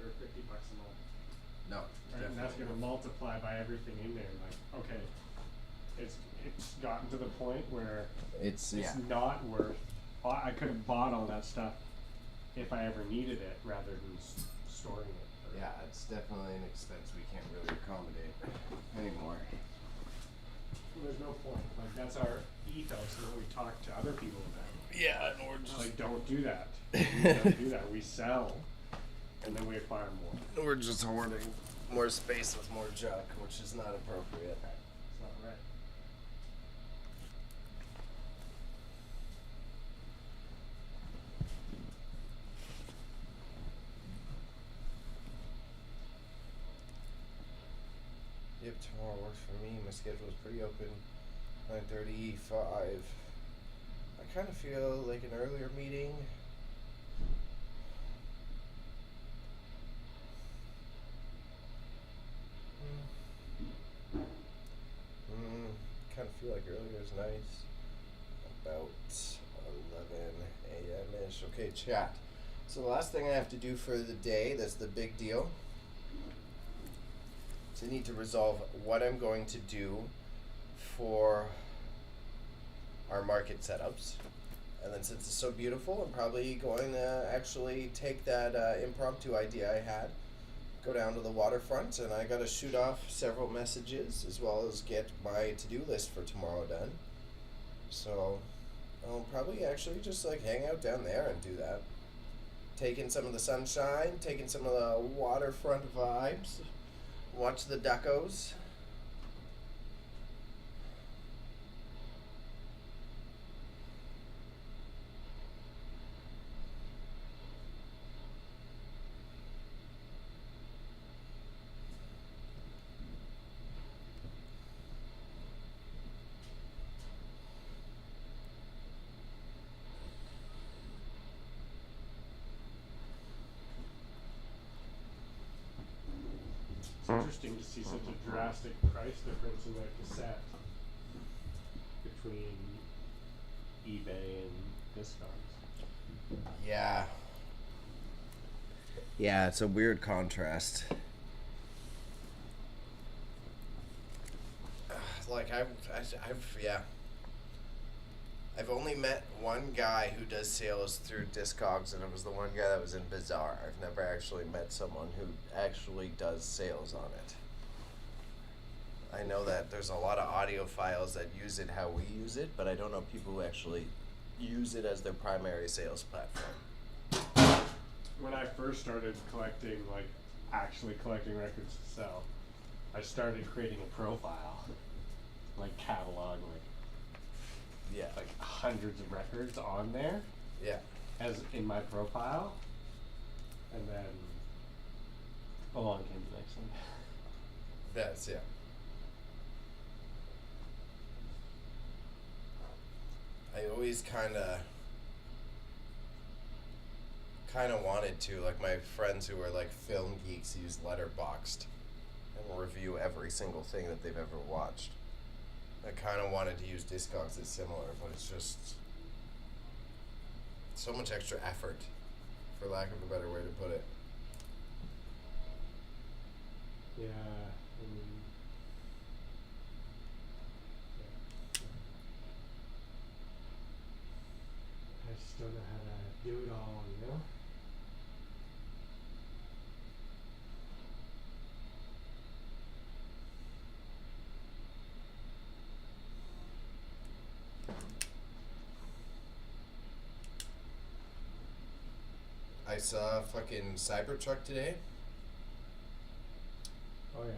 under $50 a month. No, Right? And that's definitely. gonna multiply by everything in there. Like, okay, it's gotten to the point where It's it's not worth. I could have bought all that stuff if I ever needed it, rather than storing it. Yeah, it's definitely an expense we can't really accommodate anymore. Well, there's no point. Like, that's our ethos and what we talk to other people about. Yeah, and we're Like, don't do that. Don't do that. We sell, and then we acquire more. we're just hoarding more space with more junk, which is not appropriate. It's not right. Yep, tomorrow works for me. My schedule is pretty open. 9:35. I kind of feel like an earlier meeting. Kind of feel like earlier is nice. About 11 a.m. ish. Okay, chat. So the last thing I have to do for the day, that's the big deal. So I need to resolve what I'm going to do for our market setups. And then since it's so beautiful, I'm probably going to actually take that impromptu idea I had, go down to the waterfront, and I got to shoot off several messages as well as get my to-do list for tomorrow done. So I'll probably actually just like hang out down there and do that. Taking some of the sunshine, taking some of the waterfront vibes, watch the duckos. It's interesting to see such a drastic price difference in that cassette between eBay and Discogs. Yeah. Yeah, it's a weird contrast. Like I've only met one guy who does sales through Discogs, and it was the one guy that was in Bazaar. I've never actually met someone who actually does sales on it. I know that there's a lot of audiophiles that use it how we use it, but I don't know people who actually use it as their primary sales platform. When I first started collecting, like actually collecting records to sell, I started creating a profile, like catalog, Yeah. like hundreds of records on there Yeah. as in my profile, and then along came the next one. That's yeah. I always kind of wanted to, like my friends who are like film geeks use Letterboxd and review every single thing that they've ever watched. I kind of wanted to use Discogs as similar, but it's just so much extra effort, for lack of a better way to put it. Yeah. Yeah. I just don't know how to do it all, you know? I saw a fucking Cybertruck today. Oh yeah.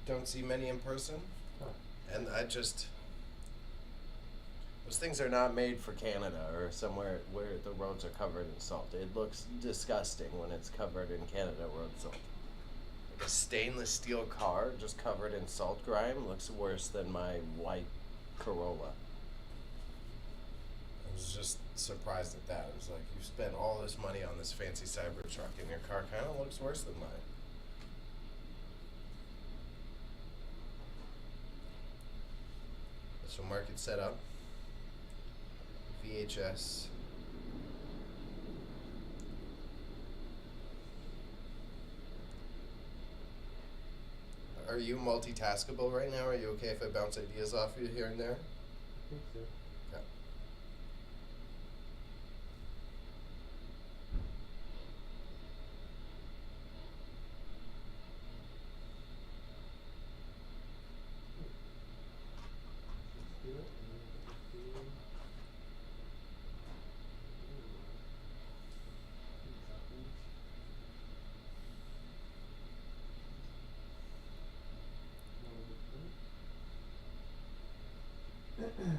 Don't see many in person. Huh. And I just, those things are not made for Canada or somewhere where the roads are covered in salt. It looks disgusting when it's covered in Canada road salt. Like a stainless steel car just covered in salt grime looks worse than my white Corolla. I was just surprised at that. It was like, you spent all this money on this fancy Cybertruck and your car kind of looks worse than mine. So market setup, VHS, Are you multitaskable right now? Are you okay if I bounce ideas off you here and there? I think so. Okay. Let's do it.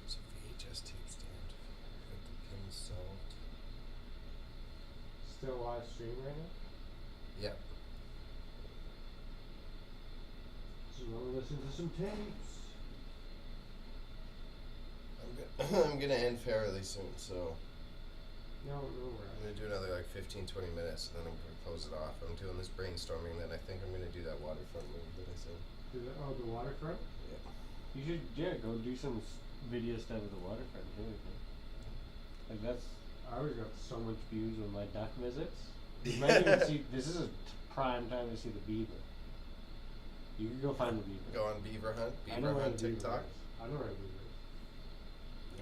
There's a VHS tape stand. Got the pins solved. Still live stream right now? Yep. So you want to listen to some tapes? I'm gonna end fairly soon, so No I'm rush. gonna do another like 15-20 minutes, and then I'm gonna close it off. I'm doing this brainstorming, then I think I'm gonna do that waterfront move that I said. Oh, the waterfront? Yeah. You should, go do some video stuff with the waterfront too. I think. Like that's, I always got so much views with my duck visits. You might even see, this is a prime time to see the beaver. You can go find the beaver. Go on beaver hunt. I know Beaver where hunt the beaver TikTok. is. I know where the beaver is.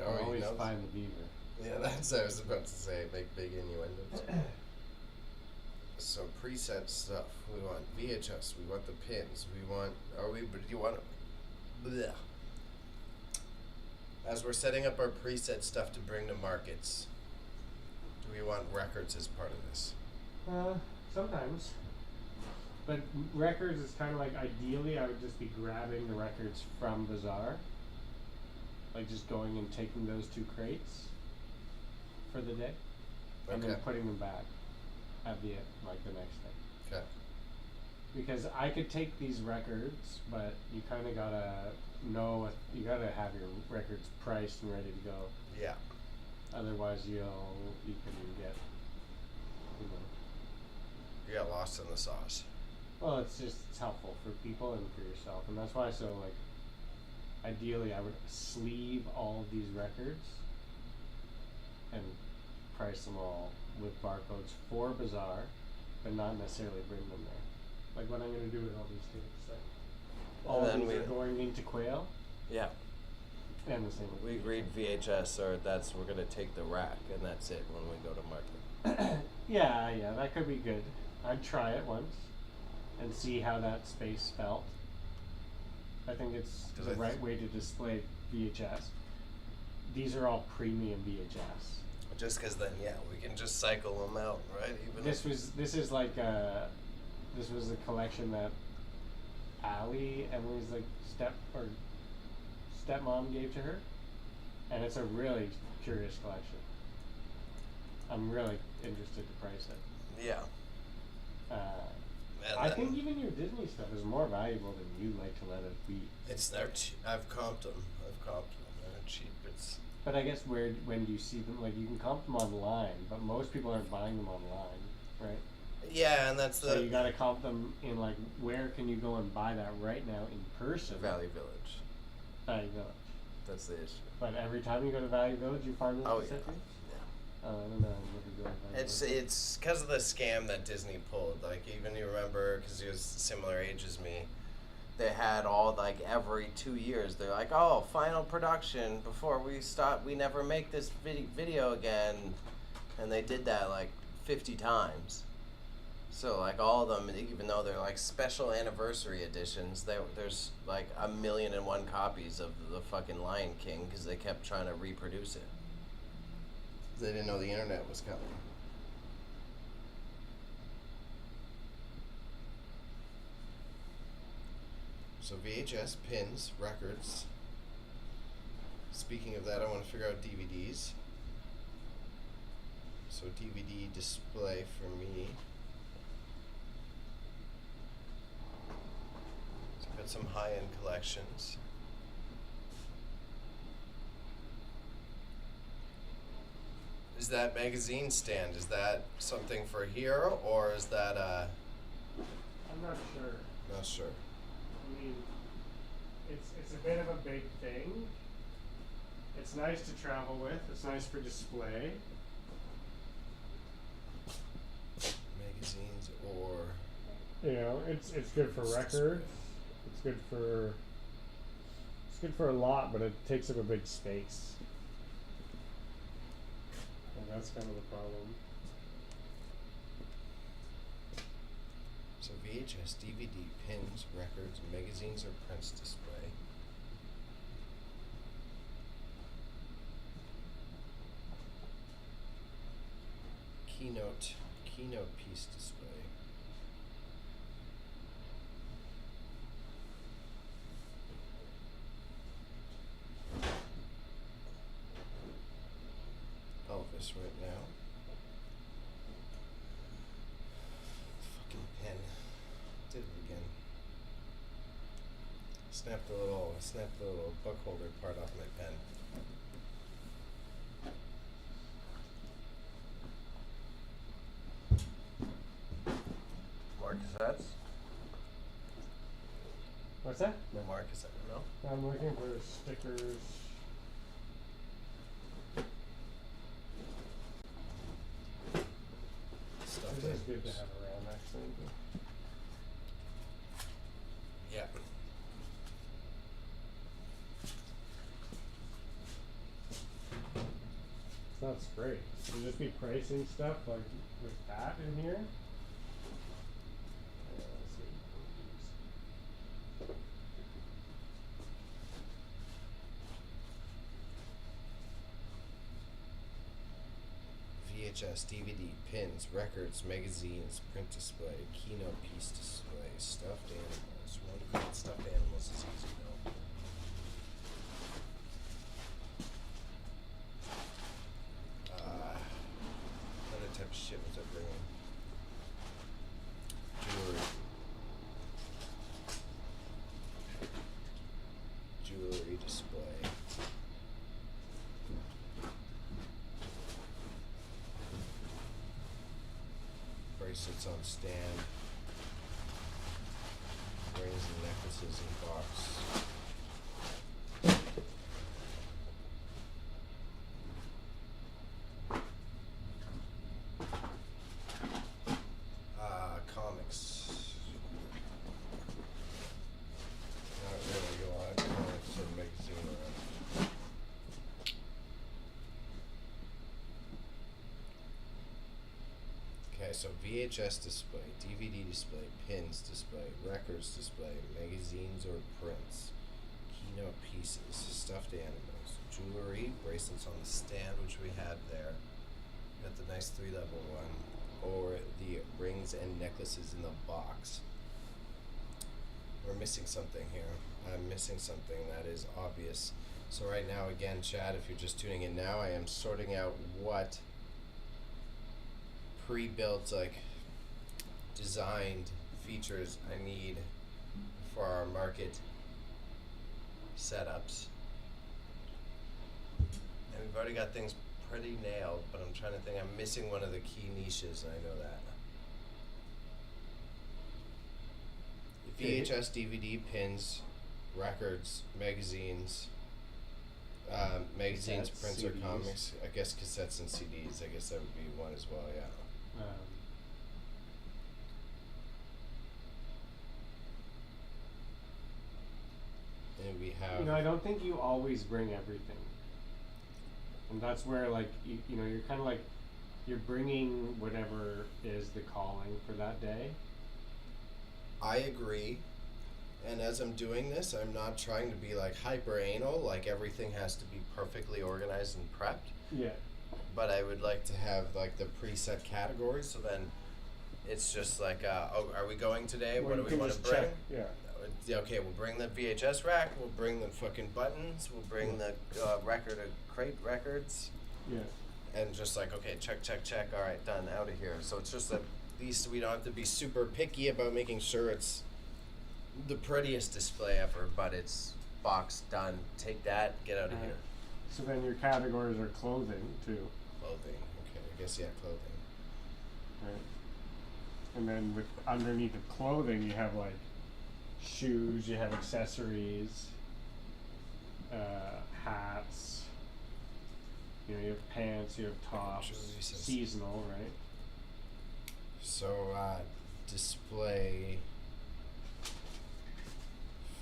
Oh, I he always knows? find the beaver. Yeah, that's what I was about to say. Make big innuendos. So preset stuff. We want VHS. We want the pins. We want. Do you want? Blech. As we're setting up our preset stuff to bring to markets, do we want records as part of this? Sometimes. But records is kind of like, ideally I would just be grabbing the records from Bazaar. Like just going and taking those 2 crates for the day. And then Okay. putting them back at the next day. Okay. Because I could take these records, but you kind of gotta know, you gotta have your records priced and ready to go. Yeah. Otherwise you can get, You got lost in the sauce. well, it's helpful for people and for yourself. And that's why, ideally I would sleeve all of these records and price them all with barcodes for Bazaar, but not necessarily bring them there. Like what I'm going to do with all these tapes. Like, all And of then these are going into Quail, Yeah. and the same with We agreed VHS, or we're gonna take the rack, and that's it when we go to market. Yeah, that could be good. I'd try it once and see how that space felt. I think it's 'Cause the I right way to display VHS. These are all premium VHS. Just because then, yeah, we can just cycle them out, right? Even This was a collection that Allie, Emily's like stepmom gave to her, and it's a really curious collection. I'm really interested to price it. Yeah. And I then think even your Disney stuff is more valuable than you like to let it be. it's they're I've comped them. They're cheap. It's But I guess when do you see them? Like you can comp them online, but most people aren't buying them online, right? yeah, and that's the So you gotta comp them in like where can you go and buy that right now in person? Valley Village. Value Village. That's the issue. But every time you go to Value Village, you find Oh, this yeah. accessory? Yeah. Oh, I don't know. I've never gone to Value It's because of the scam that Disney pulled. Like even you remember, because he was similar age as me. They had all like every 2 years. They're like, oh, final production before we stop. We never make this video again, and they did that like 50 times. So like all of them, even though they're like special anniversary editions, there's like 1,000,001 copies of the fucking Lion King because they kept trying to reproduce it. They didn't know the internet was coming. So VHS, pins, records. Speaking of that, I want to figure out DVDs. So DVD display for me. So I've got some high-end collections. Is that magazine stand? Is that something for here, or is that I'm not sure. not sure. I mean, it's a bit of a big thing. It's nice to travel with. It's nice for display. Magazines or You know, it's good for records. It's good for a lot, but it takes up a big space. And that's kind of the problem. so VHS, DVD, pins, records, magazines, or prints display. Keynote piece display. Elvis right now. Fucking pen. Did it again. Snapped the little book holder part off my pen. More cassettes? What's that? No more cassette, no? I'm looking for stickers. Stuff This is good to have around, actually. Yeah. That's great. Should just be pricing stuff like with that in here. Let's see. VHS, DVD, pins, records, magazines, print display, keynote piece display, stuffed animals. One good stuffed animals is easy though. What other type of shit was I bringing? Jewelry display. Bracelets on stand. Rings and necklaces in box. Comics. Not really a lot of comics or magazine around. Okay, so VHS display, DVD display, pins display, records display, magazines or prints, keynote pieces, stuffed animals, jewelry, bracelets on the stand, which we had there. Got the nice 3-level one, or the rings and necklaces in the box. we're missing something here. I'm missing something that is obvious. So right now, again, Chad, if you're just tuning in now, I am sorting out what pre-built, like, designed features I need for our market setups. And we've already got things pretty nailed, but I'm trying to think. I'm missing one of the key niches, and I know that. VHS, DVD, pins, records, magazines, magazines, Cassettes, prints, or CDs. comics. I guess cassettes and CDs. I guess that would be one as well. Yeah. And we have. You know, I don't think you always bring everything. And that's where, like, you know, you're kind of like, you're bringing whatever is the calling for that day. I agree. And as I'm doing this, I'm not trying to be like hyper anal, like everything has to be perfectly organized and prepped. Yeah. But I would like to have like the preset categories, so then it's just like, oh, are we going today? Well, What you do we can want to just bring? check, yeah. Okay, we'll bring the VHS rack, we'll bring the fucking buttons, we'll bring the record crate records, Yeah. and just like, okay, check, all right, done, out of here. So it's just that at least we don't have to be super picky about making sure it's the prettiest display ever, but it's boxed, done, take that, get out of Alright. here. So then your categories are clothing too, Clothing, okay, I guess, yeah, clothing. right? And then with underneath of clothing, you have like shoes, you have accessories, hats. You know, you have pants, you have tops, Jerseys. seasonal, right? So, display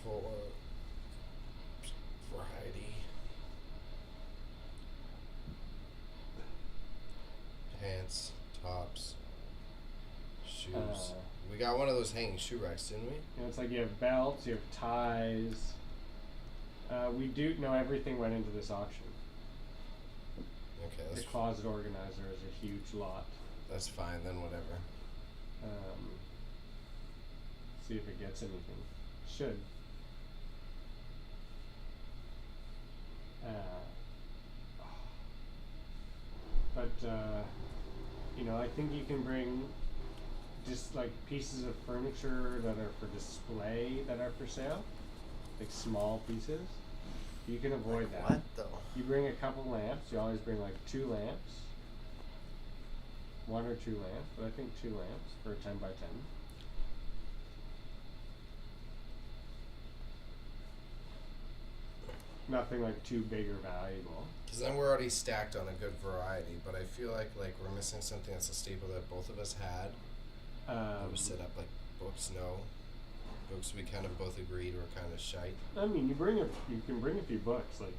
for variety. Pants, tops, shoes. We got one of those hanging shoe racks, didn't we? You know, it's like you have belts, you have ties. We do know everything went into this auction. Okay, The that's closet organizer is a huge lot. that's fine then. Whatever. See if it gets anything. Should. But you know, I think you can bring just like pieces of furniture that are for display that are for sale, like small pieces. You can avoid that. What though? You bring a couple lamps. You always bring like 2 lamps. 1 or 2 lamps, but I think 2 lamps for a 10 by 10. Nothing like too big or valuable. Because then we're already stacked on a good variety, but I feel like we're missing something that's a staple that both of us had. That was set up like books. No, books we kind of both agreed were kind of shite. I mean, you can bring a few books, like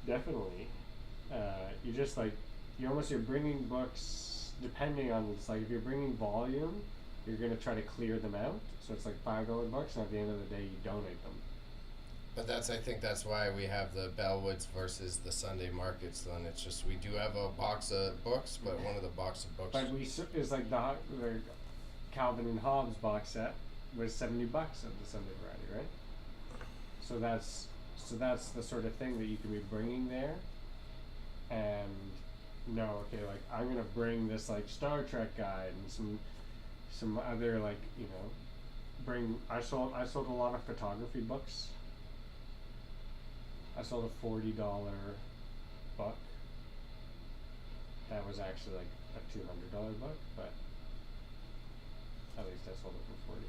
definitely. You just like you're bringing books depending on it's like if you're bringing volume, you're gonna try to clear them out. So it's like $5 books, and at the end of the day, you donate them. But I think that's why we have the Bellwoods versus the Sunday markets. Then it's just we do have a box of books, but one of the box of books. But it's like the Calvin and Hobbes box set was $70 of the Sunday variety, right? So that's the sort of thing that you can be bringing there, and okay, like I'm gonna bring this like Star Trek guide and some other like I sold a lot of photography books. I sold a $40 book. That was actually like a $200 book, but at least I sold it for 40.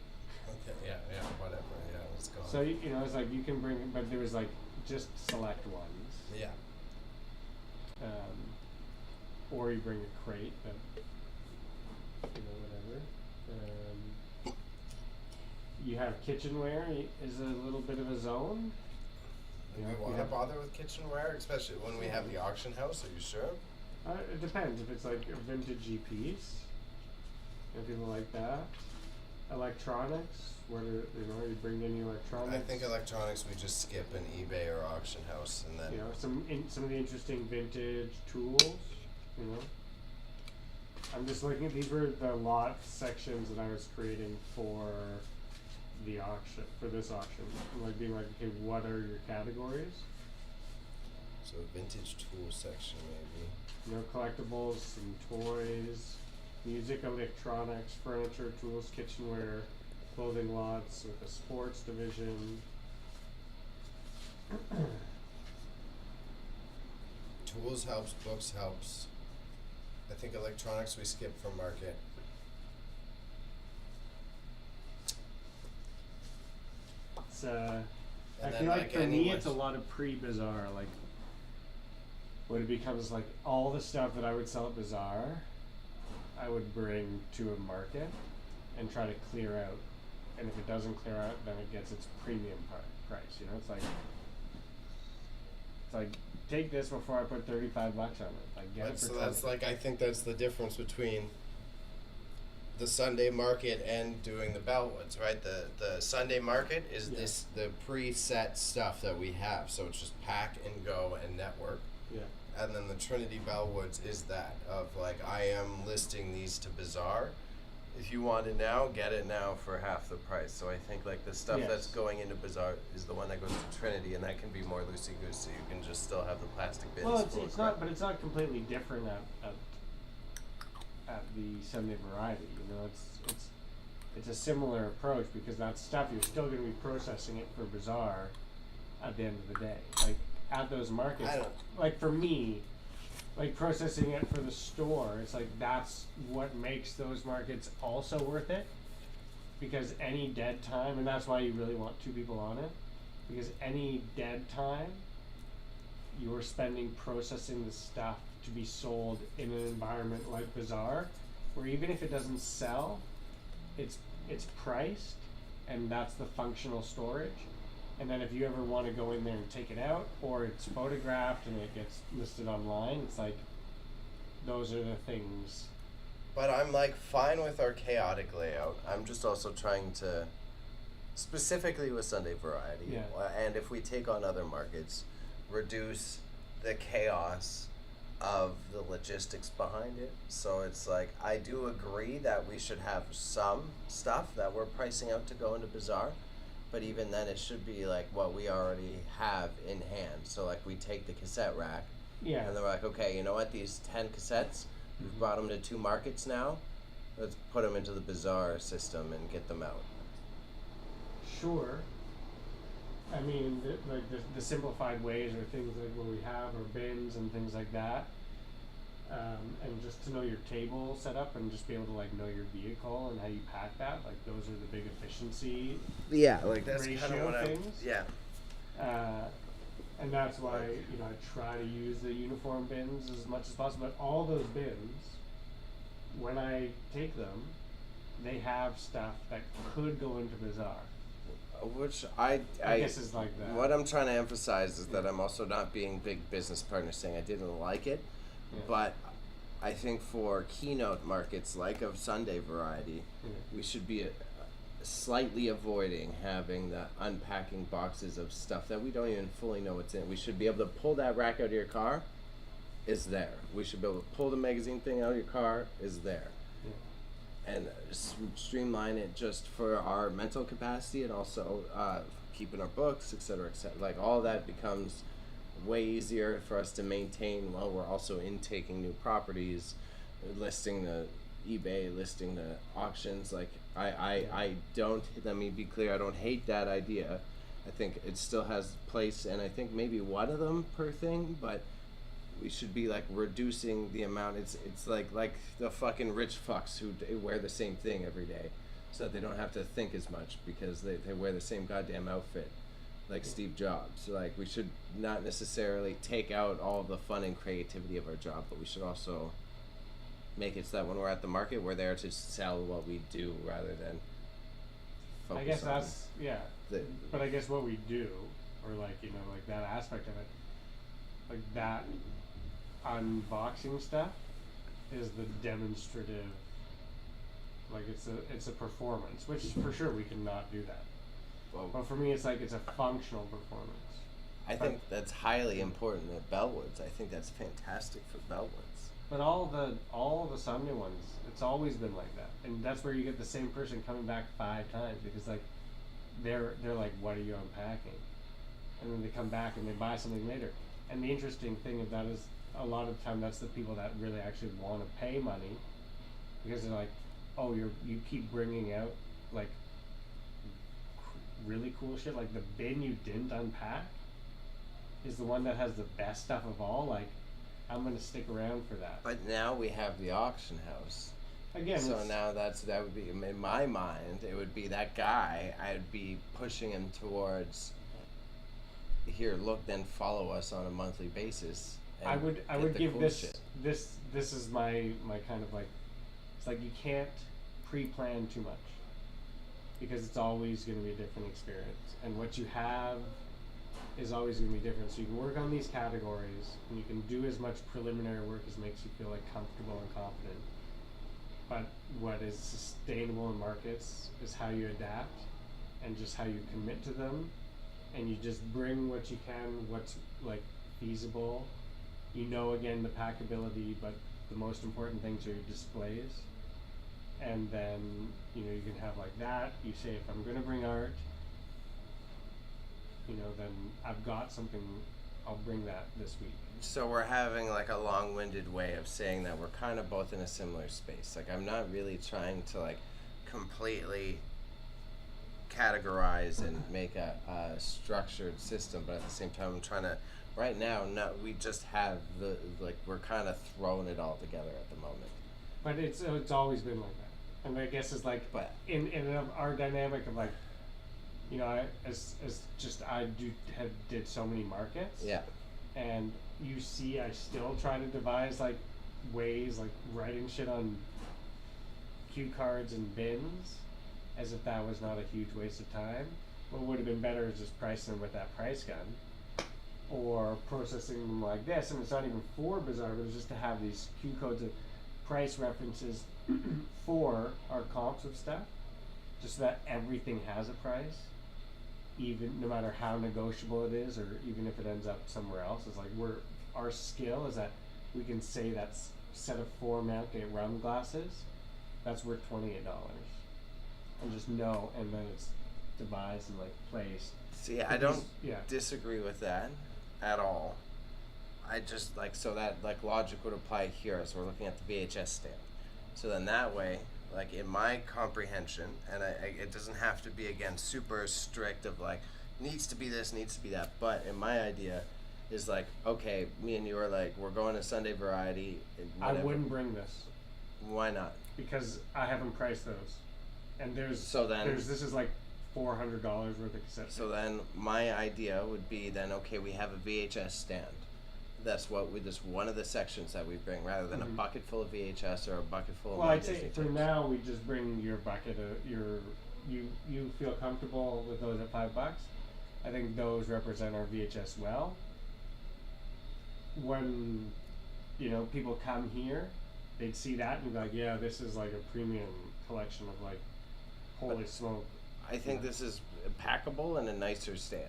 Okay, yeah, whatever, yeah, let's go. So it's like you can bring, but there was like just select ones. Yeah. Or you bring a crate that, whatever. You have kitchenware is a little bit of a zone. Do we want to bother with kitchenware, especially when we have the auction house? Are you sure? It depends if it's like a vintage piece. If people like that. Electronics, you bring any electronics. I think electronics we just skip an eBay or auction house, and then some of the interesting vintage tools. I'm just looking at these were the lot sections that I was creating for the auction for this auction, like being like, okay, what are your categories? So vintage tool section maybe. You know, collectibles, some toys, music, electronics, furniture, tools, kitchenware, clothing lots with a sports division. Tools helps, books helps. I think electronics we skip for market. It's And I then, feel like like, for me any it's a list- lot of pre-Bazaar, like when it becomes like all the stuff that I would sell at Bazaar, I would bring to a market and try to clear out. And if it doesn't clear out, then it gets its premium price. You know, it's like take this before I put $35 on it. Like get it for So that's 20. like, I think that's the difference between the Sunday market and doing the Bellwoods, right? The Sunday market is Yeah. the preset stuff that we have. So it's just pack and go and network. Yeah. And then the Trinity Bellwoods is that of like, I am listing these to Bazaar. If you want it now, get it now for half the price. So I think like the stuff that's Yes. going into Bazaar is the one that goes to Trinity, and that can be more loosey goosey. You can just still have the plastic bins. Well, full of it's crap. not, but it's not completely different at the Sunday variety. You know, it's a similar approach because that stuff you're still going to be processing it for Bazaar at the end of the day. Like at those markets, I don't- like for me, like processing it for the store, it's like that's what makes those markets also worth it. Because any dead time, and that's why you really want two people on it, because any dead time you're spending processing the stuff to be sold in an environment like Bazaar, where even if it doesn't sell, it's priced, and that's the functional storage. And then if you ever want to go in there and take it out, or it's photographed and it gets listed online, it's like those are the things. But I'm like fine with our chaotic layout. I'm just also trying to, specifically with Sunday Variety, Yeah. and if we take on other markets, reduce the chaos of the logistics behind it. So it's like, I do agree that we should have some stuff that we're pricing out to go into Bazaar, but even then it should be like what we already have in hand. So like we take the cassette rack, Yeah. and they're like, okay, you know what, these 10 cassettes, we've brought them to 2 markets now, let's put them into the Bazaar system and get them out. Sure. I mean, the simplified ways are things like what we have, or bins and things like that. And just to know your table setup and just be able to like know your vehicle and how you pack that, like those are the big efficiency. Yeah, like that's kind Ratio of what I, things? yeah. And that's why, you know, I try to use the uniform bins as much as possible. But all those bins, when I take them, they have stuff that could go into Bazaar. Which I guess is like that. What I'm trying to emphasize is that I'm also not being big business partner saying I didn't like it, Yeah. but I think for keynote markets like of Sunday Variety, Yeah. we should be slightly avoiding having the unpacking boxes of stuff that we don't even fully know what's in. We should be able to pull that rack out of your car, is there. We should be able to pull the magazine thing out of your car, is there. And streamline it just for our mental capacity, and also keeping our books, etc., etc. Like all that becomes way easier for us to maintain while we're also intaking new properties, listing the eBay, listing the auctions. Like I don't, let me be clear, I don't hate that idea. I think it still has place, and I think maybe one of them per thing, but we should be like reducing the amount. It's like the fucking rich fucks who wear the same thing every day, so that they don't have to think as much because they wear the same goddamn outfit, like Steve Jobs. Like we should not necessarily take out all of the fun and creativity of our job, but we should also make it so that when we're at the market, we're there to sell what we do rather than focus I guess on that's, yeah. the, But I guess what we do, or like, you know, like that aspect of it, like that unboxing stuff is the demonstrative, like it's a performance, which for sure we cannot do that. well, But for me, it's like it's a functional performance. I think that's highly important at Bellwoods. I think that's fantastic for Bellwoods. But all the Sunday ones, it's always been like that, and that's where you get the same person coming back 5 times because like they're like, what are you unpacking? And then they come back and they buy something later. And the interesting thing of that is a lot of the time that's the people that really actually want to pay money, because they're like, oh, you keep bringing out like really cool shit. Like the bin you didn't unpack is the one that has the best stuff of all. Like, I'm gonna stick around for that. But now we have the auction house. Again, So it's, now that would be in my mind. It would be that guy. I'd be pushing him towards. Here, look, then follow us on a monthly basis. And I would get the give cool this shit. this is my kind of like, it's like you can't pre-plan too much, because it's always going to be a different experience, and what you have is always going to be different. So you can work on these categories and you can do as much preliminary work as makes you feel like comfortable and confident, but what is sustainable in markets is how you adapt and just how you commit to them, and you just bring what you can, what's like feasible. Again, the packability, but the most important things are your displays. And then, you can have like that. You say, if I'm going to bring art, then I've got something, I'll bring that this week. So we're having like a long-winded way of saying that we're kind of both in a similar space. Like, I'm not really trying to like completely categorize and make a structured system, but at the same time I'm trying to, right now, we just have we're kind of throwing it all together at the moment. But it's always been like that. And I guess it's like, But in our dynamic of like, I did so many markets. yeah, And you see, I still try to devise like ways, like writing shit on cue cards and bins, as if that was not a huge waste of time. What would have been better is just pricing them with that price gun, or processing them like this. And it's not even for Bazaar, but it's just to have these cue codes of price references for our comps of stuff, just so that everything has a price, even no matter how negotiable it is, or even if it ends up somewhere else. It's like our skill is that we can say that set of 4 Mount Gate rum glasses, that's worth $28, and just know, and then it's devised and like placed. see, I don't disagree with that at all. I just like, so that like logic would apply here. So we're looking at the VHS stand. So then that way, like in my comprehension, and it doesn't have to be again super strict of like needs to be this, needs to be that. But in my idea is like, okay, me and you are like, we're going to Sunday Variety. I wouldn't bring this Why not? because I haven't priced those, and this is like $400 worth of cassettes. So then my idea would be then, okay, we have a VHS stand. That's one of the sections that we bring, rather than a bucket full of VHS or a bucket full of Well, my I'd say Disney for tapes. now we just bring your bucket of you feel comfortable with those at $5. I think those represent our VHS well. When people come here, they'd see that and be like, yeah, this is like a premium collection of like, holy smoke. I think this is packable and a nicer stand.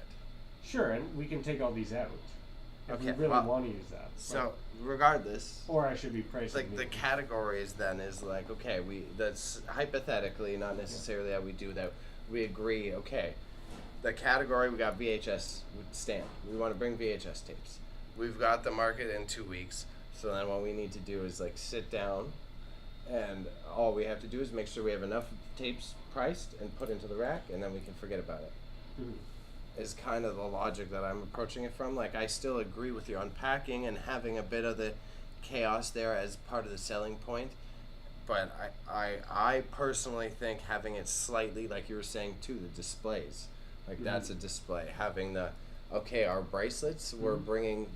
Sure, and we can take all these out if we Okay, really well, want to use that. So regardless, Or I should be pricing like the these. categories then is like, okay, that's hypothetically, not necessarily how we do that. We agree, okay, the category, we got VHS stand. We want to bring VHS tapes. We've got the market in 2 weeks. So then what we need to do is like sit down, and all we have to do is make sure we have enough tapes priced and put into the rack, and then we can forget about it. Is kind of the logic that I'm approaching it from. Like, I still agree with you unpacking and having a bit of the chaos there as part of the selling point, but I personally think having it slightly, like you were saying too, the displays, like that's a display. Having our bracelets, we're bringing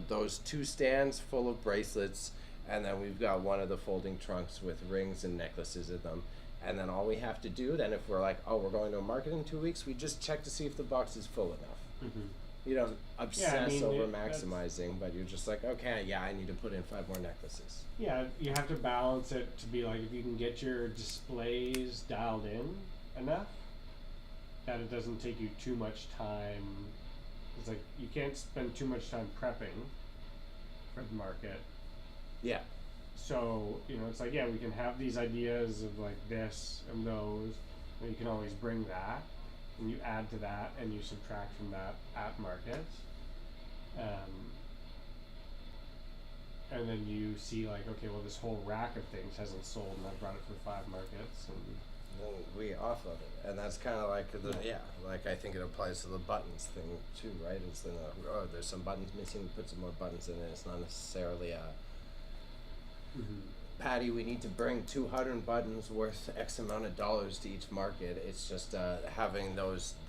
those 2 stands full of bracelets, and then we've got one of the folding trunks with rings and necklaces in them. And then all we have to do then, if we're like, oh, we're going to a market in 2 weeks, we just check to see if the box is full enough. You don't obsess over maximizing, but you're just like, okay, yeah, I need to put in 5 more necklaces. Yeah, you have to balance it to be like, if you can get your displays dialed in enough that it doesn't take you too much time. It's like you can't spend too much time prepping for the market. Yeah. So, it's like, yeah, we can have these ideas of like this and those, and you can always bring that. and you add to that, and you subtract from that at market. And then you see like, okay, well, this whole rack of things hasn't sold, and I brought it for 5 markets, and Then we offload it, and that's kind of like like I think it applies to the buttons thing too, right? It's then there's some buttons missing, put some more buttons in it. It's not necessarily a Patty, we need to bring 200 buttons worth X amount of dollars to each market. It's just having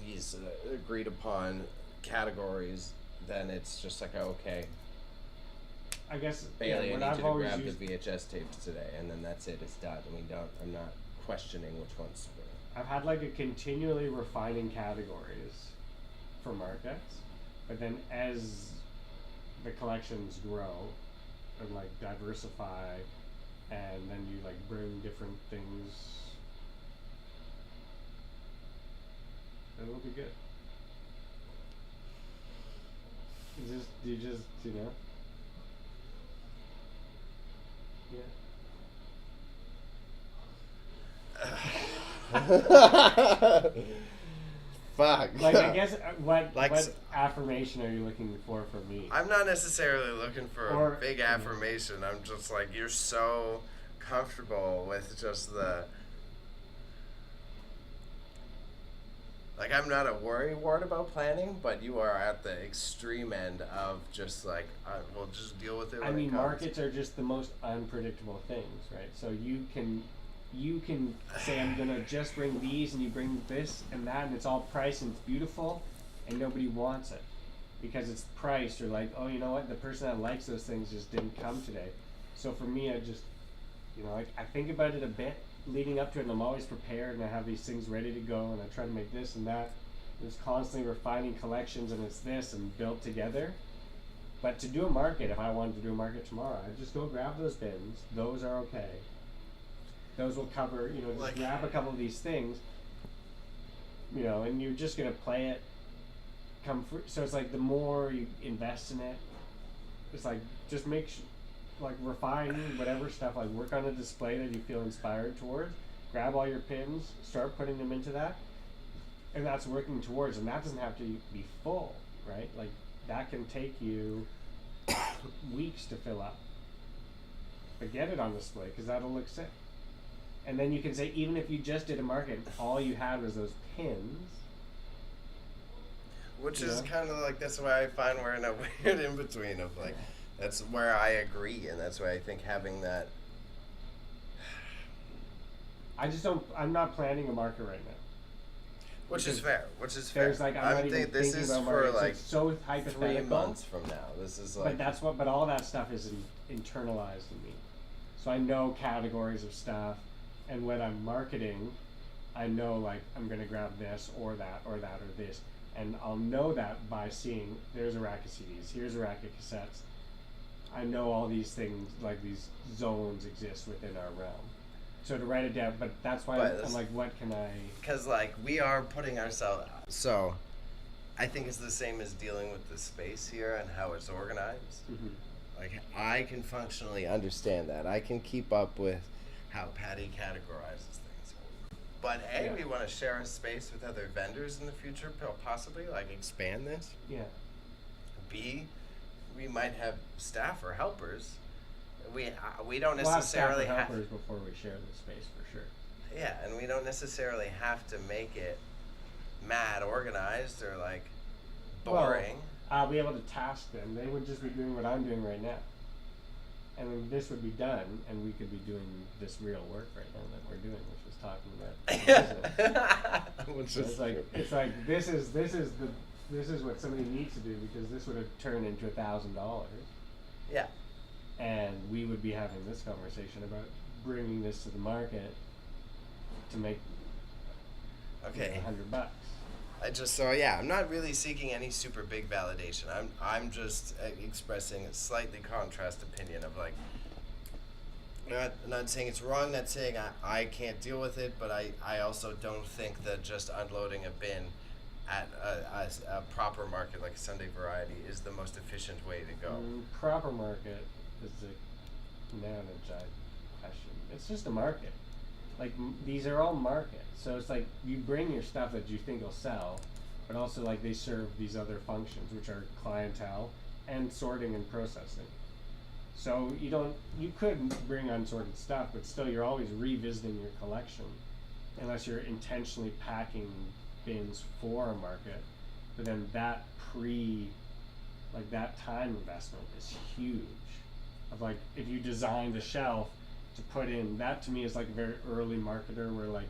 these agreed upon categories. Then it's just like, okay, I guess Bailey, what I need I've you to always grab used, the VHS tapes today, and then that's it. It's done. I'm not questioning which ones to bring. I've had like a continually refining categories for markets, but then as the collections grow and like diversify, and then you like bring different things, it'll be good. You just you know, yeah. Fuck. Like I guess what Like what affirmation are you looking for from me? I'm not necessarily looking for Or- a big affirmation. I'm just like, you're so comfortable with just the. Like, I'm not a worrywart about planning, but you are at the extreme end of just like, we'll just deal with it when I mean, it comes. markets are just the most unpredictable things, right? So you can say I'm gonna just bring these, and you bring this and that, and it's all priced and it's beautiful, and nobody wants it because it's priced, or like, oh, you know what, the person that likes those things just didn't come today. So for me, I just, I think about it a bit leading up to it, and I'm always prepared, and I have these things ready to go, and I try to make this and that. It's constantly refining collections, and it's this and built together. But to do a market, if I wanted to do a market tomorrow, I'd just go grab those bins. Those are okay. Those will cover, just Like- grab a couple of these things, and you're just gonna play it. So it's like the more you invest in it, it's like just refine whatever stuff, like work on a display that you feel inspired towards, grab all your pins, start putting them into that, and that's working towards, and that doesn't have to be full, right? Like that can take you weeks to fill up, but get it on display because that'll look sick. And then you can say, even if you just did a market, all you had was those pins. Which Yeah. is kind of like, that's why I find we're in a weird in between of like, that's where I agree, and that's why I think having that. I'm not planning a market right now. Which is fair. Which is There's fair. like, I'm not even this thinking is about for markets. like It's so 3 hypothetical. months from now. This is like. But all that stuff is internalized in me. So I know categories of stuff, and when I'm marketing, I know like I'm gonna grab this or that or that or this, and I'll know that by seeing there's a rack of CDs, here's a rack of cassettes. I know all these things, like these zones exist within our realm. So to write it down, but that's why I'm like, what can I? Because like we are putting ourselves. So, I think it's the same as dealing with the space here and how it's organized. Like I can functionally understand that. I can keep up with how Patty categorizes things. But A, we want to share a space with other vendors in the future, possibly like expand this. Yeah. B, we might have staff or helpers. We don't We'll have necessarily staff and have. helpers before we share the space for sure. Yeah, and we don't necessarily have to make it mad organized or like boring. Well, I'll be able to task them. They would just be doing what I'm doing right now. And then this would be done, and we could be doing this real work right now that we're doing, which is talking about business. It's like this is what somebody needs to do, because this would have turned into $1,000. Yeah. And we would be having this conversation about bringing this to the market to make Okay. $100. I'm not really seeking any super big validation. I'm just expressing a slightly contrast opinion of like, not saying it's wrong, not saying I can't deal with it, but I also don't think that just unloading a bin at a proper market like a Sunday Variety is the most efficient way to go. Proper market is a now a giant question. It's just a market. like these are all market. So it's like you bring your stuff that you think will sell, but also like they serve these other functions, which are clientele and sorting and processing. So you could bring unsorted stuff, but still you're always revisiting your collection, unless you're intentionally packing bins for a market. But then that that time investment is huge. Of like, if you designed a shelf to put in, that to me is like a very early marketer where like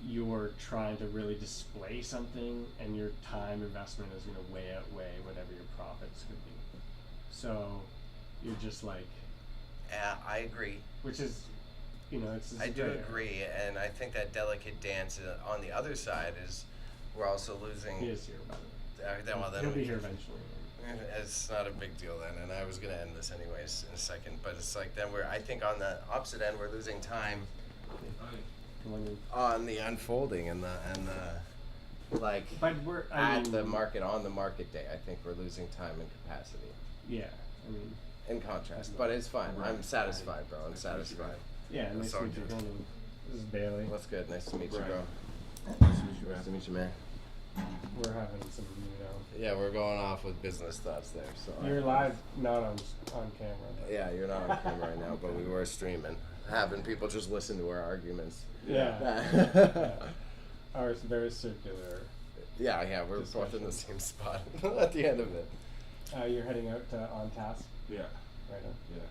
you're trying to really display something and your time investment is going to outweigh whatever your profits could be. So you're just like, Yeah, I agree. which is, it's I do great. agree, and I think that delicate dance on the other side is we're also losing. He is here, by the way. Then He'll be we- here eventually. It's not a big deal then, and I was gonna end this anyways in a second, but it's like then I think on the opposite end, we're losing time on the unfolding and the like But on the market day. I think we're losing time and capacity. Yeah, I mean, In contrast, but it's fine. I'm satisfied, bro. I'm satisfied. yeah, nice That's to all meet you. good. Tony. This is Bailey. What's good? Nice to meet you, Right. bro. Nice to meet you, Nice to meet you, man. We're having some, Yeah, we're going off with business thoughts there. So You're live, not on camera. But Yeah, you're not on camera right now, but we were streaming, having people just listen to our arguments. Yeah. Ours very circular. Yeah, we're both in the same spot at the end of it. You're heading out on task Yeah. right Yeah.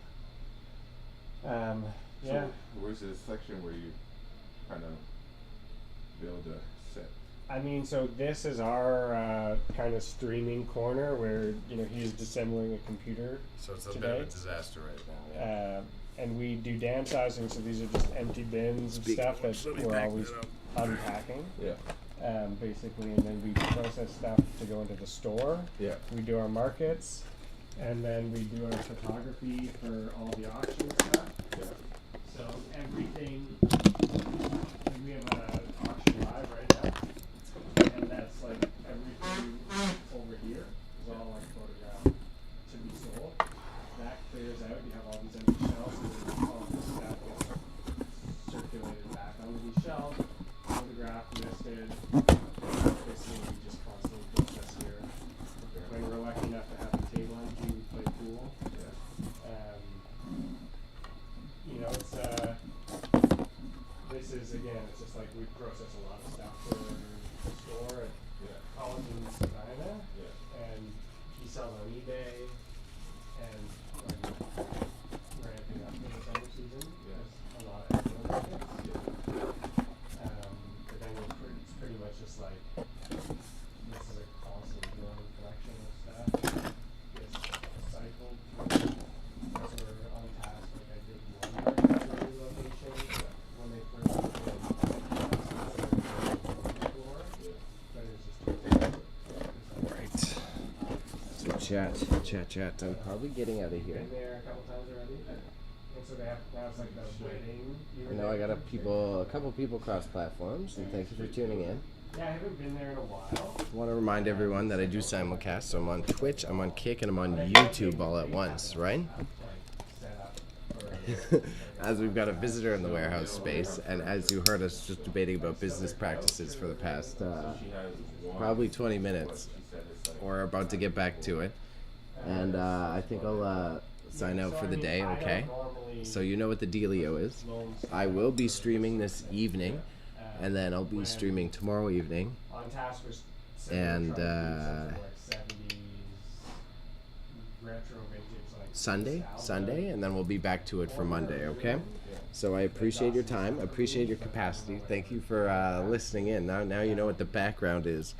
now. Yeah. So where's the section where you kind of build a set? I mean, so this is our kind of streaming corner where he's disassembling a computer, So it's a bit Today? of a disaster right now. Yeah. and we do downsizing. So these are just empty bins of Speaking stuff of, that let me we're back always that up. unpacking. Yeah. Basically, and then we process stuff to go into the store. Yeah. We do our markets, and then we do our photography for all the auction stuff. Yeah. So everything, like we have an auction live right now, and that's like everything over here is all like photographed to be sold. That clears out, you have all these empty shelves, and then all this stuff gets circulated back onto these shelves, photographed, listed. Basically, we just constantly process here. When we're lucky enough to have a table empty, we play pool. It's this is again, it's just like we process a lot of stuff for the store at College in Savannah, and he sells on eBay, and like ramping up in the summer season. There's a lot of export markets. But then it's pretty much just like this is a constant growing collection of stuff. It's cycled. So we're on task. Like I did one location when they first moved in. But it's just Right. So chat. I'm probably getting out of here. been there a couple times already. And so they have now it's like the wedding. I know I got a couple people cross platforms, and thank you for tuning in. Yeah, I haven't been there in a while. I want to remind everyone that I do simulcast, so I'm on Twitch, I'm on Kick, and I'm on YouTube all at once, right? As we've got a visitor in the warehouse space, and as you heard us just debating about business practices for the past probably 20 minutes, we're about to get back to it, and I think I'll sign out for the day, okay? So you know what the dealio is. I will be streaming this evening, and then I'll be streaming tomorrow evening. On task was And, like 70s retro vintage like Sunday, and then we'll be back to it for Monday, okay? So I appreciate your time, appreciate your capacity. Thank you for listening in. Now you know what the background is.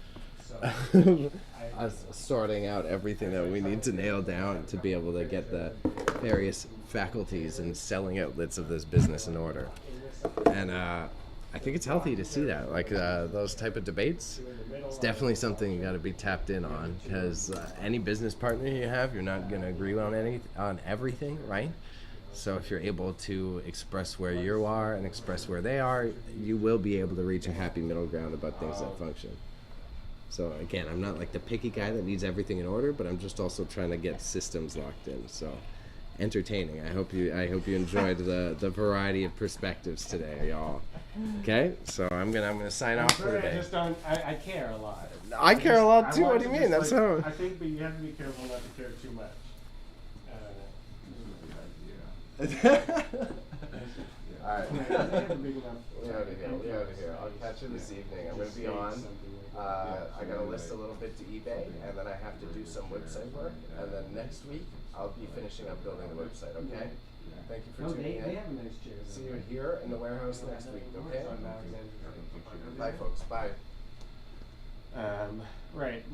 Us sorting out everything that we need to nail down to be able to get the various faculties and selling outlets of this business in order. And I think it's healthy to see that, like those type of debates. It's definitely something you got to be tapped in on, because any business partner you have, you're not going to agree on everything, right? So if you're able to express where you are and express where they are, you will be able to reach a happy middle ground about things that function. So again, I'm not like the picky guy that needs everything in order, but I'm just also trying to get systems locked in. So entertaining. I hope you enjoyed the variety of perspectives today, y'all. Okay, so I'm gonna sign off for the Sorry, I day. just don't. I care a lot. I care a lot I too. want What do you to mean? just, That's like, how. I think, but you have to be careful not to care too much. All right. They have a big enough. We out of here. We out of here. I'll catch you this evening. I'm gonna be on. I gotta list a little bit to eBay, and then I have to do some website work, and then next week I'll be finishing up building the website. Okay. Thank you for No, tuning they in. have nice chairs. See you here in the warehouse next week. Okay. On Alexander Street. Bye, folks. Bye. Right.